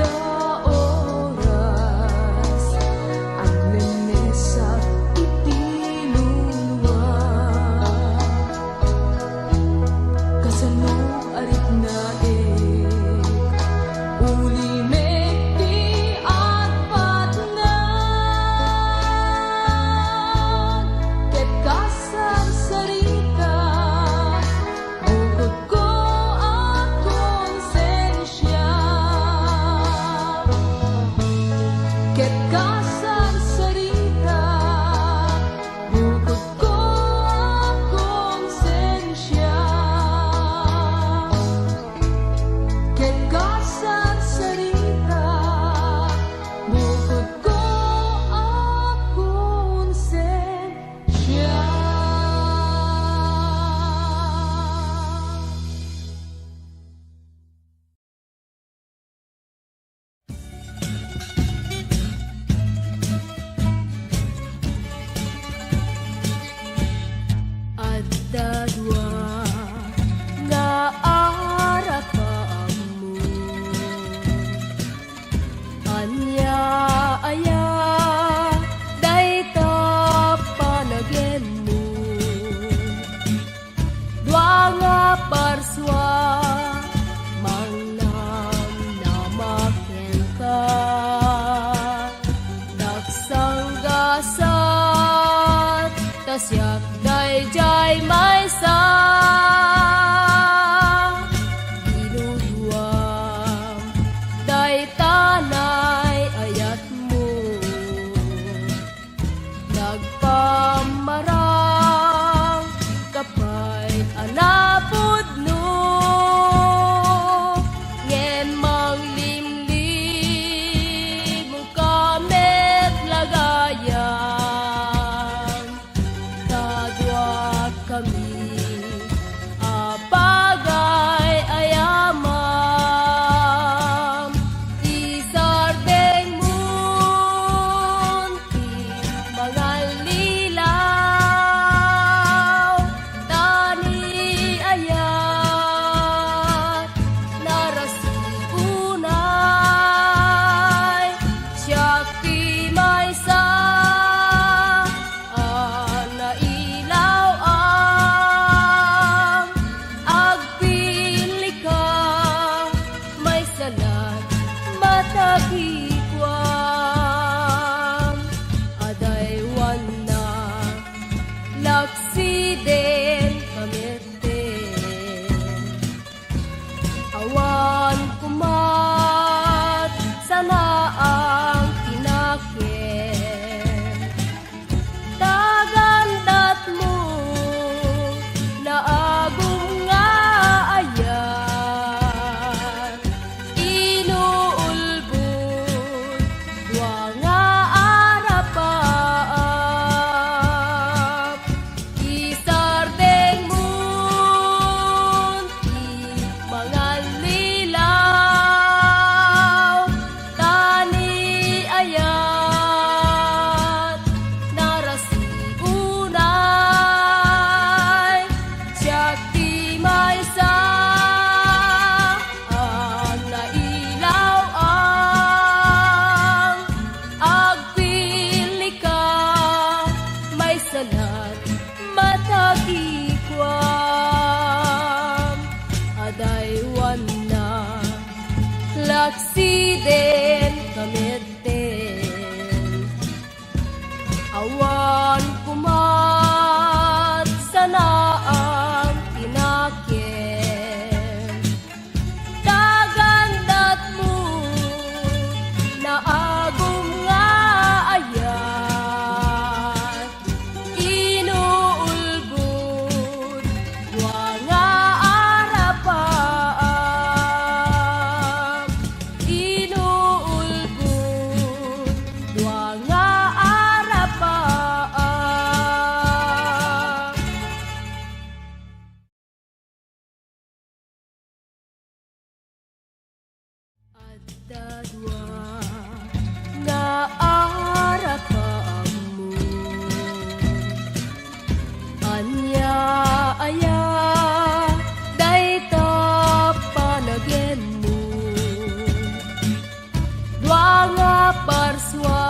oras at lamesa itiluluwa kasano arit na uli meti at patnan ket kasarsarita bukod ko ang konsensya ket kasarsarita bukod ko ang konsensya anapod no ngem manglimlim mo kamet lagayan tadwa kami apagay ayamam isardeng munti mangalilaw tani ayat narasipunay syakti may sa nailaw ang agpili ka may salat matakikwam adaywan na laksiden kameten awan kumat sana ang tinaken tagandat mo na agum nga ayan inuulbod dua nga arapap isardeng munti mangalilaw tani ayat narasiunay syakti may sa nailaw ang agpili ka may salat matakikwam adaywan na laksiden kameten awan kumat sana ang tinaken tagandat mo na agum nga ayat inuulbod dua nga arapap inuulbod dua nga arapap dadwa nga arapam mo anya aya dayta panagem mo dua nga parswa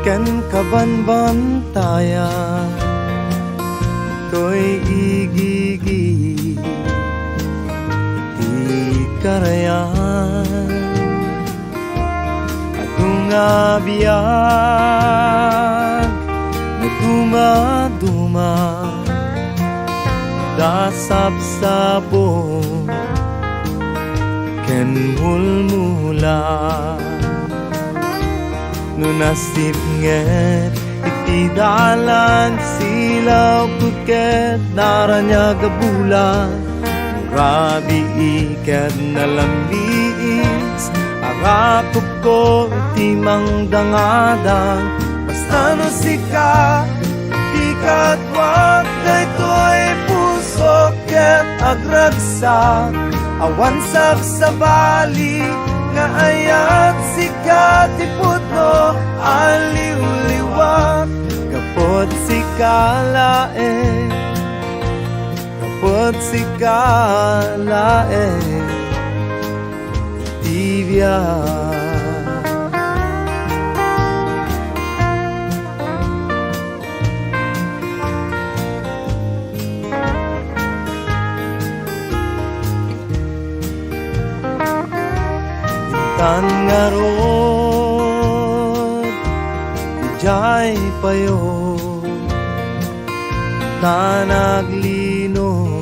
ken kabanbantayan to'y igigi ti karayan at biyag na dumaduma dasapsabo ken mulmula nunasip nget itidalan silaw kuket naranyaga bulan murabi iket nalambis arakop ko timang dangadang basta no sika ikat wag daytoy puso ket agragsak awan sabsabali nga ayat sikat iputno aliw-liwak kapot sikalae kapot sikalae tibia tan ngarod ijay payo tanaglinom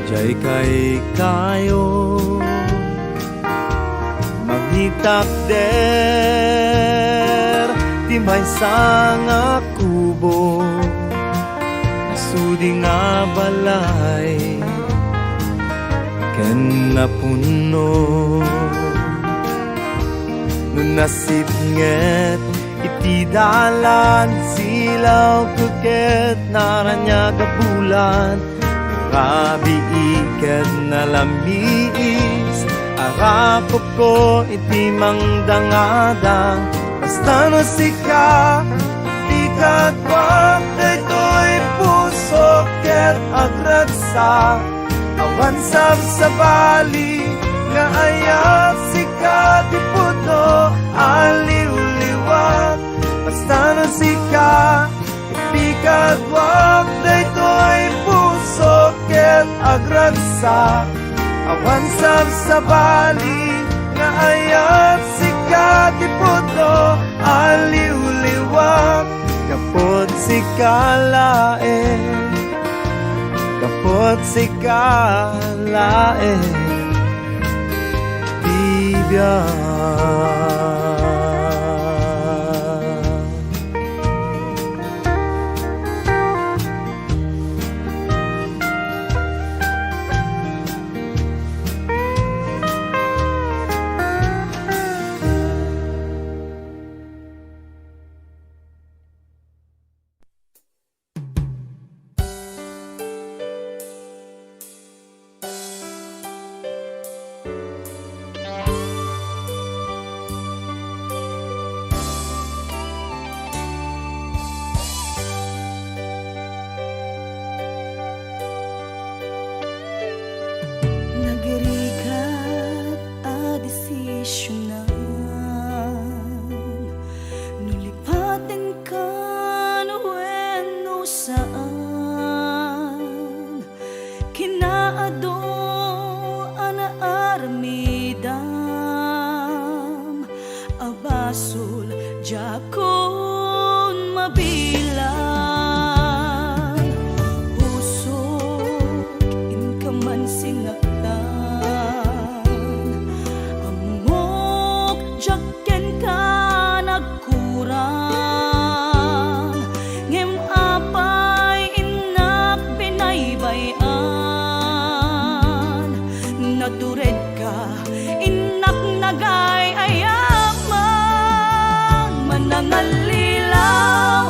jay kay kayo maghitak der ti may sanga kubo sudi nga balay ken napuno nunasip nget itidalan silaw kuket naranyaga bulan rabi iket nalambis arakop ko itimang dangadang basta no sika ikat wag daytoy puso ket agragsak awan sabsabali nga ayat sikat iputo aliw-liwak basta no sika ipikat wag daytoy puso ket agragsak awan sabsabali nga ayat sikat iputo aliw-liwak kapot sikalae kapot sikalae tibia Manangalilaw,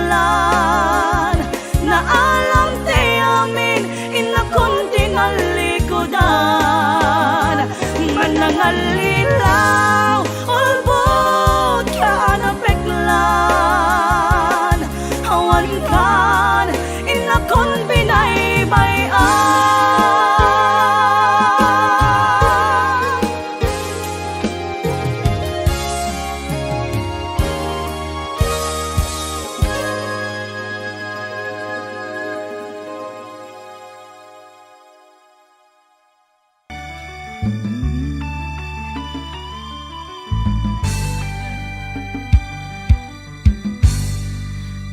peklan na alam ti amin inakon tingalikodan manangalilaw ulbod ka na peklan awan kan inakon binaybayan.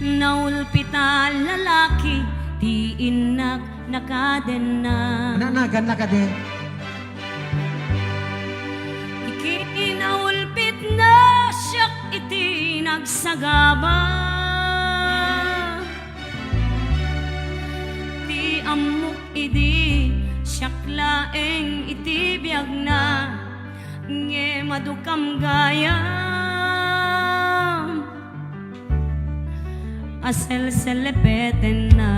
Naulpita lalaki, di inak nakaden na. Nanagan na ka din. Ikinaulpit na siyak iti nagsagaba. Ti amok idi siyak laeng iti biyag na. Nge madukam gaya. Asel selepeten na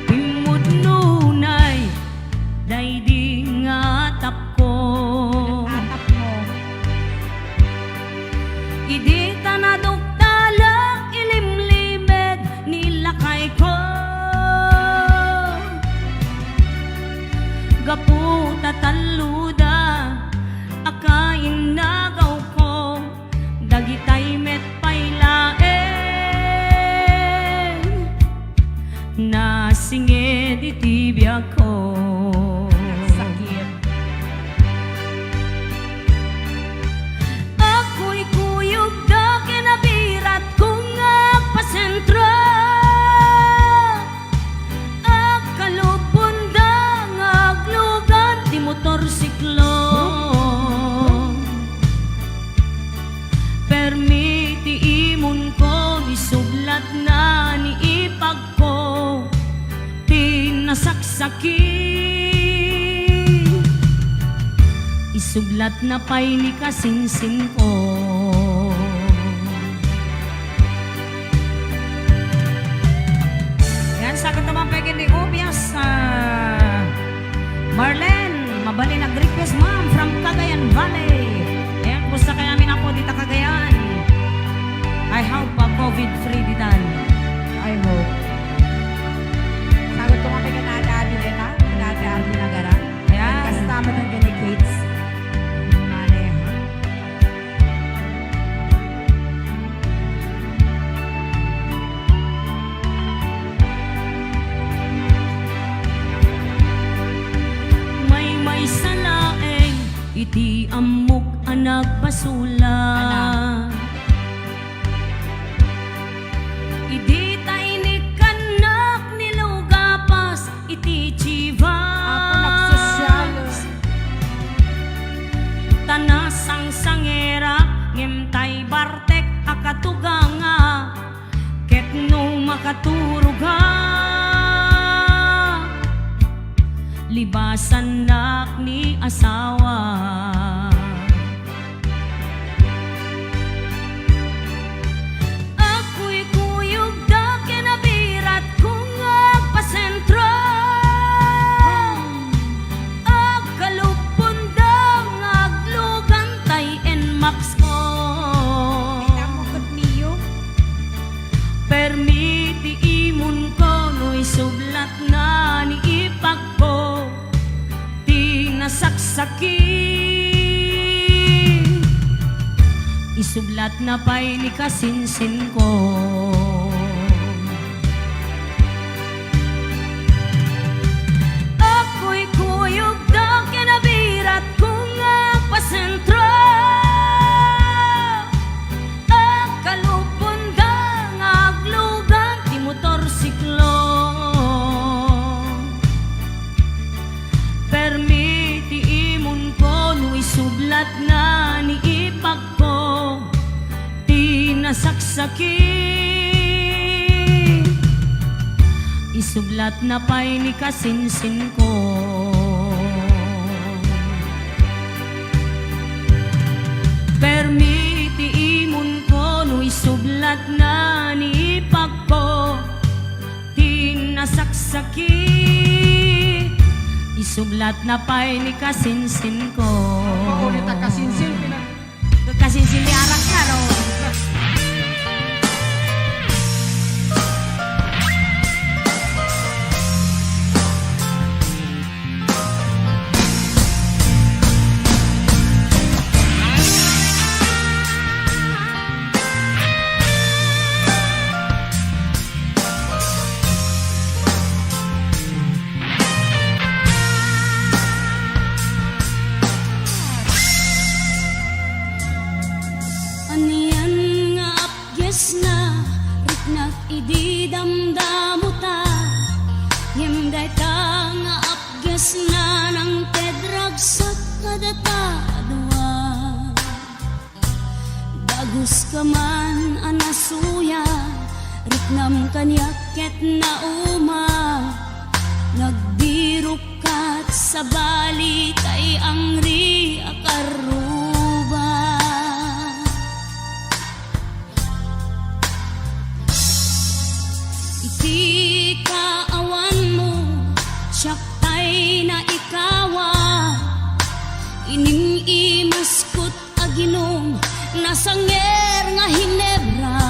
Pimut nunay Daydi ngatap ko Idi tanaduktalak ilimlimed nilakay ko Gapu tataluda akain nagaw ko Dagitay met pailaen Nasinged iti biyak ko Sakit Ako'y kuyog da kinabirat kong agpasentro Akalupon da ngaglugan di motorsiklo Permiti imon ko, isublat na ni ipag ko, tinasaksaki. Isublat na pa'y ni kasinsin ko. Yan, sakot naman pwede ni Ubias. Marlene, mabali nag-request ma'am from Cagayan Valley. Ayan, gusto kaya namin ako dito Cagayan. I hope COVID-free ditan. I hope. Sagot ko nga may ganadaabi din ha? Ganadaabi na gara. Ayan. Kasama ng ganikates. Mane ha? May salaeng iti amok anak basula. Idi tainik kanak nilugapas iti chivas. Tanasang sangera ngimtay bartek akatuganga ket no makaturuga. Libasan nak ni asawa Ako'y kuyog da kinabirat kong agpasentro Agkalupon da ngaglugan tay enmax ko Itamukot niyo. Permiti imon ko no'y sublat na ni ipag ko Tinasaksaki Isublat na pa'y ni kasinsin ko Ako'y kuyog da kinabirat kong agpasentro Agkalupon da ngaglugan ti motorsiklo Permiti imon ko no'y sublat na ni ipag ko Tinasaksaki Isublat na pa'y ni kasinsin ko Permiti imon Suglat na pa'y ni kasinsin ko. Paulit ang kasinsin. Kasinsin ni arak na ro. Aniyan nga apyes na riknak idi damdamuta Yemday ta nga apyes na nang tedrag sa kadata adwa Bagus ka man anasuya riknam kanyaket na uma Nagbirok kat sa bali kay ang ri akaruba Iti kaawan mo, siyak tay na ikawa Ining imaskot aginom, nasanger nga hinebra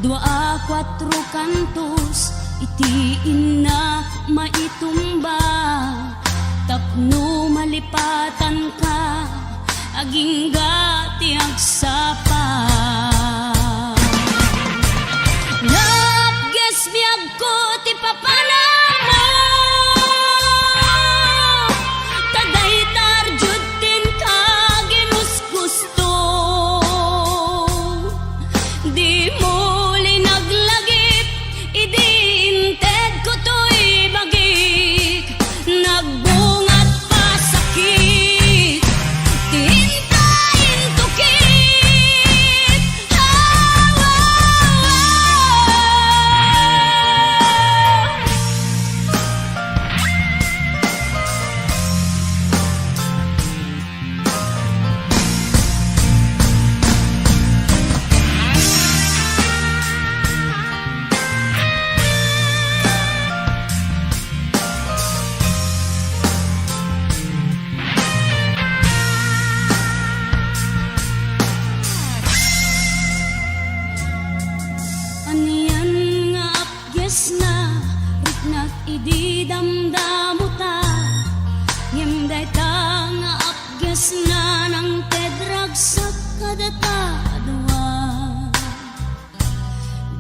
Dua kwatro kantos, iti ina maitumba Tapno malipatan ka, aging gati agsapa Napges biyag ko ti papanamo Taday tarjud din ka ginusgusto Di mo linaglagip idi inted ko to'y bagik Nagbungat pa sakit Tintayin tukit Aniyan nga apyes na riknak idi damdamuta Yemday ta nga apyes na nang tedrag sa kadata adwa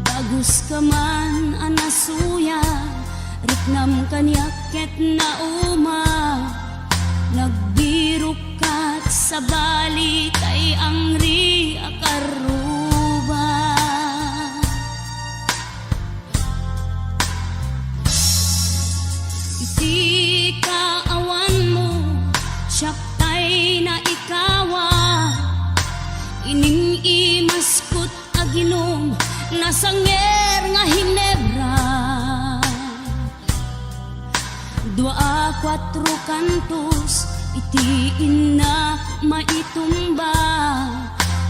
Bagus ka man anasuya riknam kanyaket na uma Nagbirok kat sa bali kay ang ri akaruba Iti kaawan mo, siyak tay na ikawa Ining imaskot aginom, nasanger nga hinebra Dua kwatro kantos, iti ina maitumba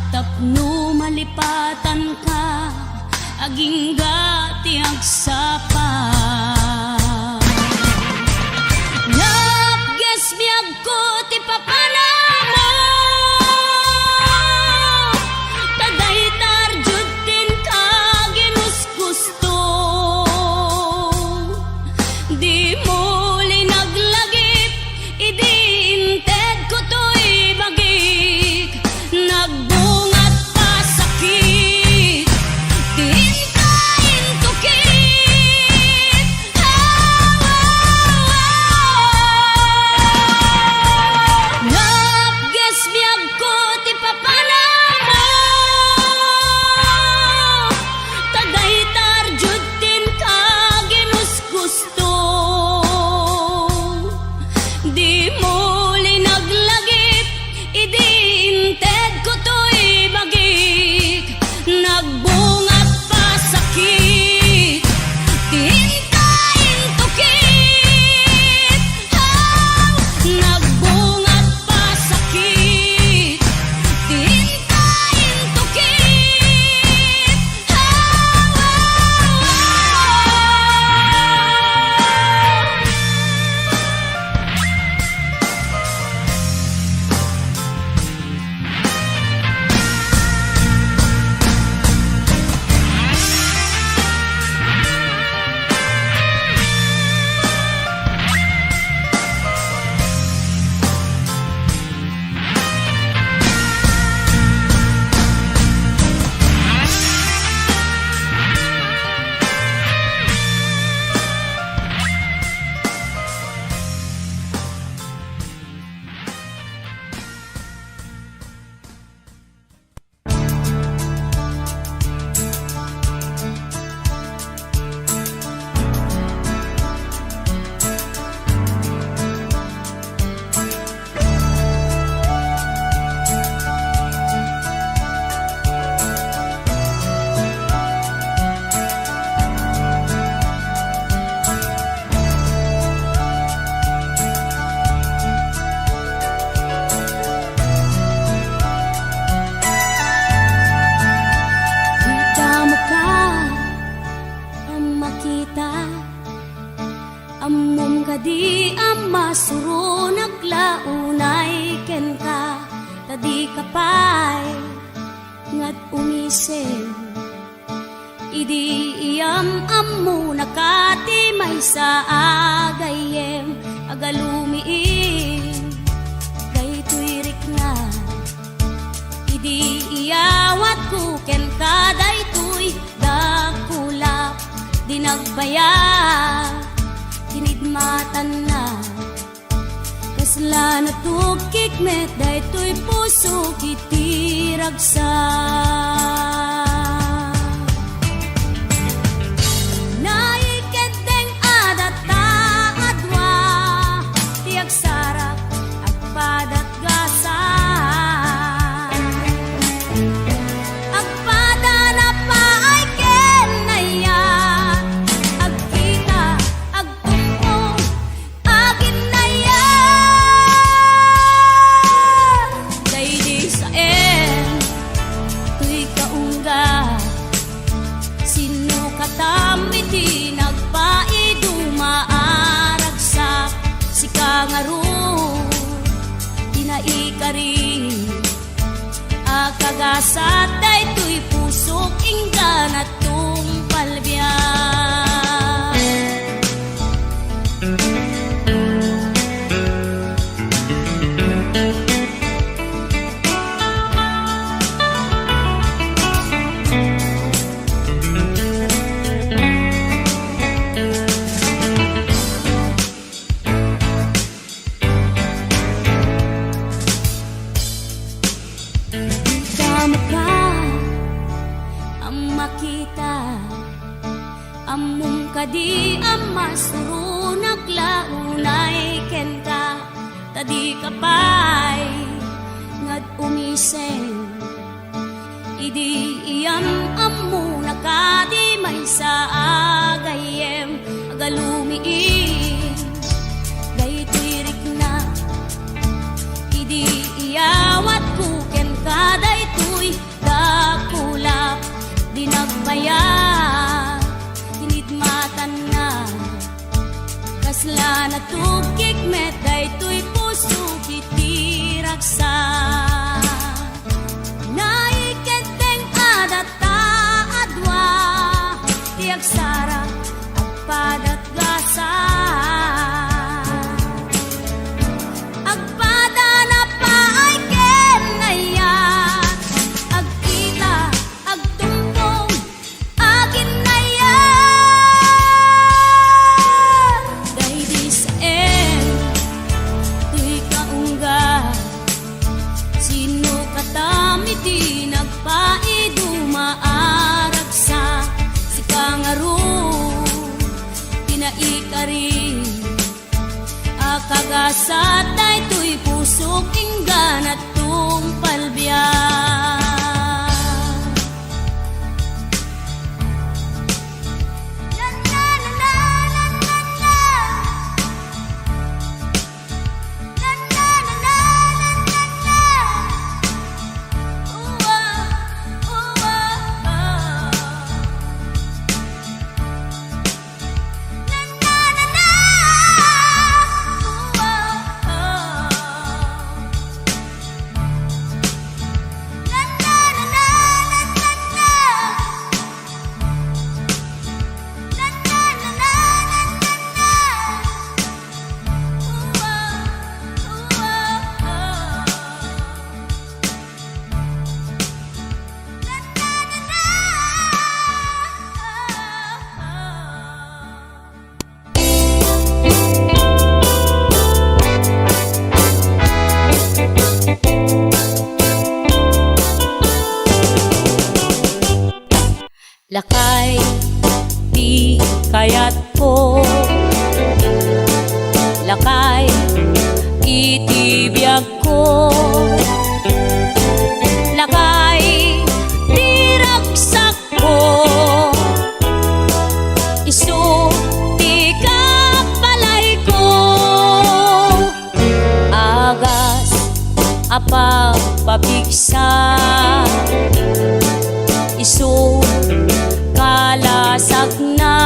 Tapno malipatan ka, aging gati agsapa Napges biyag ko ti papanamo Taday tarjud din ka ginusgusto Di mo linaglagip idi inted ko to'y bagik Nagbungat pa sakit Tintayin tukit Napges ammo nakati may sa agayem agalumiin daytoy rikna idi iyawat ko ken kadaytoy dakulap dinagbaya tinidmatan na kasla natukik met daytoy puso kitiragsa naikedeng adata adwa tiag sarap agpadat gasa agpada na pa ay kenaya agkita agtungkong agin naya daydi sa tuy kaungga sino katamiti nagpaidumaaragsak si kangaru tinaikari akagasat daytoy pusok inggan at tumpalbiyan Tama ka ang makita among kadi ang masuro naglaunay ken ka tadi kapay ngad umisen idi iyam ammo nakadi may sa agayem agalumiin daytoy rikna idi iyawat ko ken kadaytoy dakulap dinagbaya tinidmatan na kasla natukik met daytoy puso kitiragsa naikedeng adata adwa tiag sarap agpadat gasa agpada na pa ay kenaya agkita agtungkong agin naya daydi sa tuy kaungga sino katamiti nagpaidumaaragsak si kangaru tinaikari akagasat daytoy pusok inggan at tumpalbiyan lakay di kayat ko lakay itibiyag ko lakay di ragsak ko isu di kapalay ko agas apa pabigsa isu kalasag na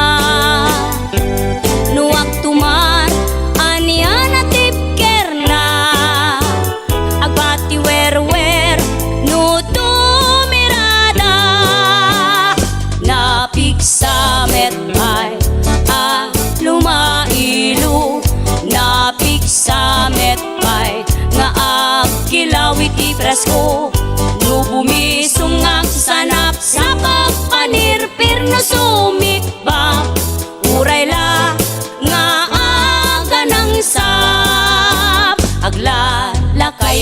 sa pagpanirpir no sumikbak uray la nga aga ng sap aglalakay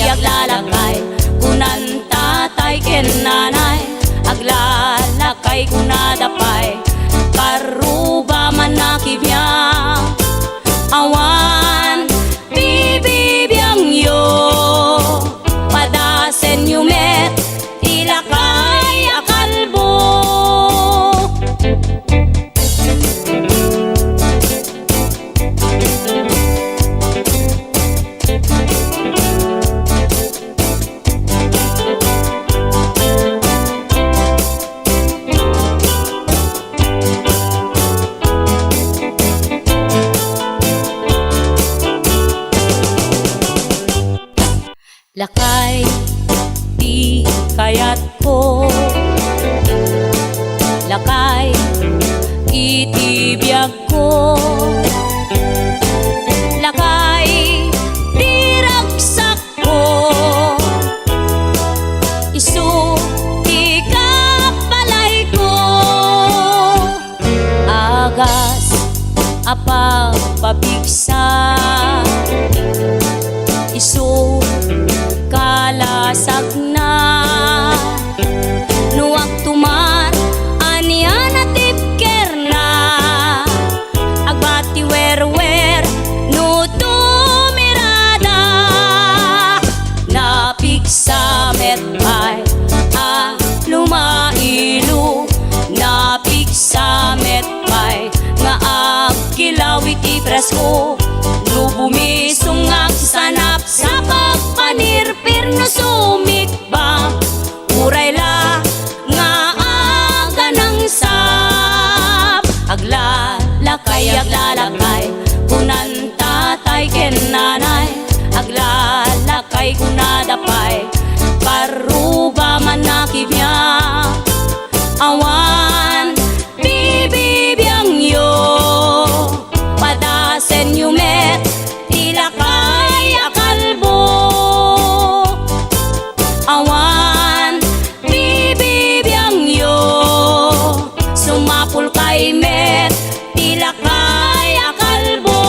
kunan tatay ken nanay aglalakay kunadapay karuba man nakibya awan bibibiyang yo padasen yumet ilakay akalbo lakay di kayat ko lakay itibiyag ko lakay di ragsak ko isu di kapalay ko agas apa pabigsa isu kalasag na nuwag tumar anian at tipker na agbati wer no tumirada napigsa metpay lumailu napigsa metpay nga agkilaw iti presko no bumisungag sanap sa pagpanirpir no sumikbak uray la nga aga ng sap aglalakay kunan tatay ken nanay aglalakay kunadapay karuba man nakibya awan bibibiyang yo padasen yumet ilakay akalbo awan bibibiyang yo sumapul kay met ilakay akalbo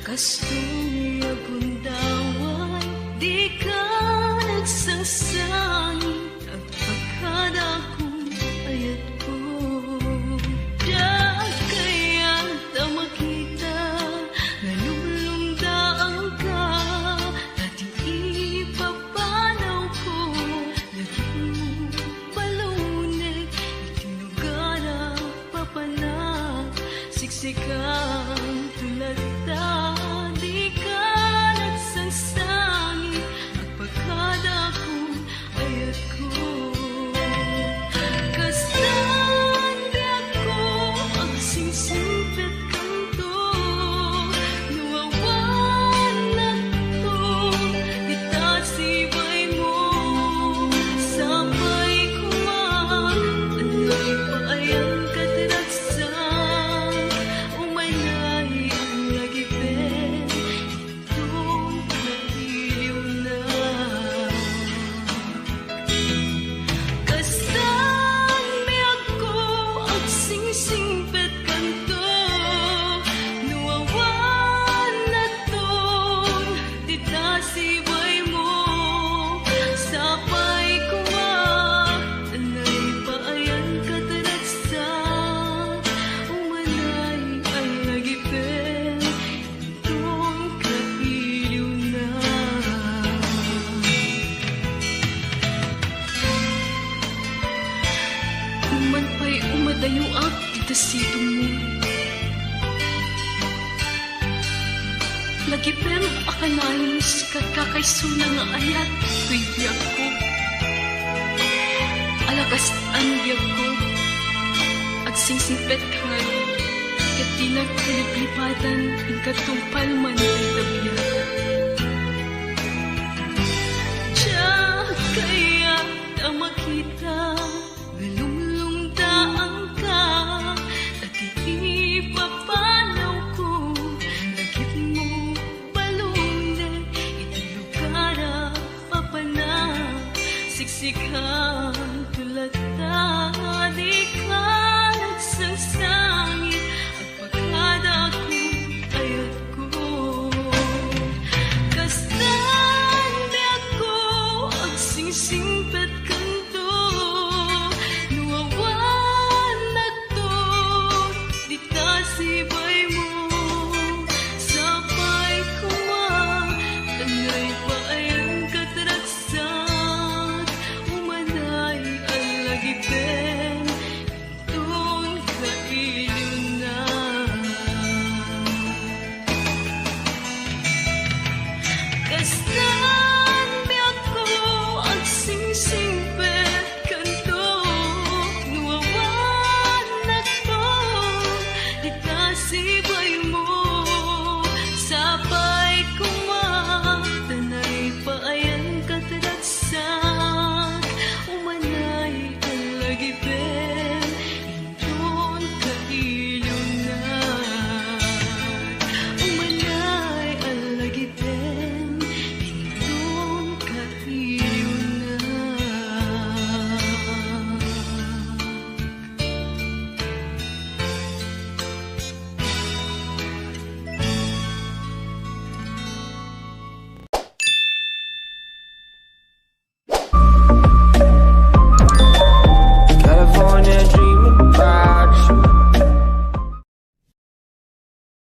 Kastoy agundaway, di ka nagsasangit at pagkadakong ayat ko. Diyan kaya ta makita, nalulumdaan ka, dating ipapanaw ko, laging baluneg, itinugara papanak, siksikang tulad ta. Di ka nagsasangit at pagkadakong ayat ko. dayuak ita sitong mo. Lagi pero akanalis kakakaysuna nga ayat tuy biyag ko. Alakas ang biyag ko. Agsingsingpet ka nga rin. Kat di nagkaliplipatan ang katumpal man ay tabiyag. Diyan kaya na makita galumlumdaan ka at ipapanaw ko lagip mo balunay itinugara papana siksikan tulad na di ka nagsangsangit at pagkada ko ayat ko kastan di ako agsingsing